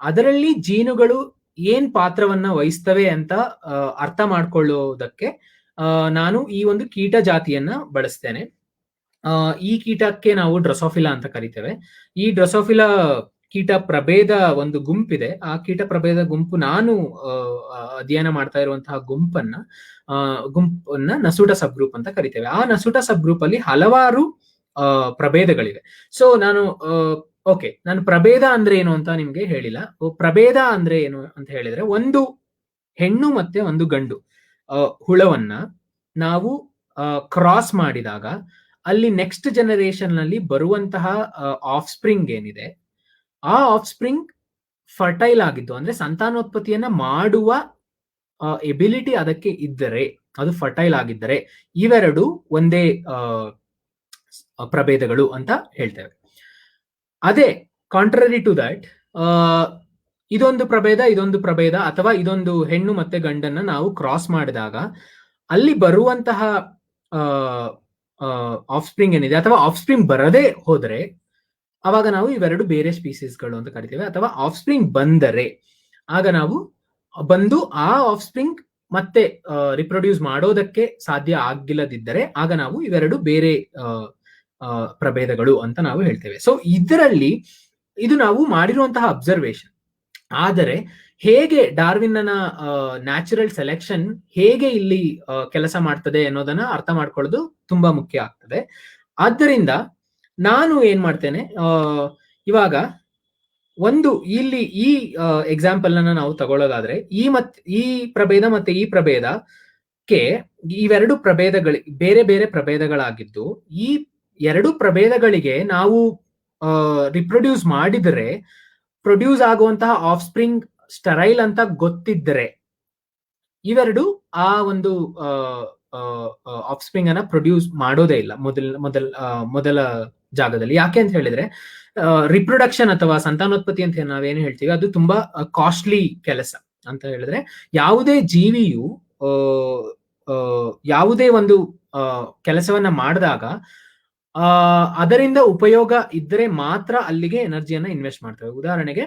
ಅದರಲ್ಲಿ ಜೀನುಗಳು ಏನ್ ಪಾತ್ರವನ್ನ ವಹಿಸ್ತವೆ ಅಂತ ಅರ್ಥ ಮಾಡ್ಕೊಳ್ಳೋದಕ್ಕೆ ನಾನು ಈ ಒಂದು ಕೀಟ ಜಾತಿಯನ್ನ ಬಳಸ್ತೇನೆ. ಈ ಕೀಟಕ್ಕೆ ನಾವು ಡ್ರೊಸೋಫಿಲಾ ಅಂತ ಕರಿತೇವೆ. ಈ ಡ್ರೊಸೋಫಿಲಾ ಕೀಟ ಪ್ರಭೇದ ಒಂದು ಗುಂಪಿದೆ. ಆ ಕೀಟ ಪ್ರಭೇದ ಗುಂಪು, ನಾನು ಅಧ್ಯಯನ ಮಾಡ್ತಾ ಇರುವಂತಹ ಗುಂಪನ್ನ ನಸುಟ ಸಬ್ ಗ್ರೂಪ್ ಅಂತ ಕರಿತೇವೆ. ಆ ನಸುಟ ಸಬ್ ಗ್ರೂಪ್ ಅಲ್ಲಿ ಹಲವಾರು ಪ್ರಭೇದಗಳಿವೆ. ಸೊ ನಾನು ಪ್ರಭೇದ ಅಂದ್ರೆ ಏನು ಅಂತ ನಿಮ್ಗೆ ಹೇಳಿಲ್ಲ. ಪ್ರಭೇದ ಅಂದ್ರೆ ಏನು ಅಂತ ಹೇಳಿದ್ರೆ, ಒಂದು ಹೆಣ್ಣು ಮತ್ತೆ ಒಂದು ಗಂಡು ಹುಳವನ್ನ ನಾವು ಕ್ರಾಸ್ ಮಾಡಿದಾಗ ಅಲ್ಲಿ ನೆಕ್ಸ್ಟ್ ಜನರೇಷನ್ ನಲ್ಲಿ ಬರುವಂತಹ ಆಫ್ ಸ್ಪ್ರಿಂಗ್ ಏನಿದೆ, ಆ ಆಫ್ ಸ್ಪ್ರಿಂಗ್ ಫರ್ಟೈಲ್ ಆಗಿದ್ದು, ಅಂದ್ರೆ ಸಂತಾನೋತ್ಪತ್ತಿಯನ್ನ ಮಾಡುವ ಎಬಿಲಿಟಿ ಅದಕ್ಕೆ ಇದ್ದರೆ, ಅದು ಫರ್ಟೈಲ್ ಆಗಿದ್ದರೆ, ಇವೆರಡು ಒಂದೇ ಪ್ರಭೇದಗಳು ಅಂತ ಹೇಳ್ತೇವೆ. ಅದೇ ಕಾಂಟ್ರರಿ ಟು ದಟ್, ಇದೊಂದು ಪ್ರಭೇದ ಅಥವಾ ಇದೊಂದು ಹೆಣ್ಣು ಮತ್ತೆ ಗಂಡನ್ನ ನಾವು ಕ್ರಾಸ್ ಮಾಡಿದಾಗ ಅಲ್ಲಿ ಬರುವಂತಹ ಆಫ್ ಸ್ಪ್ರಿಂಗ್ ಏನಿದೆ, ಅಥವಾ ಆಫ್ ಸ್ಪ್ರಿಂಗ್ ಬರದೇ ಹೋದ್ರೆ ಅವಾಗ ನಾವು ಇವೆರಡು ಬೇರೆ ಸ್ಪೀಸೀಸ್ಗಳು ಅಂತ ಕರಿತೇವೆ. ಅಥವಾ ಆಫ್ ಸ್ಪ್ರಿಂಗ್ ಬಂದರೆ, ಆಗ ನಾವು ಬಂದು ಆ ಆಫ್ ಸ್ಪ್ರಿಂಗ್ ಮತ್ತೆ ರಿಪ್ರೊಡ್ಯೂಸ್ ಮಾಡೋದಕ್ಕೆ ಸಾಧ್ಯ ಆಗಿಲ್ಲದಿದ್ದರೆ ಆಗ ನಾವು ಇವೆರಡು ಬೇರೆ ಪ್ರಭೇದಗಳು ಅಂತ ನಾವು ಹೇಳ್ತೇವೆ. ಸೊ ಇದರಲ್ಲಿ ಇದು ನಾವು ಮಾಡಿರುವಂತಹ ಅಬ್ಸರ್ವೇಷನ್. ಆದರೆ ಹೇಗೆ ಡಾರ್ವಿನ್ನ ನ್ಯಾಚುರಲ್ ಸೆಲೆಕ್ಷನ್ ಹೇಗೆ ಇಲ್ಲಿ ಕೆಲಸ ಮಾಡ್ತದೆ ಅನ್ನೋದನ್ನ ಅರ್ಥ ಮಾಡ್ಕೊಳ್ಳೋದು ತುಂಬಾ ಮುಖ್ಯ ಆಗ್ತದೆ. ಆದ್ದರಿಂದ ನಾನು ಏನ್ ಮಾಡ್ತೇನೆ, ಇವಾಗ ಒಂದು ಇಲ್ಲಿ ಈ ಎಕ್ಸಾಂಪಲ್ ಅನ್ನ ನಾವು ತಗೊಳ್ಳೋದಾದ್ರೆ, ಈ ಪ್ರಭೇದ ಮತ್ತೆ ಈ ಪ್ರಭೇದಕ್ಕೆ ಇವೆರಡು ಬೇರೆ ಬೇರೆ ಪ್ರಭೇದಗಳಾಗಿದ್ದು, ಈ ಎರಡು ಪ್ರಭೇದಗಳಿಗೆ ನಾವು ರಿಪ್ರೊಡ್ಯೂಸ್ ಮಾಡಿದರೆ ಪ್ರೊಡ್ಯೂಸ್ ಆಗುವಂತಹ ಆಫ್ ಸ್ಪ್ರಿಂಗ್ ಸ್ಟರೈಲ್ ಅಂತ ಗೊತ್ತಿದ್ದರೆ ಇವೆರಡು ಆ ಒಂದು ಆಫ್ ಸ್ಪ್ರಿಂಗ್ ಅನ್ನ ಪ್ರೊಡ್ಯೂಸ್ ಮಾಡೋದೇ ಇಲ್ಲ ಮೊದಲ ಜಾಗದಲ್ಲಿ. ಯಾಕೆ ಅಂತ ಹೇಳಿದ್ರೆ, ರಿಪ್ರೊಡಕ್ಷನ್ ಅಥವಾ ಸಂತಾನೋತ್ಪತ್ತಿ ಅಂತ ನಾವೇನು ಹೇಳ್ತೀವಿ ಅದು ತುಂಬಾ ಕಾಸ್ಟ್ಲಿ ಕೆಲಸ ಅಂತ ಹೇಳಿದ್ರೆ, ಯಾವುದೇ ಜೀವಿಯು ಯಾವುದೇ ಒಂದು ಕೆಲಸವನ್ನ ಮಾಡಿದಾಗ ಅದರಿಂದ ಉಪಯೋಗ ಇದ್ದರೆ ಮಾತ್ರ ಅಲ್ಲಿಗೆ ಎನರ್ಜಿಯನ್ನ ಇನ್ವೆಸ್ಟ್ ಮಾಡ್ತೇವೆ. ಉದಾಹರಣೆಗೆ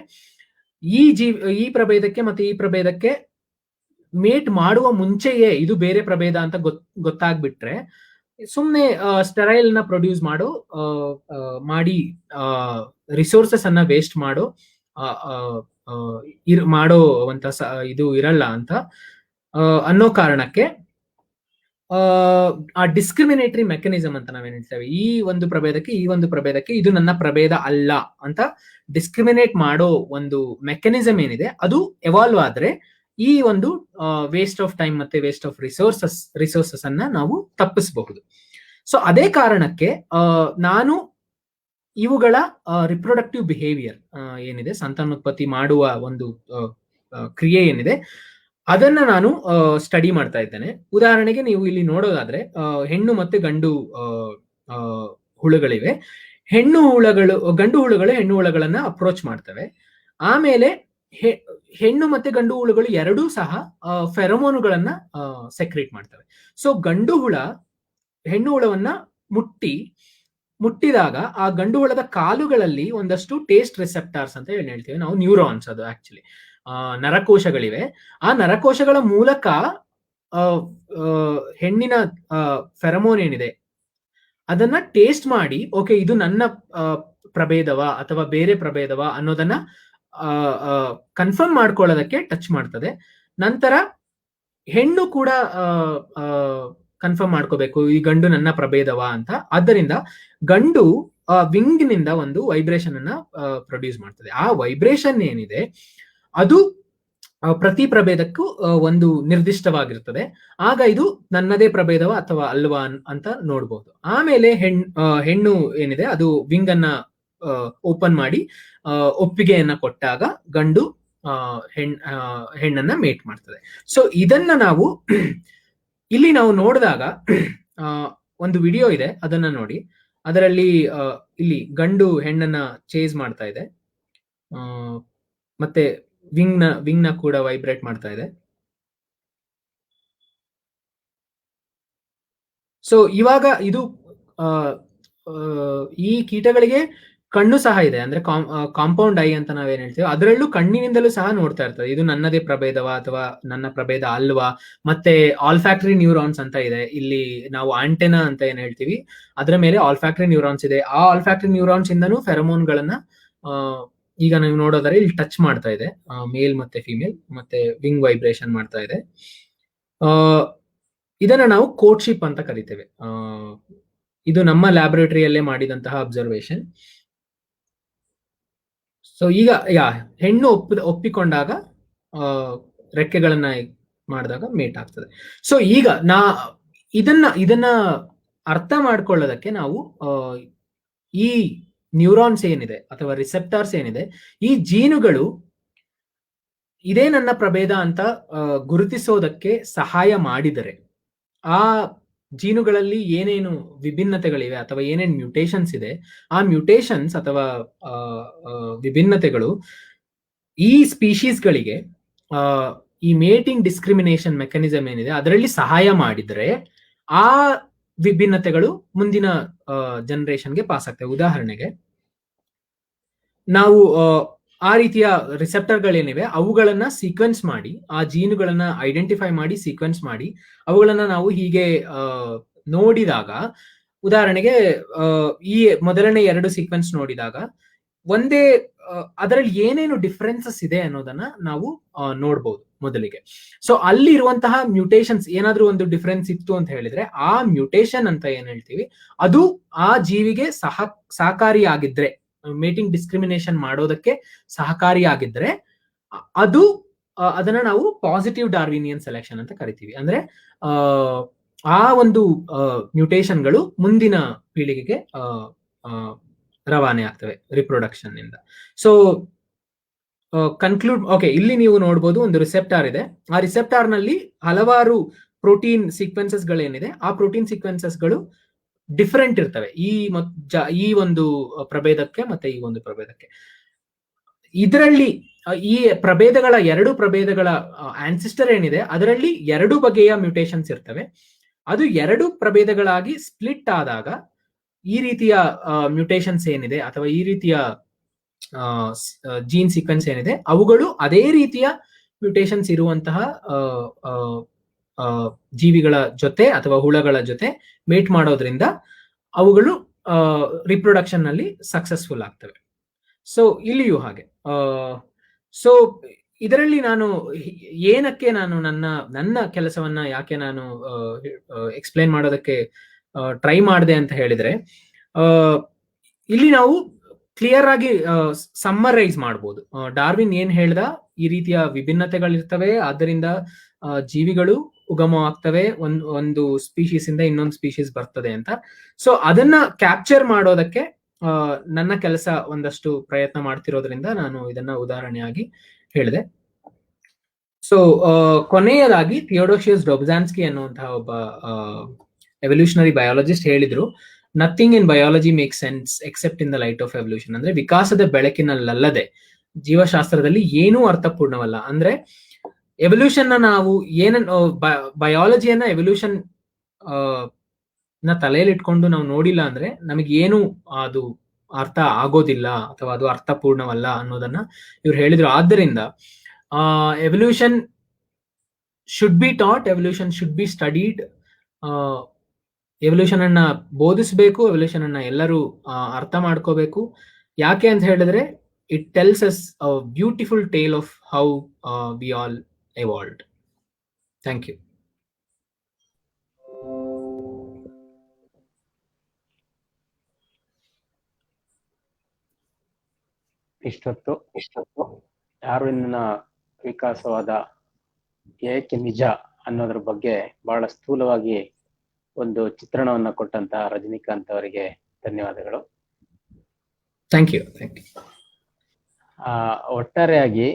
ಈ ಪ್ರಭೇದಕ್ಕೆ ಮತ್ತೆ ಈ ಪ್ರಭೇದಕ್ಕೆ ಮೇಟ್ ಮಾಡುವ ಮುಂಚೆಯೇ ಇದು ಬೇರೆ ಪ್ರಭೇದ ಅಂತ ಗೊತ್ತಾಗ್ಬಿಟ್ರೆ ಸುಮ್ನೆ ಸ್ಟೆರೈಲ್ ನ ಪ್ರೊಡ್ಯೂಸ್ ಮಾಡಿ ರಿಸೋರ್ಸಸ್ ಅನ್ನ ವೇಸ್ಟ್ ಮಾಡುವಂತ ಇದು ಇರಲ್ಲ ಅಂತ ಅನ್ನೋ ಕಾರಣಕ್ಕೆ ಆ ಡಿಸ್ಕ್ರಿಮಿನೇಟರಿ ಮೆಕ್ಯಾನಿಸಮ್ ಅಂತ ನಾವೇನ್ ಹೇಳ್ತೇವೆ, ಈ ಒಂದು ಪ್ರಭೇದಕ್ಕೆ ಇದು ನನ್ನ ಪ್ರಭೇದ ಅಲ್ಲ ಅಂತ ಡಿಸ್ಕ್ರಿಮಿನೇಟ್ ಮಾಡೋ ಒಂದು ಮೆಕ್ಯಾನಿಸಮ್ ಏನಿದೆ ಅದು ಎವಾಲ್ವ್ ಆದ್ರೆ ಈ ಒಂದು ವೇಸ್ಟ್ ಆಫ್ ಟೈಮ್ ಮತ್ತೆ ವೇಸ್ಟ್ ಆಫ್ ರಿಸೋರ್ಸಸ್ ಅನ್ನ ನಾವು ತಪ್ಪಿಸಬಹುದು. ಸೊ ಅದೇ ಕಾರಣಕ್ಕೆ ನಾನು ಇವುಗಳ ರಿಪ್ರೊಡಕ್ಟಿವ್ ಬಿಹೇವಿಯರ್ ಏನಿದೆ, ಸಂತಾನೋತ್ಪತ್ತಿ ಮಾಡುವ ಒಂದು ಕ್ರಿಯೆ ಏನಿದೆ ಅದನ್ನ ನಾನು ಸ್ಟಡಿ ಮಾಡ್ತಾ ಇದ್ದೇನೆ. ಉದಾಹರಣೆಗೆ ನೀವು ಇಲ್ಲಿ ನೋಡೋದಾದ್ರೆ ಹೆಣ್ಣು ಮತ್ತೆ ಗಂಡು ಹುಳುಗಳಿವೆ. ಗಂಡು ಹುಳುಗಳು ಹೆಣ್ಣು ಹುಳುಗಳನ್ನ ಅಪ್ರೋಚ್ ಮಾಡ್ತವೆ. ಆಮೇಲೆ ಹೆಣ್ಣು ಮತ್ತೆ ಗಂಡು ಹುಳುಗಳು ಎರಡೂ ಸಹ ಫೆರೋಮೋನುಗಳನ್ನ ಸೆಕ್ರೇಟ್ ಮಾಡ್ತವೆ. ಸೊ ಗಂಡು ಹುಳ ಹೆಣ್ಣು ಹುಳವನ್ನ ಮುಟ್ಟಿದಾಗ ಆ ಗಂಡು ಹುಳದ ಕಾಲುಗಳಲ್ಲಿ ಒಂದಷ್ಟು ಟೇಸ್ಟ್ ರಿಸೆಪ್ಟಾರ್ಸ್ ಅಂತ ಹೇಳ್ತೀವಿ ನಾವು, ನ್ಯೂರಾನ್ಸ್, ಅದು ಆಕ್ಚುಲಿ ನರಕೋಶಗಳಿವೆ. ಆ ನರಕೋಶಗಳ ಮೂಲಕ ಹೆಣ್ಣಿನ ಫೆರಮೋನ್ ಏನಿದೆ ಅದನ್ನ ಟೇಸ್ಟ್ ಮಾಡಿ ಓಕೆ ಇದು ನನ್ನ ಪ್ರಭೇದವಾ ಅಥವಾ ಬೇರೆ ಪ್ರಭೇದವಾ ಅನ್ನೋದನ್ನ ಕನ್ಫರ್ಮ್ ಮಾಡ್ಕೊಳ್ಳೋದಕ್ಕೆ ಟಚ್ ಮಾಡ್ತದೆ. ನಂತರ ಹೆಣ್ಣು ಕೂಡ ಕನ್ಫರ್ಮ್ ಮಾಡ್ಕೋಬೇಕು ಈ ಗಂಡು ನನ್ನ ಪ್ರಭೇದವಾ ಅಂತ. ಆದ್ದರಿಂದ ಗಂಡು ವಿಂಗ್ ನಿಂದ ಒಂದು ವೈಬ್ರೇಷನ್ ಅನ್ನ ಪ್ರೊಡ್ಯೂಸ್ ಮಾಡ್ತದೆ. ಆ ವೈಬ್ರೇಷನ್ ಏನಿದೆ ಅದು ಪ್ರತಿ ಪ್ರಭೇದಕ್ಕೂ ಒಂದು ನಿರ್ದಿಷ್ಟವಾಗಿರ್ತದೆ. ಆಗ ಇದು ನನ್ನದೇ ಪ್ರಭೇದವಾ ಅಥವಾ ಅಲ್ವಾ ಅಂತ ನೋಡ್ಬೋದು. ಆಮೇಲೆ ಹೆಣ್ಣು ಏನಿದೆ ಅದು ವಿಂಗ್ ಅನ್ನ ಓಪನ್ ಮಾಡಿ ಒಪ್ಪಿಗೆಯನ್ನ ಕೊಟ್ಟಾಗ ಗಂಡು ಹೆಣ್ಣನ್ನ ಮೇಟ್ ಮಾಡ್ತದೆ. ಸೊ ಇದನ್ನ ನಾವು ಇಲ್ಲಿ ನಾವು ನೋಡಿದಾಗ ಒಂದು ವಿಡಿಯೋ ಇದೆ, ಅದನ್ನ ನೋಡಿ. ಅದರಲ್ಲಿ ಇಲ್ಲಿ ಗಂಡು ಹೆಣ್ಣನ್ನ ಚೇಸ್ ಮಾಡ್ತಾ ಇದೆ, ಮತ್ತೆ ವಿಂಗ್ ನ ಕೂಡ ವೈಬ್ರೇಟ್ ಮಾಡ್ತಾ ಇದೆ. ಸೊ ಇವಾಗ ಇದು ಈ ಕೀಟಗಳಿಗೆ ಕಣ್ಣು ಸಹ ಇದೆ, ಅಂದ್ರೆ ಕಾಂಪೌಂಡ್ ಐ ಅಂತ ನಾವೇನ್ ಹೇಳ್ತೀವಿ. ಅದರಲ್ಲೂ ಕಣ್ಣಿನಿಂದಲೂ ಸಹ ನೋಡ್ತಾ ಇರ್ತದೆ ಇದು ನನ್ನದೇ ಪ್ರಭೇದವಾ ಅಥವಾ ನನ್ನ ಪ್ರಭೇದ ಅಲ್ವಾ. ಮತ್ತೆ ಆಲ್ಫ್ಯಾಕ್ಟರಿ ನ್ಯೂರಾನ್ಸ್ ಅಂತ ಇದೆ, ಇಲ್ಲಿ ನಾವು ಆಂಟೆನಾ ಅಂತ ಏನ್ ಹೇಳ್ತೀವಿ ಅದರ ಮೇಲೆ ಆಲ್ಫ್ಯಾಕ್ಟರಿ ನ್ಯೂರಾನ್ಸ್ ಇದೆ. ಆ ಆಲ್ಫ್ಯಾಕ್ಟರಿ ನ್ಯೂರಾನ್ಸ್ ಇಂದನೂ ಫೆರಮೋನ್ಗಳನ್ನ ಈಗ ನೀವು ನೋಡೋದಾದ್ರೆ ಇಲ್ಲಿ ಟಚ್ ಮಾಡ್ತಾ ಇದೆ, ಮೇಲ್ ಮತ್ತೆ ಫಿಮೇಲ್, ಮತ್ತೆ ವಿಂಗ್ ವೈಬ್ರೇಷನ್ ಮಾಡ್ತಾ ಇದೆ. ಇದನ್ನ ನಾವು ಕೋರ್ಟ್ಶಿಪ್ ಅಂತ ಕರಿತೇವೆ. ಇದು ನಮ್ಮ ಲ್ಯಾಬೊರೇಟರಿಯಲ್ಲೇ ಮಾಡಿದಂತಹ ಅಬ್ಸರ್ವೇಷನ್. ಸೊ ಈಗ ಹೆಣ್ಣು ಒಪ್ಪಿಕೊಂಡಾಗ ರೆಕ್ಕೆಗಳನ್ನ ಮಾಡಿದಾಗ ಮೇಟ್ ಆಗ್ತದೆ. ಸೊ ಈಗ ಇದನ್ನ ಅರ್ಥ ಮಾಡ್ಕೊಳ್ಳೋದಕ್ಕೆ ನಾವು ಈ ನ್ಯೂರಾನ್ಸ್ ಏನಿದೆ ಅಥವಾ ರಿಸೆಪ್ಟಾರ್ಸ್ ಏನಿದೆ, ಈ ಜೀನುಗಳು ಇದೇ ನನ್ನ ಪ್ರಭೇದ ಅಂತ ಗುರುತಿಸೋದಕ್ಕೆ ಸಹಾಯ ಮಾಡಿದರೆ, ಆ ಜೀನುಗಳಲ್ಲಿ ಏನೇನು ವಿಭಿನ್ನತೆಗಳಿವೆ ಅಥವಾ ಏನೇನು ಮ್ಯೂಟೇಷನ್ಸ್ ಇದೆ, ಆ ಮ್ಯೂಟೇಷನ್ಸ್ ಅಥವಾ ವಿಭಿನ್ನತೆಗಳು ಈ ಸ್ಪೀಶೀಸ್ಗಳಿಗೆ ಈ ಮೇಟಿಂಗ್ ಡಿಸ್ಕ್ರಿಮಿನೇಷನ್ ಮೆಕ್ಯಾನಿಸಮ್ ಏನಿದೆ ಅದರಲ್ಲಿ ಸಹಾಯ ಮಾಡಿದರೆ ಆ ವಿಭಿನ್ನತೆಗಳು ಮುಂದಿನ ಜನರೇಷನ್ಗೆ ಪಾಸ್ ಆಗ್ತವೆ. ಉದಾಹರಣೆಗೆ ನಾವು ಆ ರೀತಿಯ ರಿಸೆಪ್ಟರ್ಗಳೇನಿವೆ ಅವುಗಳನ್ನ ಸೀಕ್ವೆನ್ಸ್ ಮಾಡಿ, ಆ ಜೀನುಗಳನ್ನ ಐಡೆಂಟಿಫೈ ಮಾಡಿ ಸೀಕ್ವೆನ್ಸ್ ಮಾಡಿ ಅವುಗಳನ್ನ ನಾವು ಹೀಗೆ ನೋಡಿದಾಗ, ಉದಾಹರಣೆಗೆ ಈ ಮೊದಲನೇ 2 ಸೀಕ್ವೆನ್ಸ್ ನೋಡಿದಾಗ ಒಂದೇ ಅದರಲ್ಲಿ ಏನೇನು ಡಿಫರೆನ್ಸಸ್ ಇದೆ ಅನ್ನೋದನ್ನ ನಾವು ನೋಡ್ಬೋದು ಮೊದಲಿಗೆ. ಸೊ ಅಲ್ಲಿ ಇರುವಂತಹ ಮ್ಯೂಟೇಷನ್ಸ್ ಏನಾದ್ರೂ ಒಂದು ಡಿಫರೆನ್ಸ್ ಇತ್ತು ಅಂತ ಹೇಳಿದ್ರೆ ಆ ಮ್ಯೂಟೇಷನ್ ಅಂತ ಏನ್ ಹೇಳ್ತೀವಿ ಅದು ಆ ಜೀವಿಗೆ ಸಹಕಾರಿಯಾಗಿದ್ರೆ, ಮೇಟಿಂಗ್ ಡಿಸ್ಕ್ರಿಮಿನೇಷನ್ ಮಾಡೋದಕ್ಕೆ ಸಹಕಾರಿಯಾಗಿದ್ರೆ ಅದನ್ನ ನಾವು ಪಾಸಿಟಿವ್ ಡಾರ್ವಿನಿಯನ್ ಸೆಲೆಕ್ಷನ್ ಅಂತ ಕರಿತೀವಿ. ಅಂದ್ರೆ ಆ ಒಂದು ಮ್ಯೂಟೇಷನ್ಗಳು ಮುಂದಿನ ಪೀಳಿಗೆಗೆ ರವಾನೆ ಆಗ್ತವೆ ರಿಪ್ರೊಡಕ್ಷನ್ ನಿಂದ. ಸೊ ಕನ್ಕ್ಲೂಡ್ ಇಲ್ಲಿ ನೀವು ನೋಡ್ಬೋದು ಒಂದು ರಿಸೆಪ್ಟಾರ್ ಇದೆ. ಆ ರಿಸೆಪ್ಟಾರ್ ನಲ್ಲಿ ಹಲವಾರು ಪ್ರೋಟೀನ್ ಸೀಕ್ವೆನ್ಸಸ್ ಗಳೇನಿದೆ ಆ ಪ್ರೋಟೀನ್ ಸೀಕ್ವೆನ್ಸಸ್ ಗಳು ಡಿಫರೆಂಟ್ ಇರ್ತವೆ ಈ ಒಂದು ಪ್ರಭೇದಕ್ಕೆ ಮತ್ತೆ ಈ ಒಂದು ಪ್ರಭೇದಕ್ಕೆ. ಇದರಲ್ಲಿ ಈ ಪ್ರಭೇದಗಳ 2 ಪ್ರಭೇದಗಳ ಆನ್ಸಿಸ್ಟರ್ ಏನಿದೆ ಅದರಲ್ಲಿ 2 ಬಗೆಯ ಮ್ಯೂಟೇಷನ್ಸ್ ಇರ್ತವೆ. ಅದು 2 ಪ್ರಭೇದಗಳಾಗಿ ಸ್ಪ್ಲಿಟ್ ಆದಾಗ ಈ ರೀತಿಯ ಮ್ಯೂಟೇಶನ್ಸ್ ಏನಿದೆ ಅಥವಾ ಈ ರೀತಿಯ ಜೀನ್ ಸೀಕ್ವೆನ್ಸ್ ಏನಿದೆ ಅವುಗಳು ಅದೇ ರೀತಿಯ ಮ್ಯೂಟೇಶನ್ಸ್ ಇರುವಂತಹ ಜೀವಿಗಳ ಜೊತೆ ಅಥವಾ ಹುಳಗಳ ಜೊತೆ ಮೇಟ್ ಮಾಡೋದ್ರಿಂದ ಅವುಗಳು ರಿಪ್ರೊಡಕ್ಷನ್ ನಲ್ಲಿ ಸಕ್ಸಸ್ಫುಲ್ ಆಗ್ತವೆ. ಸೊ ಇಲ್ಲಿಯೂ ಹಾಗೆ. ಸೊ ಇದರಲ್ಲಿ ನಾನು ಏನಕ್ಕೆ ನಾನು ನನ್ನ ಕೆಲಸವನ್ನ ಯಾಕೆ ನಾನು ಎಕ್ಸ್ಪ್ಲೈನ್ ಮಾಡೋದಕ್ಕೆ ಟ್ರೈ ಮಾಡಿದೆ ಅಂತ ಹೇಳಿದ್ರೆ, ಇಲ್ಲಿ ನಾವು ಕ್ಲಿಯರ್ ಆಗಿ ಸಮ್ಮರೈಸ್ ಮಾಡ್ಬೋದು. ಡಾರ್ವಿನ್ ಏನ್ ಹೇಳ್ದ, ಈ ರೀತಿಯ ವಿಭಿನ್ನತೆಗಳಿರ್ತವೆ, ಆದ್ದರಿಂದ ಜೀವಿಗಳು ಉಗಮ ಆಗ್ತವೆ, ಒಂದು ಸ್ಪೀಶೀಸ್ ಇಂದ ಇನ್ನೊಂದು ಸ್ಪೀಶೀಸ್ ಬರ್ತದೆ ಅಂತ. ಸೊ ಅದನ್ನ ಕ್ಯಾಪ್ಚರ್ ಮಾಡೋದಕ್ಕೆ ನನ್ನ ಕೆಲಸ ಒಂದಷ್ಟು ಪ್ರಯತ್ನ ಮಾಡ್ತಿರೋದ್ರಿಂದ ನಾನು ಇದನ್ನ ಉದಾಹರಣೆಯಾಗಿ ಹೇಳಿದೆ. ಸೊ ಕೊನೆಯದಾಗಿ ಥಿಯೋಡೋಸಿಯಸ್ ಡೊಬ್ಜಾನ್ಸ್ಕಿ ಅನ್ನುವಂತಹ ಒಬ್ಬ ಎವಲ್ಯೂಷನರಿ ಬಯಾಲಜಿಸ್ಟ್ ಹೇಳಿದ್ರು, nothing in biology make sense except in the light of evolution. ಅಂದ್ರೆ ವಿಕಾಸದ ಬೆಳಕಿನಲ್ಲದೆ ಜೀವಶಾಸ್ತ್ರದಲ್ಲಿ ಏನೂ ಅರ್ಥಪೂರ್ಣವಲ್ಲ. ಅಂದ್ರೆ ಎವಲ್ಯೂಷನ್ ನಾವು ಬಯಾಲಜಿಯನ್ನ ಎವಲ್ಯೂಷನ್ ನ ತಲೆಯಲ್ಲಿ ಇಟ್ಕೊಂಡು ನಾವು ನೋಡಿಲ್ಲ ಅಂದ್ರೆ ನಮಗೇನು ಅದು ಅರ್ಥ ಆಗೋದಿಲ್ಲ ಅಥವಾ ಅದು ಅರ್ಥಪೂರ್ಣವಲ್ಲ ಅನ್ನೋದನ್ನ ಇವ್ರು ಹೇಳಿದ್ರು. ಆದ್ದರಿಂದ evolution should be taught, evolution should be studied. Evolution ಅನ್ನ ಬೋಧಿಸಬೇಕು, ಎವಲ್ಯೂಷನ್ ಅನ್ನ ಎಲ್ಲರೂ ಅರ್ಥ ಮಾಡ್ಕೋಬೇಕು. ಯಾಕೆ ಅಂತ ಹೇಳಿದ್ರೆ it tells us a beautiful tale of how we all evolved. Thank you. ಇಷ್ಟೊತ್ತು ಡಾರ್ವಿನ್ನ ವಿಕಾಸವಾದ ಏಕೆ ನಿಜ ಅನ್ನೋದ್ರ ಬಗ್ಗೆ ಬಹಳ ಸ್ಥೂಲವಾಗಿ ಒಂದು ಚಿತ್ರಣವನ್ನ ಕೊಟ್ಟಂತ ರಜನಿಕಾಂತ್ ಅವರಿಗೆ ಧನ್ಯವಾದಗಳು. Thank you. ಒಟ್ಟಾರೆಯಾಗಿ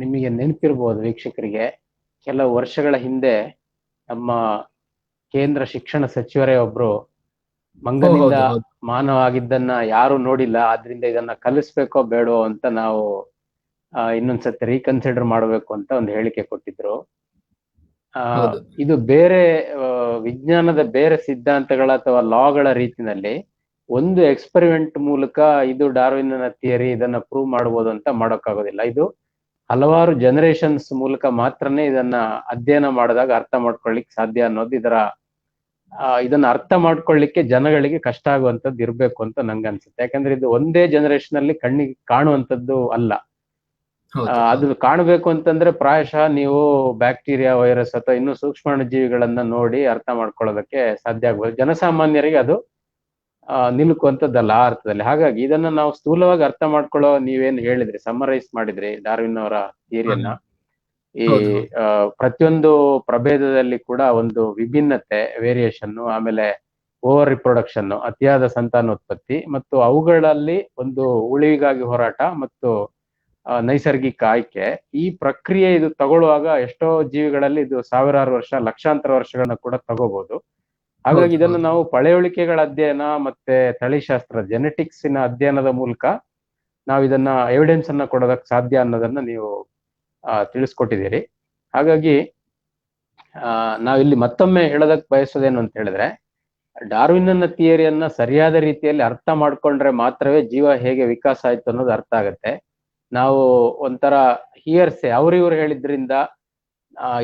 ನಿಮಗೆ ನೆನಪಿರ್ಬೋದು ವೀಕ್ಷಕರಿಗೆ, ಕೆಲವು ವರ್ಷಗಳ ಹಿಂದೆ ನಮ್ಮ ಕೇಂದ್ರ ಶಿಕ್ಷಣ ಸಚಿವರೇ ಒಬ್ರು ಮಂಗನಿಂದ ಮಾನವ ಆಗಿದ್ದನ್ನ ಯಾರು ನೋಡಿಲ್ಲ, ಆದ್ರಿಂದ ಇದನ್ನ ಕಲಿಸ್ಬೇಕೋ ಬೇಡೋ ಅಂತ ನಾವು ಇನ್ನೊಂದ್ಸತಿ ರೀಕನ್ಸಿಡರ್ ಮಾಡಬೇಕು ಅಂತ ಒಂದು ಹೇಳಿಕೆ ಕೊಟ್ಟಿದ್ರು. ಇದು ಬೇರೆ ವಿಜ್ಞಾನದ ಬೇರೆ ಸಿದ್ಧಾಂತಗಳ ಅಥವಾ ಲಾಗಳ ರೀತಿನಲ್ಲಿ ಒಂದು ಎಕ್ಸ್ಪೆರಿಮೆಂಟ್ ಮೂಲಕ ಇದು ಡಾರ್ವಿನ್ನ ಥಿಯರಿ ಇದನ್ನ ಪ್ರೂವ್ ಮಾಡಬಹುದು ಅಂತ ಮಾಡೋಕ್ಕಾಗೋದಿಲ್ಲ. ಇದು ಹಲವಾರು ಜನರೇಷನ್ಸ್ ಮೂಲಕ ಮಾತ್ರನೇ ಇದನ್ನ ಅಧ್ಯಯನ ಮಾಡಿದಾಗ ಅರ್ಥ ಮಾಡ್ಕೊಳ್ಳಿಕ್ ಸಾಧ್ಯ ಅನ್ನೋದು ಇದನ್ನ ಅರ್ಥ ಮಾಡ್ಕೊಳ್ಳಿಕ್ಕೆ ಜನಗಳಿಗೆ ಕಷ್ಟ ಆಗುವಂತದ್ದು ಇರ್ಬೇಕು ಅಂತ ನಂಗೆ ಅನ್ಸುತ್ತೆ. ಯಾಕಂದ್ರೆ ಇದು ಒಂದೇ ಜನರೇಷನ್ ಅಲ್ಲಿ ಕಣ್ಣಿಗೆ ಕಾಣುವಂತದ್ದು ಅಲ್ಲ. ಅದು ಕಾಣಬೇಕು ಅಂತಂದ್ರೆ ಪ್ರಾಯಶಃ ನೀವು ಬ್ಯಾಕ್ಟೀರಿಯಾ, ವೈರಸ್ ಅಥವಾ ಇನ್ನು ಸೂಕ್ಷ್ಮಾಣು ಜೀವಿಗಳನ್ನ ನೋಡಿ ಅರ್ಥ ಮಾಡ್ಕೊಳ್ಳೋದಕ್ಕೆ ಸಾಧ್ಯ ಆಗ್ಬೋದು. ಜನಸಾಮಾನ್ಯರಿಗೆ ಅದು ನಿಲುಕುವಂತದ್ದಲ್ಲ ಆ ಅರ್ಥದಲ್ಲಿ. ಹಾಗಾಗಿ ಇದನ್ನ ನಾವು ಸ್ಥೂಲವಾಗಿ ಅರ್ಥ ಮಾಡ್ಕೊಳ್ಳೋ, ನೀವೇನ್ ಹೇಳಿದ್ರಿ, ಸಮ್ಮರೈಸ್ ಮಾಡಿದ್ರಿ ಡಾರ್ವಿನ್ ಅವರ ಥಿಯರಿಯನ್ನ. ಈ ಪ್ರತಿಯೊಂದು ಪ್ರಭೇದದಲ್ಲಿ ಕೂಡ ಒಂದು ವಿಭಿನ್ನತೆ, ವೇರಿಯೇಷನ್, ಆಮೇಲೆ ಓವರ್ ರಿಪ್ರೊಡಕ್ಷನ್, ಅತಿಯಾದ ಸಂತಾನೋತ್ಪತ್ತಿ, ಮತ್ತು ಅವುಗಳಲ್ಲಿ ಒಂದು ಉಳಿವಿಗಾಗಿ ಹೋರಾಟ ಮತ್ತು ನೈಸರ್ಗಿಕ ಆಯ್ಕೆ, ಈ ಪ್ರಕ್ರಿಯೆ ಇದು ತಗೊಳ್ಳುವಾಗ ಎಷ್ಟೋ ಜೀವಿಗಳಲ್ಲಿ ಇದು ಸಾವಿರಾರು ವರ್ಷ, ಲಕ್ಷಾಂತರ ವರ್ಷಗಳನ್ನ ಕೂಡ ತಗೋಬಹುದು. ಹಾಗಾಗಿ ಇದನ್ನು ನಾವು ಪಳೆಯುಳಿಕೆಗಳ ಅಧ್ಯಯನ ಮತ್ತೆ ತಳಿಶಾಸ್ತ್ರ, ಜೆನೆಟಿಕ್ಸಿನ ಅಧ್ಯಯನದ ಮೂಲಕ ನಾವು ಇದನ್ನ ಎವಿಡೆನ್ಸ್ ಅನ್ನ ಕೊಡೋದಕ್ಕೆ ಸಾಧ್ಯ ಅನ್ನೋದನ್ನ ನೀವು ತಿಳಿಸ್ಕೊಟ್ಟಿದ್ದೀರಿ. ಹಾಗಾಗಿ ನಾವಿಲ್ಲಿ ಮತ್ತೊಮ್ಮೆ ಹೇಳೋದಕ್ಕೆ ಬಯಸೋದೇನು ಅಂತ ಹೇಳಿದ್ರೆ, ಡಾರ್ವಿನ್ನ ಥಿಯರಿಯನ್ನ ಸರಿಯಾದ ರೀತಿಯಲ್ಲಿ ಅರ್ಥ ಮಾಡ್ಕೊಂಡ್ರೆ ಮಾತ್ರವೇ ಜೀವ ಹೇಗೆ ವಿಕಾಸ ಆಯ್ತು ಅನ್ನೋದು ಅರ್ಥ ಆಗತ್ತೆ. ನಾವು ಒಂಥರ ಹಿಯರ್ಸೆ, ಅವ್ರಿವ್ರು ಹೇಳಿದ್ರಿಂದ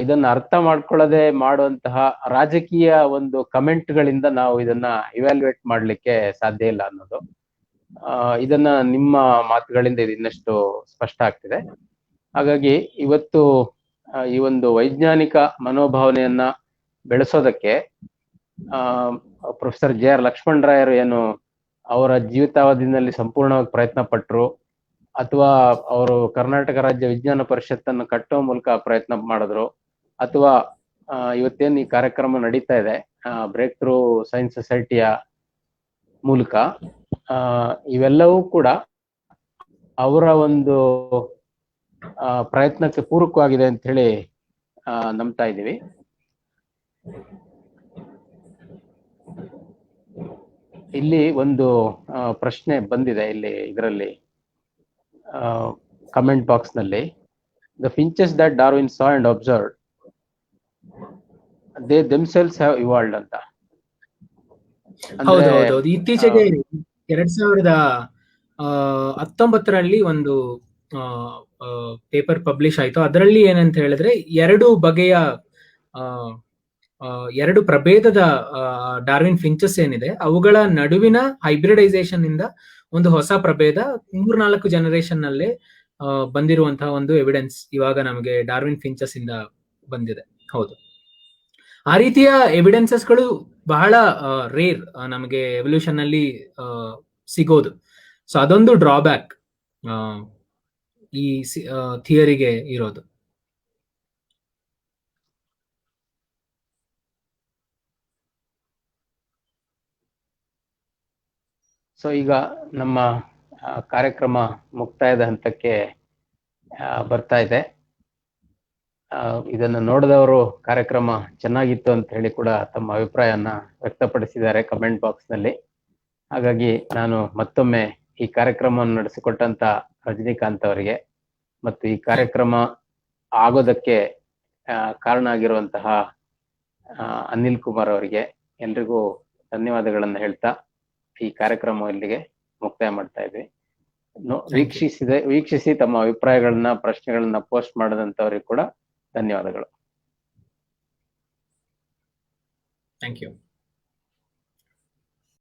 ಇದನ್ನ ಅರ್ಥ ಮಾಡ್ಕೊಳ್ಳದೆ ಮಾಡುವಂತಹ ರಾಜಕೀಯ ಒಂದು ಕಮೆಂಟ್ಗಳಿಂದ ನಾವು ಇದನ್ನ ಇವ್ಯಾಲ್ಯೂಯೇಟ್ ಮಾಡ್ಲಿಕ್ಕೆ ಸಾಧ್ಯ ಇಲ್ಲ ಅನ್ನೋದು, ಇದನ್ನ ನಿಮ್ಮ ಮಾತುಗಳಿಂದ ಇದು ಇನ್ನಷ್ಟು ಸ್ಪಷ್ಟ ಆಗ್ತಿದೆ. ಹಾಗಾಗಿ ಇವತ್ತು ಈ ಒಂದು ವೈಜ್ಞಾನಿಕ ಮನೋಭಾವನೆಯನ್ನ ಬೆಳೆಸೋದಕ್ಕೆ ಪ್ರೊಫೆಸರ್ JR ಲಕ್ಷ್ಮಣರಾಯರು ಏನು ಅವರ ಜೀವಿತಾವಧಿನಲ್ಲಿ ಸಂಪೂರ್ಣವಾಗಿ ಪ್ರಯತ್ನ ಪಟ್ಟರು, ಅಥವಾ ಅವರು ಕರ್ನಾಟಕ ರಾಜ್ಯ ವಿಜ್ಞಾನ ಪರಿಷತ್ತನ್ನು ಕಟ್ಟುವ ಮೂಲಕ ಪ್ರಯತ್ನ ಮಾಡಿದ್ರು, ಅಥವಾ ಇವತ್ತೇನು ಈ ಕಾರ್ಯಕ್ರಮ ನಡೀತಾ ಇದೆ ಬ್ರೇಕ್ ಥ್ರೂ ಸೈನ್ಸ್ ಸೊಸೈಟಿಯ ಮೂಲಕ, ಇವೆಲ್ಲವೂ ಕೂಡ ಅವರ ಒಂದು ಪ್ರಯತ್ನಕ್ಕೆ ಪೂರಕವಾಗಿದೆ ಅಂತ ಹೇಳಿ ನಂಬ್ತಾ ಇದ್ದೀವಿ. ಇಲ್ಲಿ ಒಂದು ಪ್ರಶ್ನೆ ಬಂದಿದೆ ಇಲ್ಲಿ ಇದರಲ್ಲಿ ಕಮೆಂಟ್ ಬಾಕ್ಸ್ ನಲ್ಲಿ, the finches that Darwin saw and observed, they themselves have evolved ಅಂತ. ಹೌದು ಹೌದೌದು. ಇತ್ತೀಚೆಗೆ 2019ರಲ್ಲಿ ಒಂದು ಪೇಪರ್ ಪಬ್ಲಿಷ್ ಆಯ್ತು. ಅದರಲ್ಲಿ ಏನಂತ ಹೇಳಿದ್ರೆ ಎರಡು ಬಗೆಯ ಎರಡು ಪ್ರಭೇದದ ಡಾರ್ವಿನ್ ಫಿಂಚಸ್ ಏನಿದೆ ಅವುಗಳ ನಡುವಿನ ಹೈಬ್ರಿಡೈಸೇಷನ್ ಇಂದ ಒಂದು ಹೊಸ ಪ್ರಭೇದ 3-4 ಜನರೇಷನ್ ನಲ್ಲೇ ಬಂದಿರುವಂತಹ ಒಂದು ಎವಿಡೆನ್ಸ್ ಇವಾಗ ನಮಗೆ ಡಾರ್ವಿನ್ ಫಿಂಚಸ್ ಇಂದ ಬಂದಿದೆ. ಹೌದು, ಆ ರೀತಿಯ ಎವಿಡೆನ್ಸಸ್ಗಳು ಬಹಳ ರೇರ್ ನಮಗೆ ಎವಲ್ಯೂಷನ್ ಅಲ್ಲಿ ಸಿಗೋದು. ಸೊ ಅದೊಂದು ಡ್ರಾಬ್ಯಾಕ್ ಈ ಥಿಯರಿಗೆ ಇರೋದು. ಸೊ ಈಗ ನಮ್ಮ ಕಾರ್ಯಕ್ರಮ ಮುಕ್ತಾಯದ ಹಂತಕ್ಕೆ ಬರ್ತಾ ಇದೆ. ಇದನ್ನು ನೋಡಿದವರು ಕಾರ್ಯಕ್ರಮ ಚೆನ್ನಾಗಿತ್ತು ಅಂತ ಹೇಳಿ ಕೂಡ ತಮ್ಮ ಅಭಿಪ್ರಾಯನ ವ್ಯಕ್ತಪಡಿಸಿದ್ದಾರೆ ಕಮೆಂಟ್ ಬಾಕ್ಸ್ ನಲ್ಲಿ. ಹಾಗಾಗಿ ನಾನು ಮತ್ತೊಮ್ಮೆ ಈ ಕಾರ್ಯಕ್ರಮವನ್ನು ನಡೆಸಿಕೊಟ್ಟಂತ ರಜನಿಕಾಂತ್ ಅವರಿಗೆ ಮತ್ತು ಈ ಕಾರ್ಯಕ್ರಮ ಆಗೋದಕ್ಕೆ ಕಾರಣ ಆಗಿರುವಂತಹ ಅನಿಲ್ ಕುಮಾರ್ ಅವರಿಗೆ ಎಲ್ರಿಗೂ ಧನ್ಯವಾದಗಳನ್ನು ಹೇಳ್ತಾ ಈ ಕಾರ್ಯಕ್ರಮ ಇಲ್ಲಿಗೆ ಮುಕ್ತಾಯ ಮಾಡ್ತಾ ಇದ್ವಿ. ವೀಕ್ಷಿಸಿ ತಮ್ಮ ಅಭಿಪ್ರಾಯಗಳನ್ನ, ಪ್ರಶ್ನೆಗಳನ್ನ ಪೋಸ್ಟ್ ಮಾಡದಂತವ್ರಿಗೆ ಕೂಡ ಧನ್ಯವಾದಗಳು. Thank you.